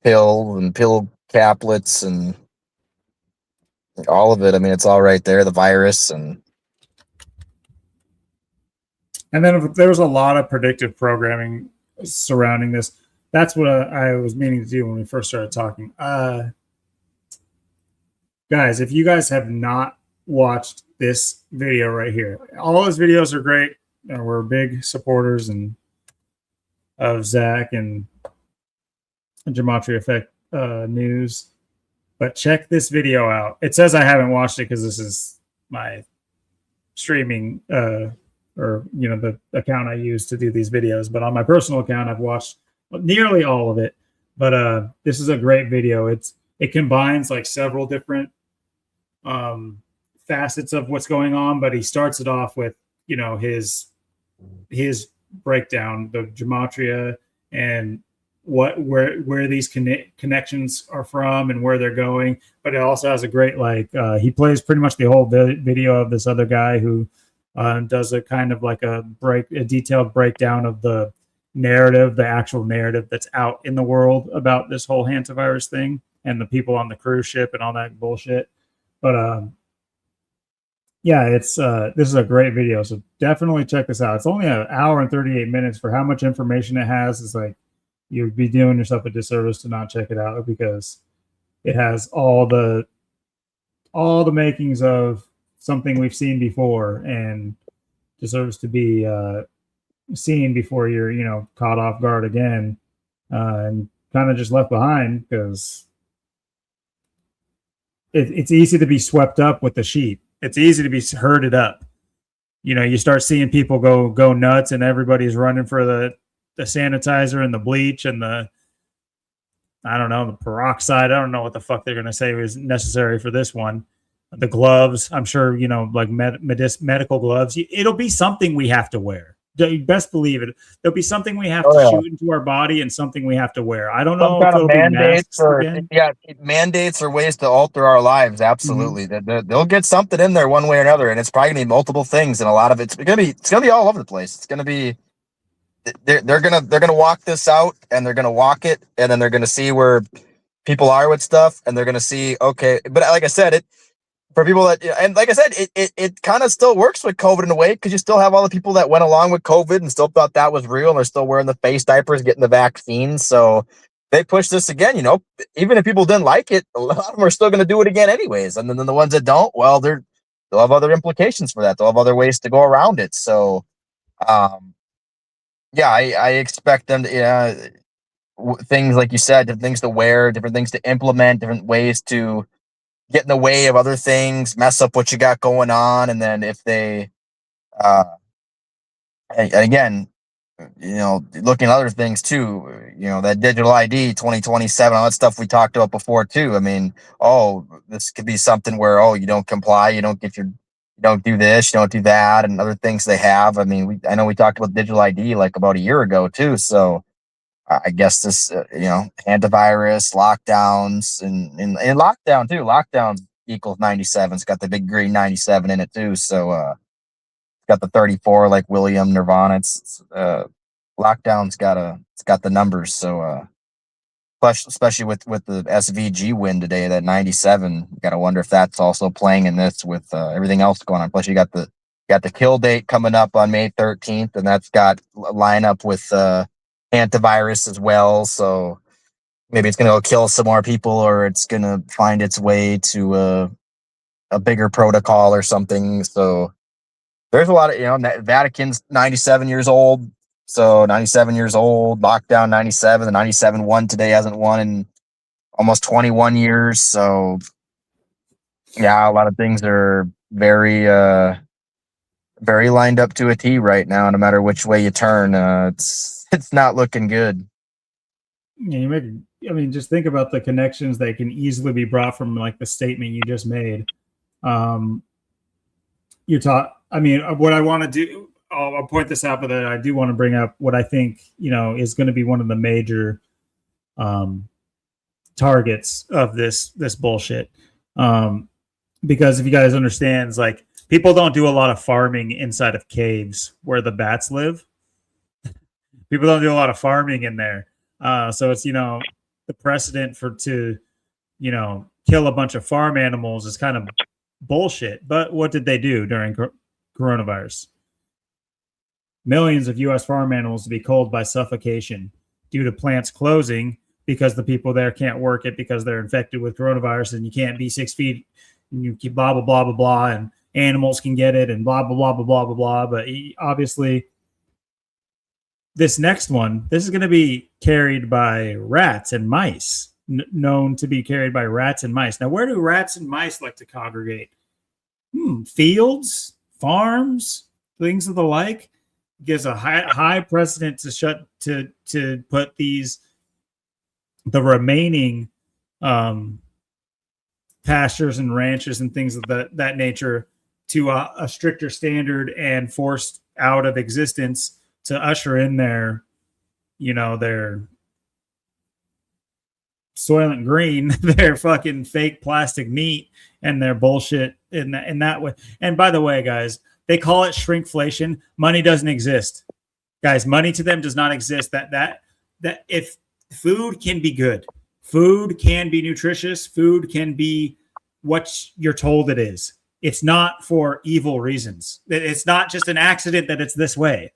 pill caplets and all of it. I mean, it's all right there. The virus and then there was a lot of predictive programming surrounding this. That's what I was meaning to do when we first started talking. Guys, if you guys have not watched this video right here, all his videos are great. We're big supporters of Zach and Gematria Effect news. But check this video out. It says I haven't watched it because this is my streaming or the account I use to do these videos. But on my personal account, I've watched nearly all of it. But this is a great video. It combines like several different facets of what's going on, but he starts it off with his breakdown, the gematria, and where these connections are from and where they're going. But it also has a great he plays pretty much the whole video of this other guy who does a kind of like a detailed breakdown of the narrative, the actual narrative that's out in the world about this whole hantavirus thing and the people on the cruise ship and all that bullshit. But yeah, this is a great video, so definitely check this out. It's only an hour and 38 minutes for how much information it has. It's like you'd be doing yourself a disservice to not check it out, because it has all the makings of something we've seen before and deserves to be seen before you're caught off guard again and kind of just left behind, because it's easy to be swept up with the sheep. It's easy to be herded up. You start seeing people go nuts, and everybody's running for the sanitizer and the bleach and the peroxide. I don't know what the fuck they're going to say is necessary for this one. The gloves, I'm sure, like medical gloves. It'll be something we have to wear. You best believe it. There'll be something we have to shoot into our body and something we have to wear. I don't know if it'll be masks again. Yeah, mandates or ways to alter our lives. Absolutely, they'll get something in there one way or another, and it's probably gonna be multiple things, and a lot of it's gonna be all over the place. It's gonna be they're gonna walk this out, and they're gonna walk it, and then they're gonna see where people are with stuff, and they're gonna see, okay. But like I said, for people that, and like I said, it kind of still works with COVID in a way, because you still have all the people that went along with COVID and still thought that was real, and they're still wearing the face diapers, getting the vaccines. So they push this again. Even if people didn't like it, a lot of them are still going to do it again anyways. And then the ones that don't, well, they'll have other implications for that. They'll have other ways to go around it. So, yeah, I expect them to, things like you said, different things to wear, different things to implement, different ways to get in the way of other things, mess up what you got going on, and then if they, uh, and again, looking at other things too, that digital ID 2027, all that stuff we talked about before too. I mean, oh, this could be something where, oh, you don't comply, you don't do this, you don't do that, and other things they have. I mean, I know we talked about digital ID like about a year ago too. So I guess this, hantavirus, lockdowns, and lockdown too. Lockdown equals 97. It's got the big green 97 in it too. So, got the 34 like William Nirvana. It's lockdown's it's got the numbers. So plus, especially with the SVG win today, that 97. Got to wonder if that's also playing in this with everything else going on. Plus, you got the kill date coming up on May 13th, and that's got a lineup with hantavirus as well. So maybe it's gonna go kill some more people, or it's gonna find its way to a bigger protocol or something. So there's a lot of, Vatican's 97 years old. So 97 years old, lockdown 97. The 97 won today, hasn't won in almost 21 years. So yeah, a lot of things are very, very lined up to a T right now. No matter which way you turn, it's not looking good. Yeah, just think about the connections that can easily be brought from like the statement you just made. What I want to do, I'll point this out, but I do want to bring up what I think, is going to be one of the major targets of this bullshit. Because if you guys understand, like, people don't do a lot of farming inside of caves where the bats live. People don't do a lot of farming in there. So it's, the precedent to kill a bunch of farm animals is kind of bullshit. But what did they do during coronavirus? Millions of U.S. farm animals to be culled by suffocation due to plants closing because the people there can't work it because they're infected with coronavirus, and you can't be 6 feet, and you keep blah, blah, blah, blah, blah, and animals can get it and blah, blah, blah, blah, blah, blah, blah. But obviously, this next one, this is going to be carried by rats and mice, known to be carried by rats and mice. Now, where do rats and mice like to congregate? Fields, farms, things of the like. Gives a high precedent to put the remaining pastures and ranches and things of that nature to a stricter standard and forced out of existence to usher in their Soylent Green, their fucking fake plastic meat and their bullshit in that way. And by the way, guys, they call it shrinkflation. Money doesn't exist, guys. Money to them does not exist. That if food can be good, food can be nutritious, food can be what you're told it is. It's not for evil reasons. It's not just an accident that it's this way.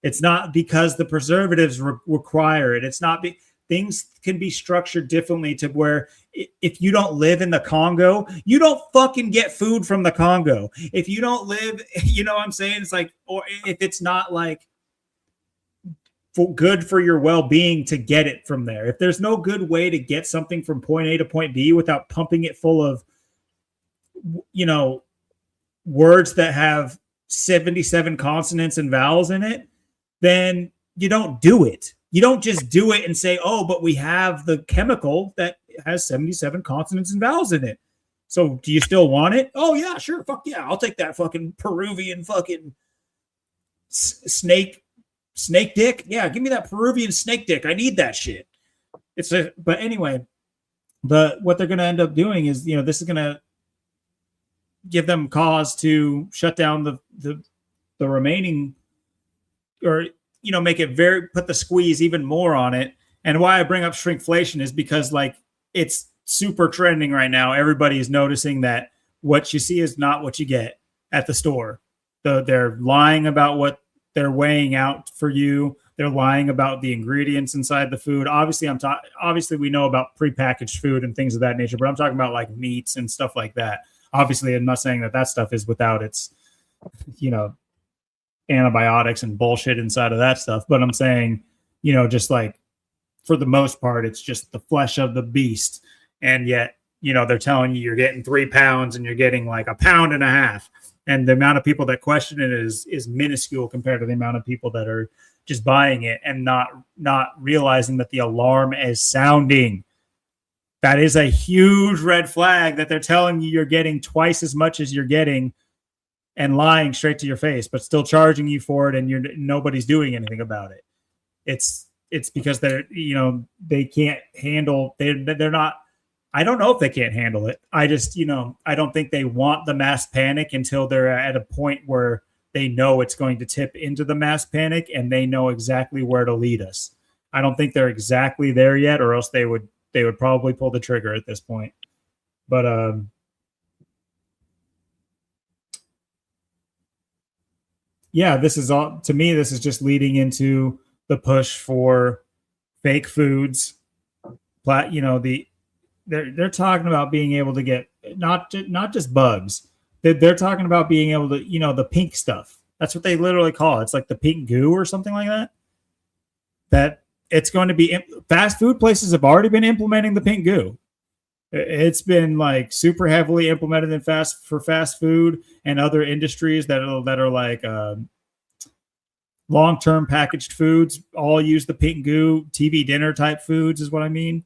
It's not because the preservatives require it. It's not things can be structured differently to where if you don't live in the Congo, you don't fucking get food from the Congo. If you don't live, you know what I'm saying? It's like, or if it's not like good for your well-being to get it from there. If there's no good way to get something from point A to point B without pumping it full of, words that have 77 consonants and vowels in it, then you don't do it. You don't just do it and say, oh, but we have the chemical that has 77 consonants and vowels in it. So do you still want it? Oh, yeah, sure. Fuck yeah. I'll take that fucking Peruvian fucking snake dick. Yeah, give me that Peruvian snake dick. I need that shit. But anyway, what they're going to end up doing is, this is going to give them cause to shut down the remaining, or make it put the squeeze even more on it. And why I bring up shrinkflation is because it's super trending right now. Everybody's noticing that what you see is not what you get at the store. They're lying about what they're weighing out for you. They're lying about the ingredients inside the food. Obviously, obviously we know about prepackaged food and things of that nature, but I'm talking about like meats and stuff like that. Obviously, I'm not saying that stuff is without its, antibiotics and bullshit inside of that stuff. But I'm saying, just like for the most part, it's just the flesh of the beast. And yet they're telling you you're getting 3 pounds and you're getting like 1.5 pounds. And the amount of people that question it is minuscule compared to the amount of people that are just buying it and not realizing that the alarm is sounding. That is a huge red flag that they're telling you you're getting twice as much as you're getting and lying straight to your face, but still charging you for it, and nobody's doing anything about it. It's because they can't handle. They're not. I don't know if they can't handle it. I just, I don't think they want the mass panic until they're at a point where they know it's going to tip into the mass panic and they know exactly where to lead us. I don't think they're exactly there yet, or else they would probably pull the trigger at this point. But yeah, this is all, to me, this is just leading into the push for fake foods. They're talking about being able to get not just bugs. They're talking about being able to, the pink stuff. That's what they literally call it. It's like the pink goo or something like that. That it's going to be, fast food places have already been implementing the pink goo. It's been like super heavily implemented in fast food and other industries that are like long-term packaged foods. All use the pink goo. TV dinner type foods is what I mean.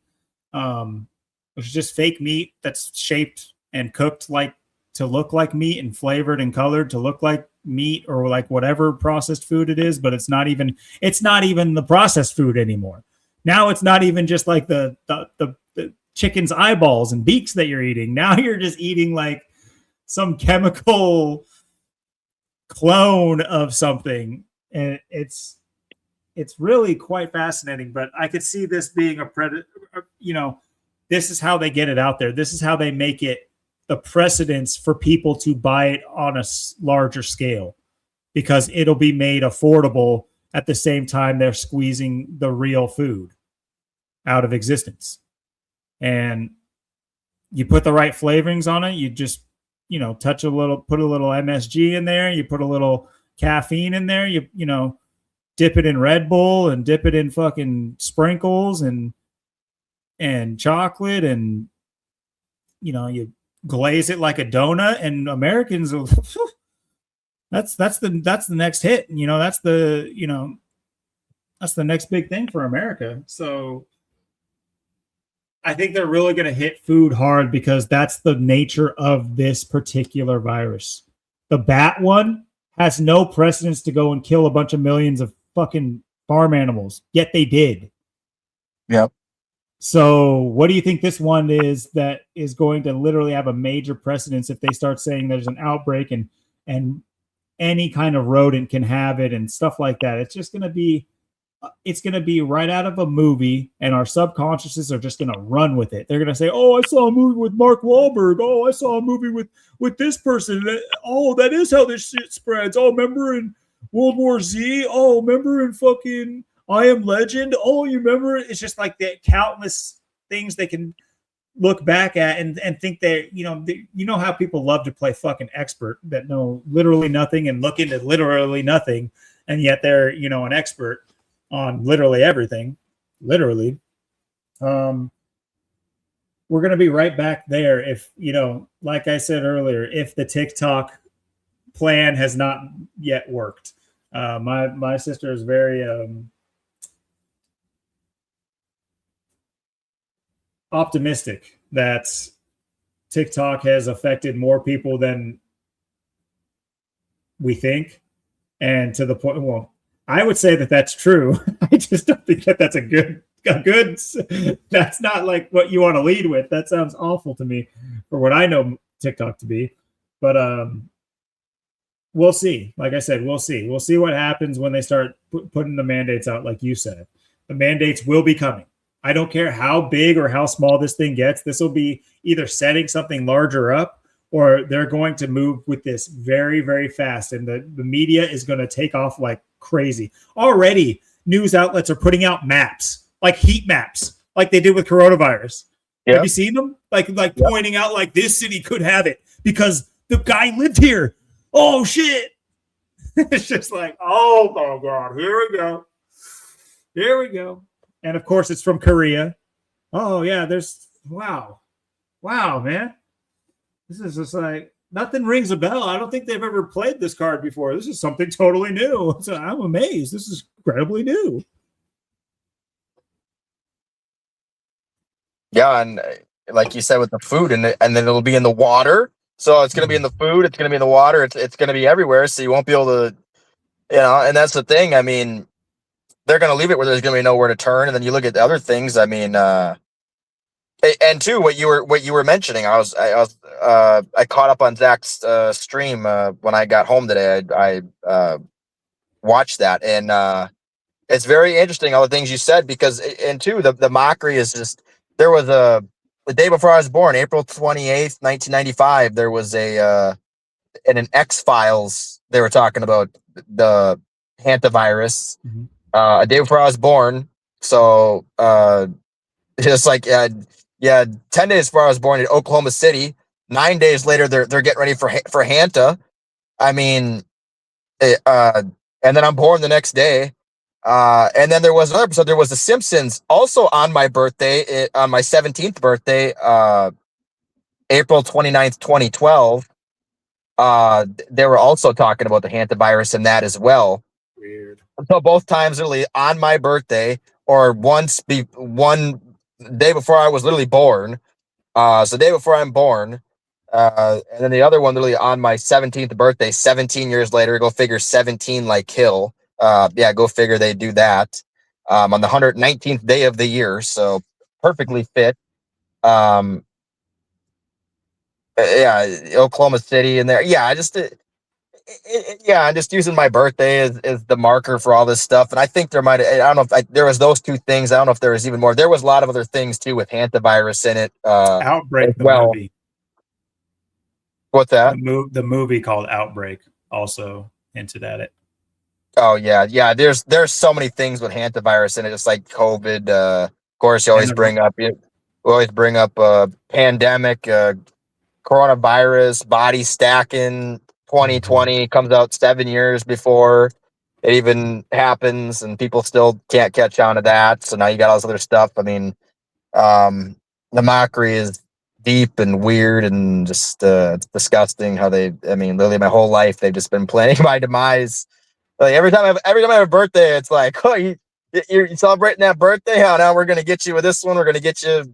Which is just fake meat that's shaped and cooked to look like meat and flavored and colored to look like meat or like whatever processed food it is, but it's not even the processed food anymore. Now it's not even just like the chicken's eyeballs and beaks that you're eating. Now you're just eating like some chemical clone of something. And it's really quite fascinating, but I could see this being a predator, this is how they get it out there. This is how they make it the precedence for people to buy it on a larger scale, because it'll be made affordable at the same time they're squeezing the real food out of existence. And you put the right flavorings on it. You just, put a little MSG in there. You put a little caffeine in there. You dip it in Red Bull and dip it in fucking sprinkles and chocolate, and you glaze it like a donut, and Americans will, that's the next hit. That's the next big thing for America. So I think they're really going to hit food hard because that's the nature of this particular virus. The bat one has no precedence to go and kill a bunch of millions of fucking farm animals, yet they did. Yep. So what do you think this one is that is going to literally have a major precedence if they start saying there's an outbreak and any kind of rodent can have it and stuff like that? It's just going to be right out of a movie, and our subconsciouses are just going to run with it. They're going to say, oh, I saw a movie with Mark Wahlberg. Oh, I saw a movie with this person. Oh, that is how this shit spreads. Oh, remember in World War Z? Oh, remember in fucking I Am Legend? Oh, you remember? It's just like the countless things they can look back at and think that, how people love to play fucking expert that know literally nothing and look into literally nothing. And yet they're, an expert on literally everything. Literally. We're going to be right back there if, like I said earlier, if the TikTok plan has not yet worked. My sister is very optimistic that TikTok has affected more people than we think, and to the point. Well, I would say that that's true. I just don't think that that's a good. That's not like what you want to lead with. That sounds awful to me for what I know TikTok to be. But we'll see. Like I said, we'll see. We'll see what happens when they start putting the mandates out. Like you said, the mandates will be coming. I don't care how big or how small this thing gets. This will be either setting something larger up, or they're going to move with this very, very fast. And the media is going to take off like crazy. Already, news outlets are putting out maps, like heat maps, like they did with coronavirus. Yep. Have you seen them? Like yep. Pointing out like this city could have it because the guy lived here. Oh, shit. It's just like, oh, my God. Here we go. Here we go. And, of course, it's from Korea. Oh, yeah, wow. wow, man, this is just like nothing rings a bell. I don't think they've ever played this card before. This is something totally new. So I'm amazed. This is incredibly new. Yeah, and like you said with the food, and then it'll be in the water. So it's going to be in the food. It's going to be in the water. It's going to be everywhere. So you won't be able to, And that's the thing. I mean, they're going to leave it where there's going to be nowhere to turn. And then you look at the other things. I mean, and two, what you were mentioning, I caught up on Zach's stream when I got home today. I watched that, and it's very interesting all the things you said because, and two, the mockery is just there was the day before I was born, April 28th, 1995. There was in an X-Files they were talking about the hantavirus a day before I was born. So just like yeah, 10 days before I was born in Oklahoma City. 9 days later, they're getting ready for Hanta. I mean, and then I'm born the next day. And then there was another episode. There was The Simpsons also on my birthday, on my 17th birthday, April 29th, 2012. They were also talking about the hantavirus and that as well. Weird. So both times literally on my birthday or one day before I was literally born. So the day before I'm born. And then the other one literally on my 17th birthday, 17 years later, go figure 17 like kill. Yeah, go figure they do that. On the 119th day of the year. So perfectly fit. Yeah, Oklahoma City in there. Yeah, I just yeah, I'm just using my birthday as the marker for all this stuff. And I think there might, I don't know if there was those two things. I don't know if there was even more. There was a lot of other things too with hantavirus in it. Outbreak, the movie. What's that? The movie called Outbreak also hinted at it. Oh yeah. There's so many things with hantavirus in it, just like COVID. Of course, you always bring up pandemic, coronavirus, body stacking. 2020 comes out 7 years before it even happens, and people still can't catch on to that. So now you got all this other stuff. I mean, the mockery is deep and weird, and just it's disgusting how literally my whole life they've just been planning my demise. Like every time I have a birthday, it's like, oh, you're celebrating that birthday. Oh, now we're gonna get you with this one. We're gonna get you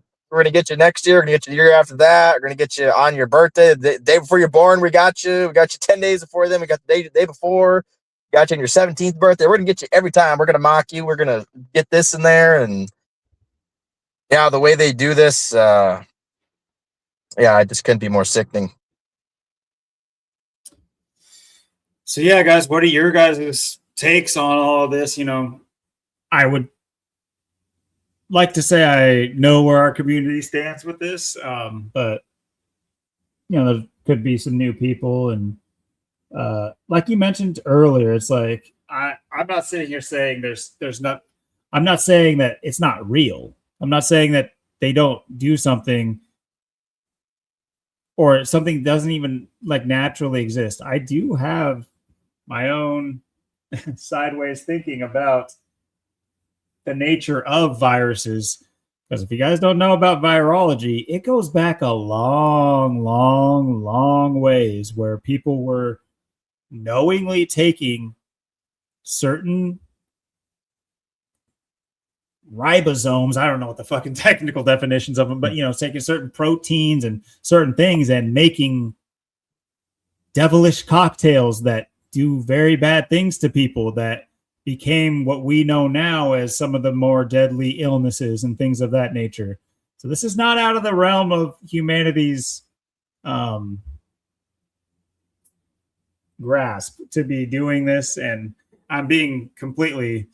next year. We're gonna get you the year after that. We're gonna get you on your birthday, the day before you're born. We got you 10 days before then. We got the day before. Got you on your 17th birthday. We're gonna get you every time. We're gonna mock you. We're gonna get this in there, and yeah, the way they do this, yeah, I just couldn't be more sickening. So yeah, guys, what are your guys' takes on all of this? I would like to say I know where our community stands with this, but there could be some new people, and like you mentioned earlier, it's like I'm not sitting here saying there's not. I'm not saying that it's not real. I'm not saying that they don't do something or something doesn't even like naturally exist. I do have my own sideways thinking about the nature of viruses, because if you guys don't know about virology, it goes back a long ways where people were knowingly taking certain ribosomes. I don't know what the fucking technical definitions of them, but taking certain proteins and certain things and making devilish cocktails that do very bad things to people that became what we know now as some of the more deadly illnesses and things of that nature. So this is not out of the realm of humanity's grasp to be doing this. And I'm being completely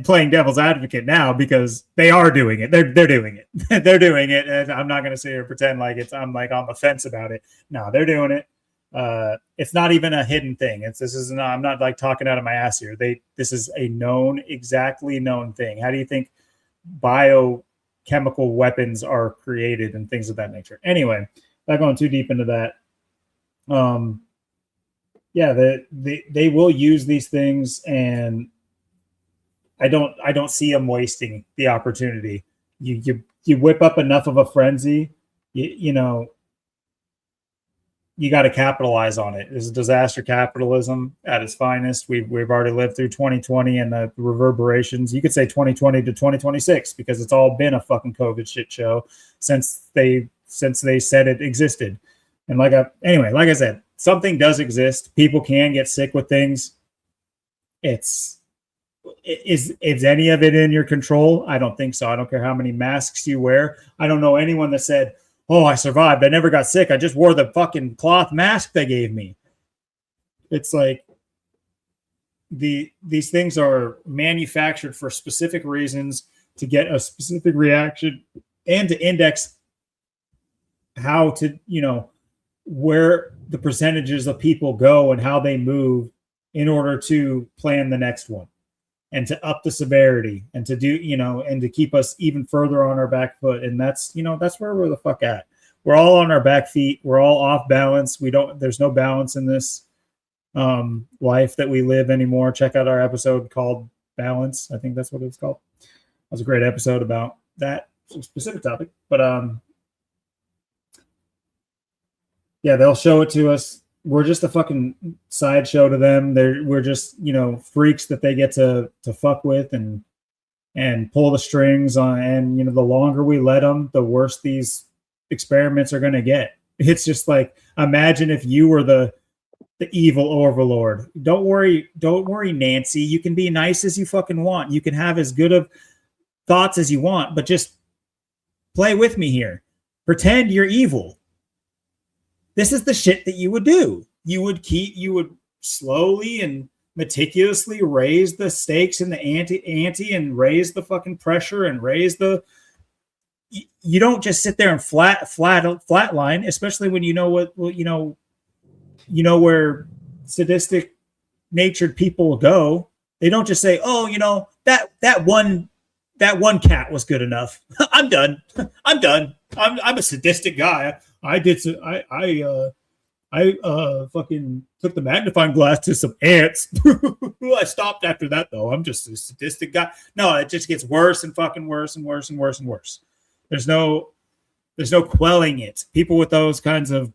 playing devil's advocate now because they are doing it. They're doing it. They're doing it. And I'm not going to sit here and pretend like I'm like on the fence about it. No, they're doing it. It's not even a hidden thing. I'm not like talking out of my ass here. This is a exactly known thing. How do you think biochemical weapons are created and things of that nature? Anyway, not going too deep into that. Yeah, they will use these things, and I don't see them wasting the opportunity. You whip up enough of a frenzy you know, you got to capitalize on it. It's disaster capitalism at its finest. We've already lived through 2020 and the reverberations. You could say 2020 to 2026 because it's all been a fucking COVID shit show since they said it existed. And like I said, something does exist. People can get sick with things. Is any of it in your control? I don't think so. I don't care how many masks you wear. I don't know anyone that said, "Oh, I survived. I never got sick. I just wore the fucking cloth mask they gave me." It's like these things are manufactured for specific reasons to get a specific reaction and to index how to, where the percentages of people go and how they move in order to plan the next one and to up the severity and to do, and to keep us even further on our back foot. And that's where we're the fuck at. We're all on our back feet. We're all off balance. There's no balance in this life that we live anymore. Check out our episode called Balance. I think that's what it's called. That was a great episode about that specific topic. But yeah, they'll show it to us. We're just a fucking sideshow to them. We're just, freaks that they get to fuck with and pull the strings on. And, the longer we let them, the worse these experiments are going to get. It's just like, imagine if you were the evil overlord. Don't worry, Nancy. You can be nice as you fucking want. You can have as good of thoughts as you want, but just play with me here. Pretend you're evil. This is the shit that you would do. You would slowly and meticulously raise the stakes and the ante and raise the fucking pressure and raise the. You don't just sit there and flatline, especially when you know where sadistic natured people go. They don't just say, "Oh, that one cat was good enough. I'm done. I'm a sadistic guy. I fucking took the magnifying glass to some ants. I stopped after that though. I'm just a sadistic guy." No, it just gets worse and fucking worse and worse and worse and worse. There's no quelling it. People with those kinds of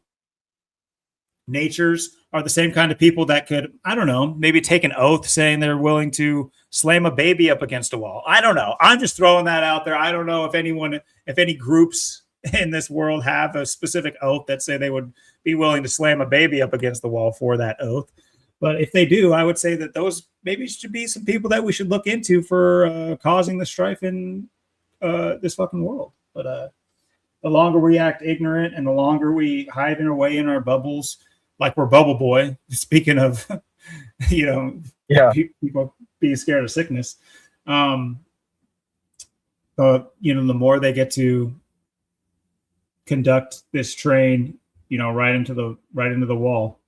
natures are the same kind of people that could, I don't know, maybe take an oath saying they're willing to slam a baby up against a wall. I don't know. I'm just throwing that out there. I don't know if any groups in this world have a specific oath that say they would be willing to slam a baby up against the wall for that oath. But if they do, I would say that those maybe should be some people that we should look into for causing the strife in this fucking world. But the longer we act ignorant and the longer we hide in our way in our bubbles, like we're Bubble Boy, speaking of, people being scared of sickness, the more they get to conduct this train, right into the wall,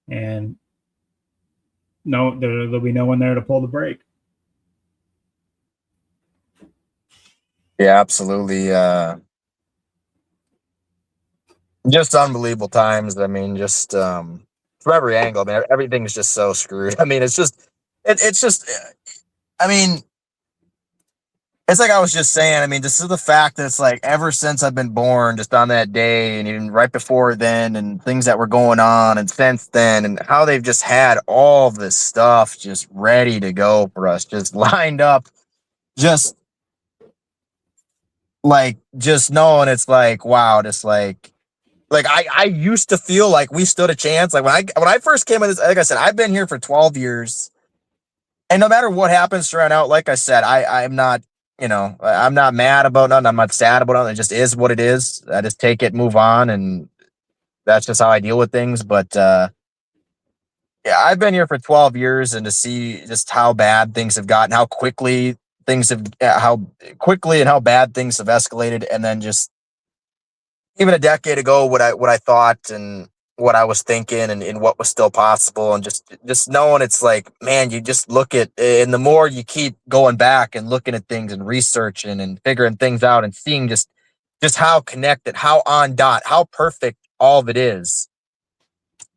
and there'll be no one there to pull the brake. Yeah, absolutely. Just unbelievable times. I mean, just from every angle. I mean, everything's just so screwed. I mean, it's just. I mean, it's like I was just saying. I mean, this is the fact that it's like ever since I've been born, just on that day, and even right before then, and things that were going on, and since then, and how they've just had all this stuff just ready to go for us, just lined up, just knowing it's like, wow, just like I used to feel like we stood a chance. Like when I first came in this, like I said, I've been here for 12 years, and no matter what happens throughout out, like I said, I'm not, I'm not mad about nothing. I'm not sad about nothing. It just is what it is. I just take it, move on, and that's just how I deal with things. But yeah, I've been here for 12 years, and to see just how bad things have gotten, how quickly and how bad things have escalated, and then just even a decade ago, what I thought and what I was thinking and what was still possible, and just knowing it's like, man, you just look at, and the more you keep going back and looking at things and researching and figuring things out and seeing just how connected, how on dot, how perfect all of it is.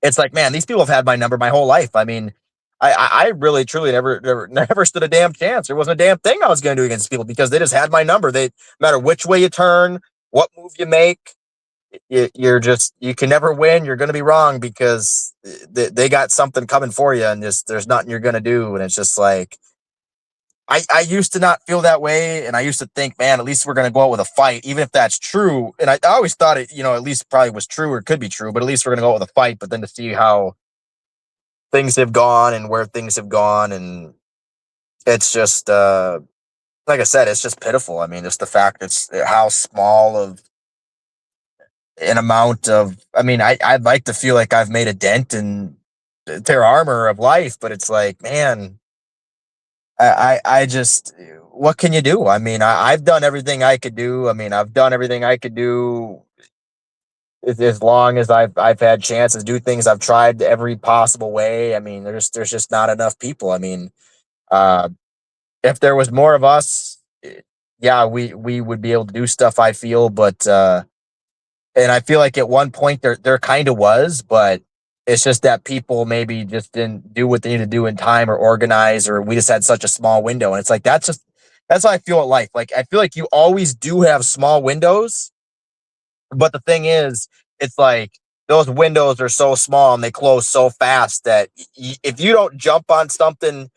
It's like, man, these people have had my number my whole life. I mean, I really truly never stood a damn chance. There wasn't a damn thing I was going to do against people because they just had my number. They, no matter which way you turn, what move you make, you can never win. You're going to be wrong because they got something coming for you, and just there's nothing you're going to do. And it's just like, I used to not feel that way, and I used to think, man, at least we're going to go out with a fight, even if that's true. And I always thought it, at least probably was true or could be true, but at least we're going to go out with a fight. But then to see how things have gone and where things have gone, and it's just like I said, it's just pitiful. I mean, just the fact it's how small of an amount of. I mean, I'd like to feel like I've made a dent in their armor of life, but it's like, man, I just, what can you do? I mean, I've done everything I could do. I mean, I've done everything I could do as long as I've had chances to do things. I've tried every possible way. I mean, there's just not enough people. I mean, uh, if there was more of us, yeah, we would be able to do stuff, I feel, but and I feel like at one point there kind of was, but it's just that people maybe just didn't do what they need to do in time or organize, or we just had such a small window. And it's like, that's how I feel at life. Like, I feel like you always do have small windows, but the thing is, it's like those windows are so small and they close so fast that if you don't jump on something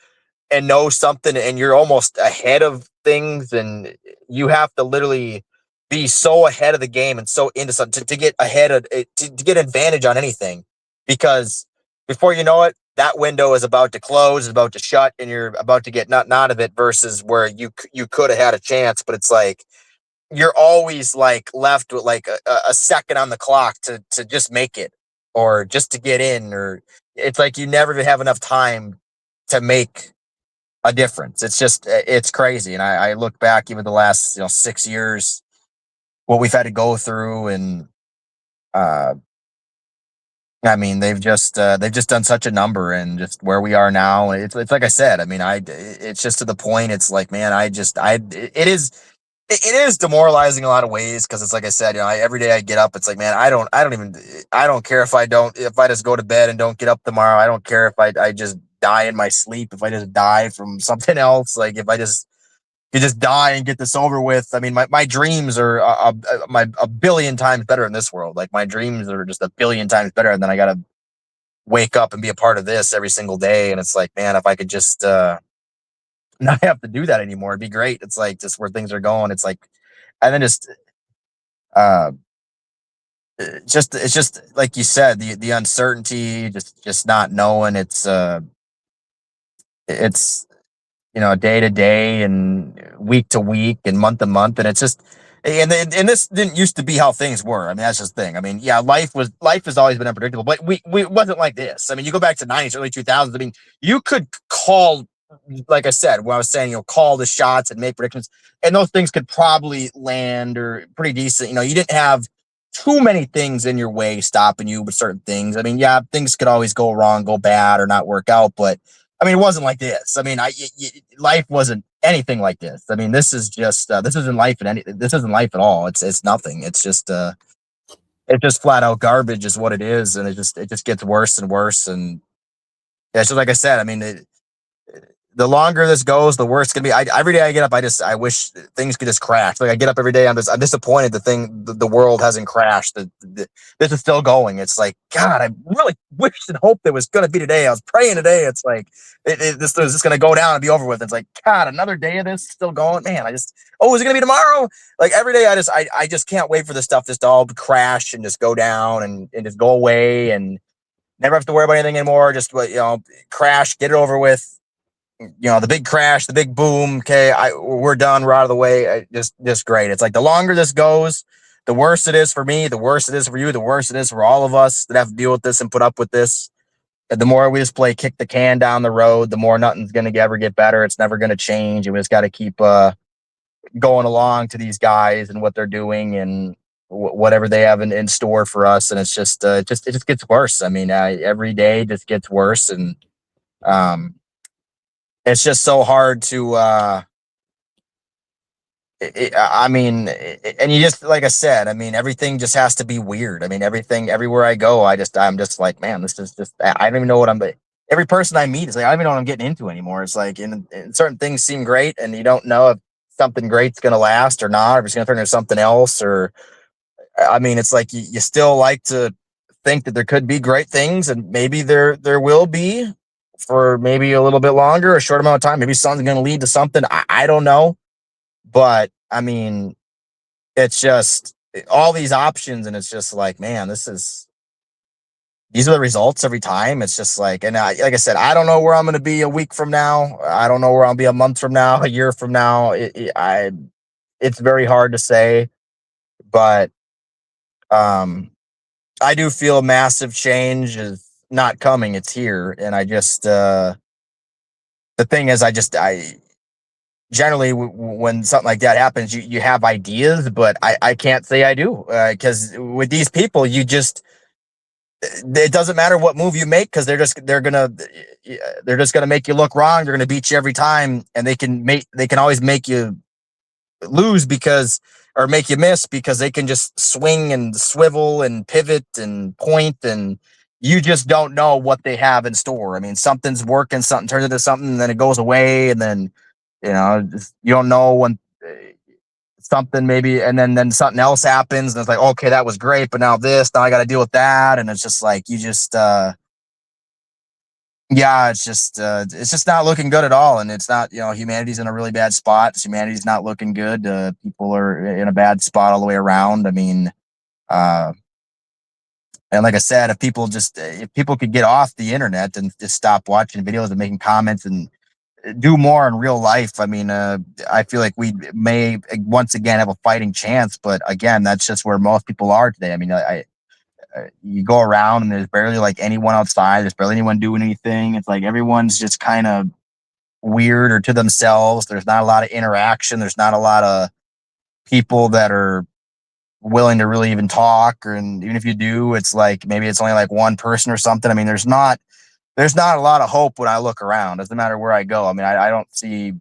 and know something and you're almost ahead of things, and you have to literally be so ahead of the game and so into something to get ahead of it, to get advantage on anything, because before you know it, that window is about to close, is about to shut, and you're about to get nothing out of it, versus where you could have had a chance. But it's like you're always like left with like a second on the clock to just make it, or just to get in, or it's like you never have enough time to make a difference. It's just, it's crazy. And I look back even the last 6 years, what we've had to go through, and uh I mean, they've just done such a number, and just where we are now. It's like I said. I mean, it's just to the point. It's like, man, it is demoralizing in a lot of ways, because it's like I said, every day I get up, it's like, man, I don't care if I just go to bed and don't get up tomorrow. I don't care if I just die in my sleep, if I just die from something else, like if I just you just die and get this over with. I mean, my dreams are a billion times better in this world. Like, my dreams are just a billion times better, and then I gotta wake up and be a part of this every single day. And it's like, man, if I could just not have to do that anymore, it'd be great. It's like just where things are going. It's like, and then uh it's just like you said, the uncertainty, just not knowing. It's day to day and week to week and month to month. And it's just, and this didn't used to be how things were. I mean, that's just the thing. I mean, yeah, life has always been unpredictable, but we it wasn't like this. I mean, you go back to '90s, early 2000s. I mean, you could call, like I said, when I was saying, call the shots and make predictions, and those things could probably land or pretty decent. You didn't have too many things in your way stopping you with certain things. I mean, yeah, things could always go wrong, go bad, or not work out, but I mean, it wasn't like this. I mean, life wasn't anything like this. I mean, this is just this isn't life this isn't life at all. It's nothing. It's just flat out garbage is what it is, and it just gets worse and worse. And yeah, so like I said, I mean, the longer this goes, the worse it's gonna be. Every day I get up, I wish things could just crash. Like, I get up every day, I'm disappointed the world hasn't crashed. This is still going. It's like, God, I really wished and hoped it was gonna be today. I was praying today. It's like this is just gonna go down and be over with. It's like, God, another day of this still going. Man, is it gonna be tomorrow? Like, every day I just can't wait for this stuff just to all crash and just go down and just go away, and never have to worry about anything anymore. Just crash, get it over with. The big crash, the big boom. Okay, we're done. We're out of the way. Just great. It's like, the longer this goes, the worse it is for me. The worse it is for you. The worse it is for all of us that have to deal with this and put up with this. And the more we just play kick the can down the road, the more nothing's gonna ever get better. It's never gonna change, and we just got to keep going along to these guys and what they're doing, and whatever they have in store for us. And it's just it just gets worse. I mean, every day just gets worse, and it's just so hard to I mean, and you just, like I said, I mean, everything just has to be weird. I mean, everything, everywhere I go, I'm just like, man, this is just, I don't even know what every person I meet is like, I don't even know what I'm getting into anymore. It's like, and certain things seem great, and you don't know if something great's going to last or not, or if it's going to turn into something else, or I mean, it's like you still like to think that there could be great things, and maybe there will be for maybe a little bit longer, a short amount of time. Maybe something's going to lead to something. I don't know, but I mean, it's just all these options, and it's just like, man, these are the results every time. It's just like, and like I said, I don't know where I'm going to be a week from now. I don't know where I'll be a month from now, a year from now. It's very hard to say, but I do feel massive change is not coming. It's here. And I just, the thing is, I generally, when something like that happens, you have ideas, but I can't say I do. Cause with these people, it doesn't matter what move you make. Cause they're just gonna make you look wrong. They're going to beat you every time. And they can always make you lose or make you miss because they can just swing and swivel and pivot and point, and you just don't know what they have in store. I mean, something's working, something turns into something, and then it goes away, and then you don't know when something maybe, and then something else happens, and it's like, okay, that was great, but now I got to deal with that, and it's just like you just yeah, it's just not looking good at all. And it's not, humanity's in a really bad spot. Humanity's not looking good. People are in a bad spot all the way around. I mean, and like I said, if people could get off the internet and just stop watching videos and making comments and do more in real life, I mean, I feel like we may once again have a fighting chance. But again, that's just where most people are today. I mean, you go around and there's barely like anyone outside. There's barely anyone doing anything. It's like everyone's just kind of weird or to themselves. There's not a lot of interaction. There's not a lot of people that are willing to really even talk. And even if you do, it's like maybe it's only like one person or something. I mean, there's not a lot of hope when I look around. Doesn't matter where I go. I mean, I don't see.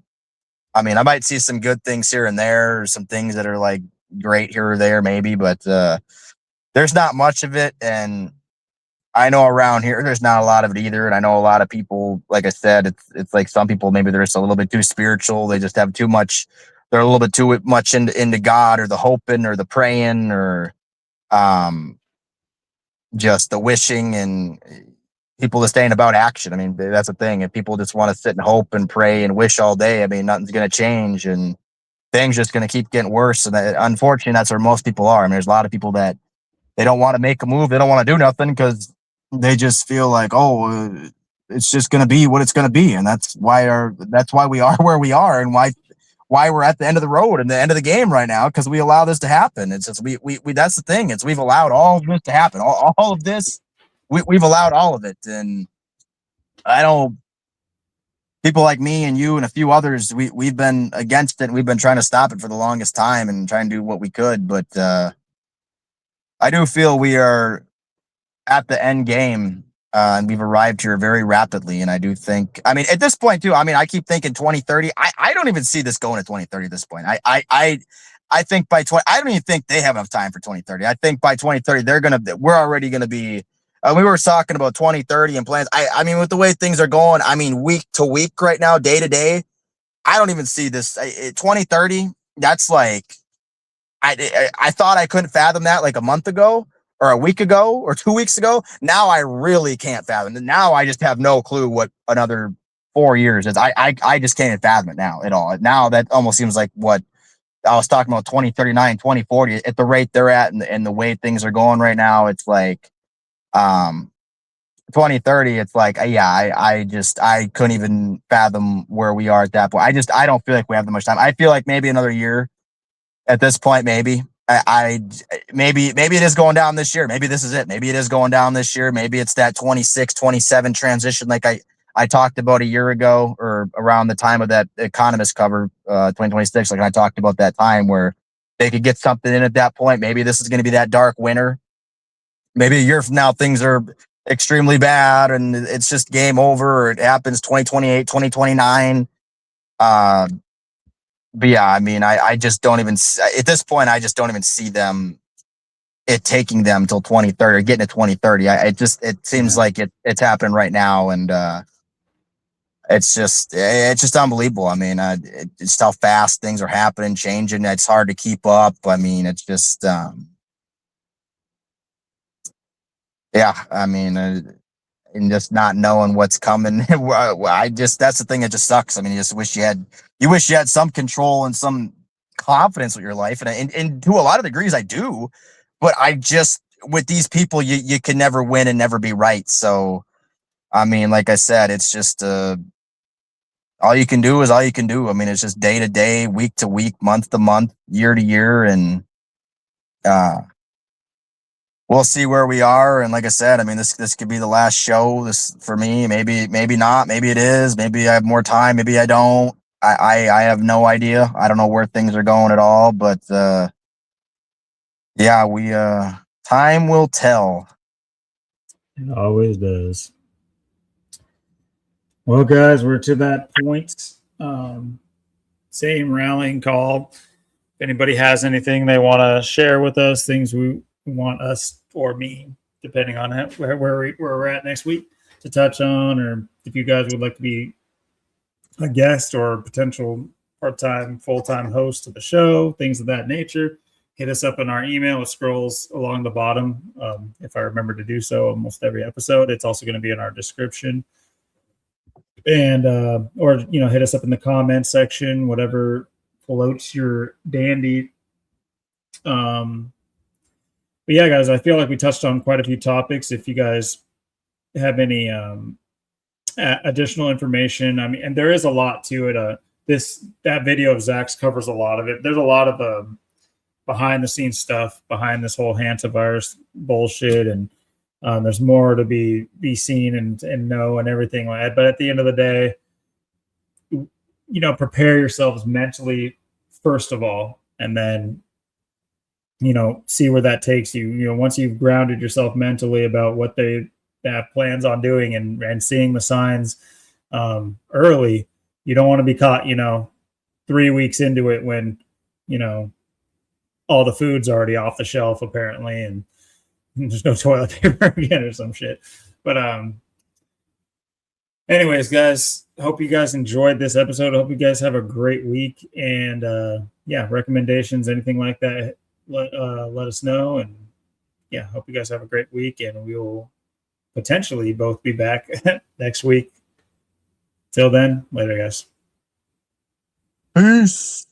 I mean, I might see some good things here and there, or some things that are like great here or there, maybe, but there's not much of it. And I know around here, there's not a lot of it either. And I know a lot of people, like I said, it's like some people, maybe they're just a little bit too spiritual. They just have too much. They're a little bit too much into God, or the hoping, or the praying, or just the wishing, and people just ain't about action. I mean, that's the thing. If people just want to sit and hope and pray and wish all day, I mean, nothing's going to change, and things just going to keep getting worse. And unfortunately, that's where most people are. I mean, there's a lot of people that they don't want to make a move. They don't want to do nothing because they just feel like, it's just going to be what it's going to be. And that's why we are where we are, and why we're at the end of the road and the end of the game right now, because we allow this to happen. It's just, we that's the thing. We've allowed all of this to happen. All of this, we've allowed all of it. And I don't, people like me and you and a few others, we've been against it. And we've been trying to stop it for the longest time and trying to do what we could. But I do feel we are at the end game, and we've arrived here very rapidly. And I do think, I mean, at this point too, I mean, I keep thinking 2030. I don't even see this going to 2030 at this point. I think by 20, I don't even think they have enough time for 2030. I think by 2030, we're already going to be, we were talking about 2030 and plans. I mean, with the way things are going, I mean, week to week right now, day to day, I don't even see this 2030. That's like, I thought I couldn't fathom that like a month ago, or a week ago, or 2 weeks ago. Now I really can't fathom it. Now I just have no clue what another 4 years is. I just can't fathom it now at all. Now that almost seems like what I was talking about, 2039, 2040, at the rate they're at, and the way things are going right now. It's like 2030. It's like, I couldn't even fathom where we are at that point. I don't feel like we have that much time. I feel like maybe another year at this point, maybe. Maybe it is going down this year. Maybe this is it. Maybe it is going down this year. Maybe it's that 26, 27 transition, like I talked about a year ago, or around the time of that Economist cover, 2026. Like I talked about that time where they could get something in at that point. Maybe this is going to be that dark winter. Maybe a year from now, things are extremely bad and it's just game over, or it happens 2028, 2029. But yeah, I mean, I just don't even, at this point, I just don't even see it taking them till 2030, or getting to 2030. It seems like it's happening right now. And it's just unbelievable. I mean, it's how fast things are happening, changing. It's hard to keep up. I mean, it's just, Yeah, I mean, and just not knowing what's coming. That's the thing that just sucks. I mean, you just wish you wish you had some control and some confidence with your life. And to a lot of degrees, I do, but I just, with these people, you can never win and never be right. So, I mean, like I said, it's just, all you can do is all you can do. I mean, it's just day to day, week to week, month to month, year to year. And, uh, we'll see where we are. And like I said, I mean, this could be the last show this for me. Maybe not. Maybe it is. Maybe I have more time. Maybe I don't. I have no idea. I don't know where things are going at all. But yeah, we time will tell. It always does. Well, guys, we're to that point. Same rallying call. If anybody has anything they want to share with us, things we want us or me, depending on where we're at next week, to touch on, or if you guys would like to be a guest or potential part-time, full-time host of the show, things of that nature, hit us up in our email. It scrolls along the bottom. If I remember to do so, almost every episode. It's also going to be in our description. And or hit us up in the comment section, whatever floats your dandy. But yeah, guys, I feel like we touched on quite a few topics. If you guys have any additional information, I mean, and there is a lot to it. That video of Zach's covers a lot of it. There's a lot of behind the scenes stuff behind this whole hantavirus bullshit, and there's more to be seen and know and everything like that. But at the end of the day, prepare yourselves mentally first of all, and then see where that takes you. Once you've grounded yourself mentally about what they have plans on doing and seeing the signs early, you don't want to be caught 3 weeks into it when all the food's already off the shelf apparently, and there's no toilet paper again or some shit. But anyways, guys, hope you guys enjoyed this episode. I hope you guys have a great week, and yeah, recommendations, anything like that, let us know. And yeah, hope you guys have a great week, and we will potentially both be back next week. Till then, later, guys. Peace.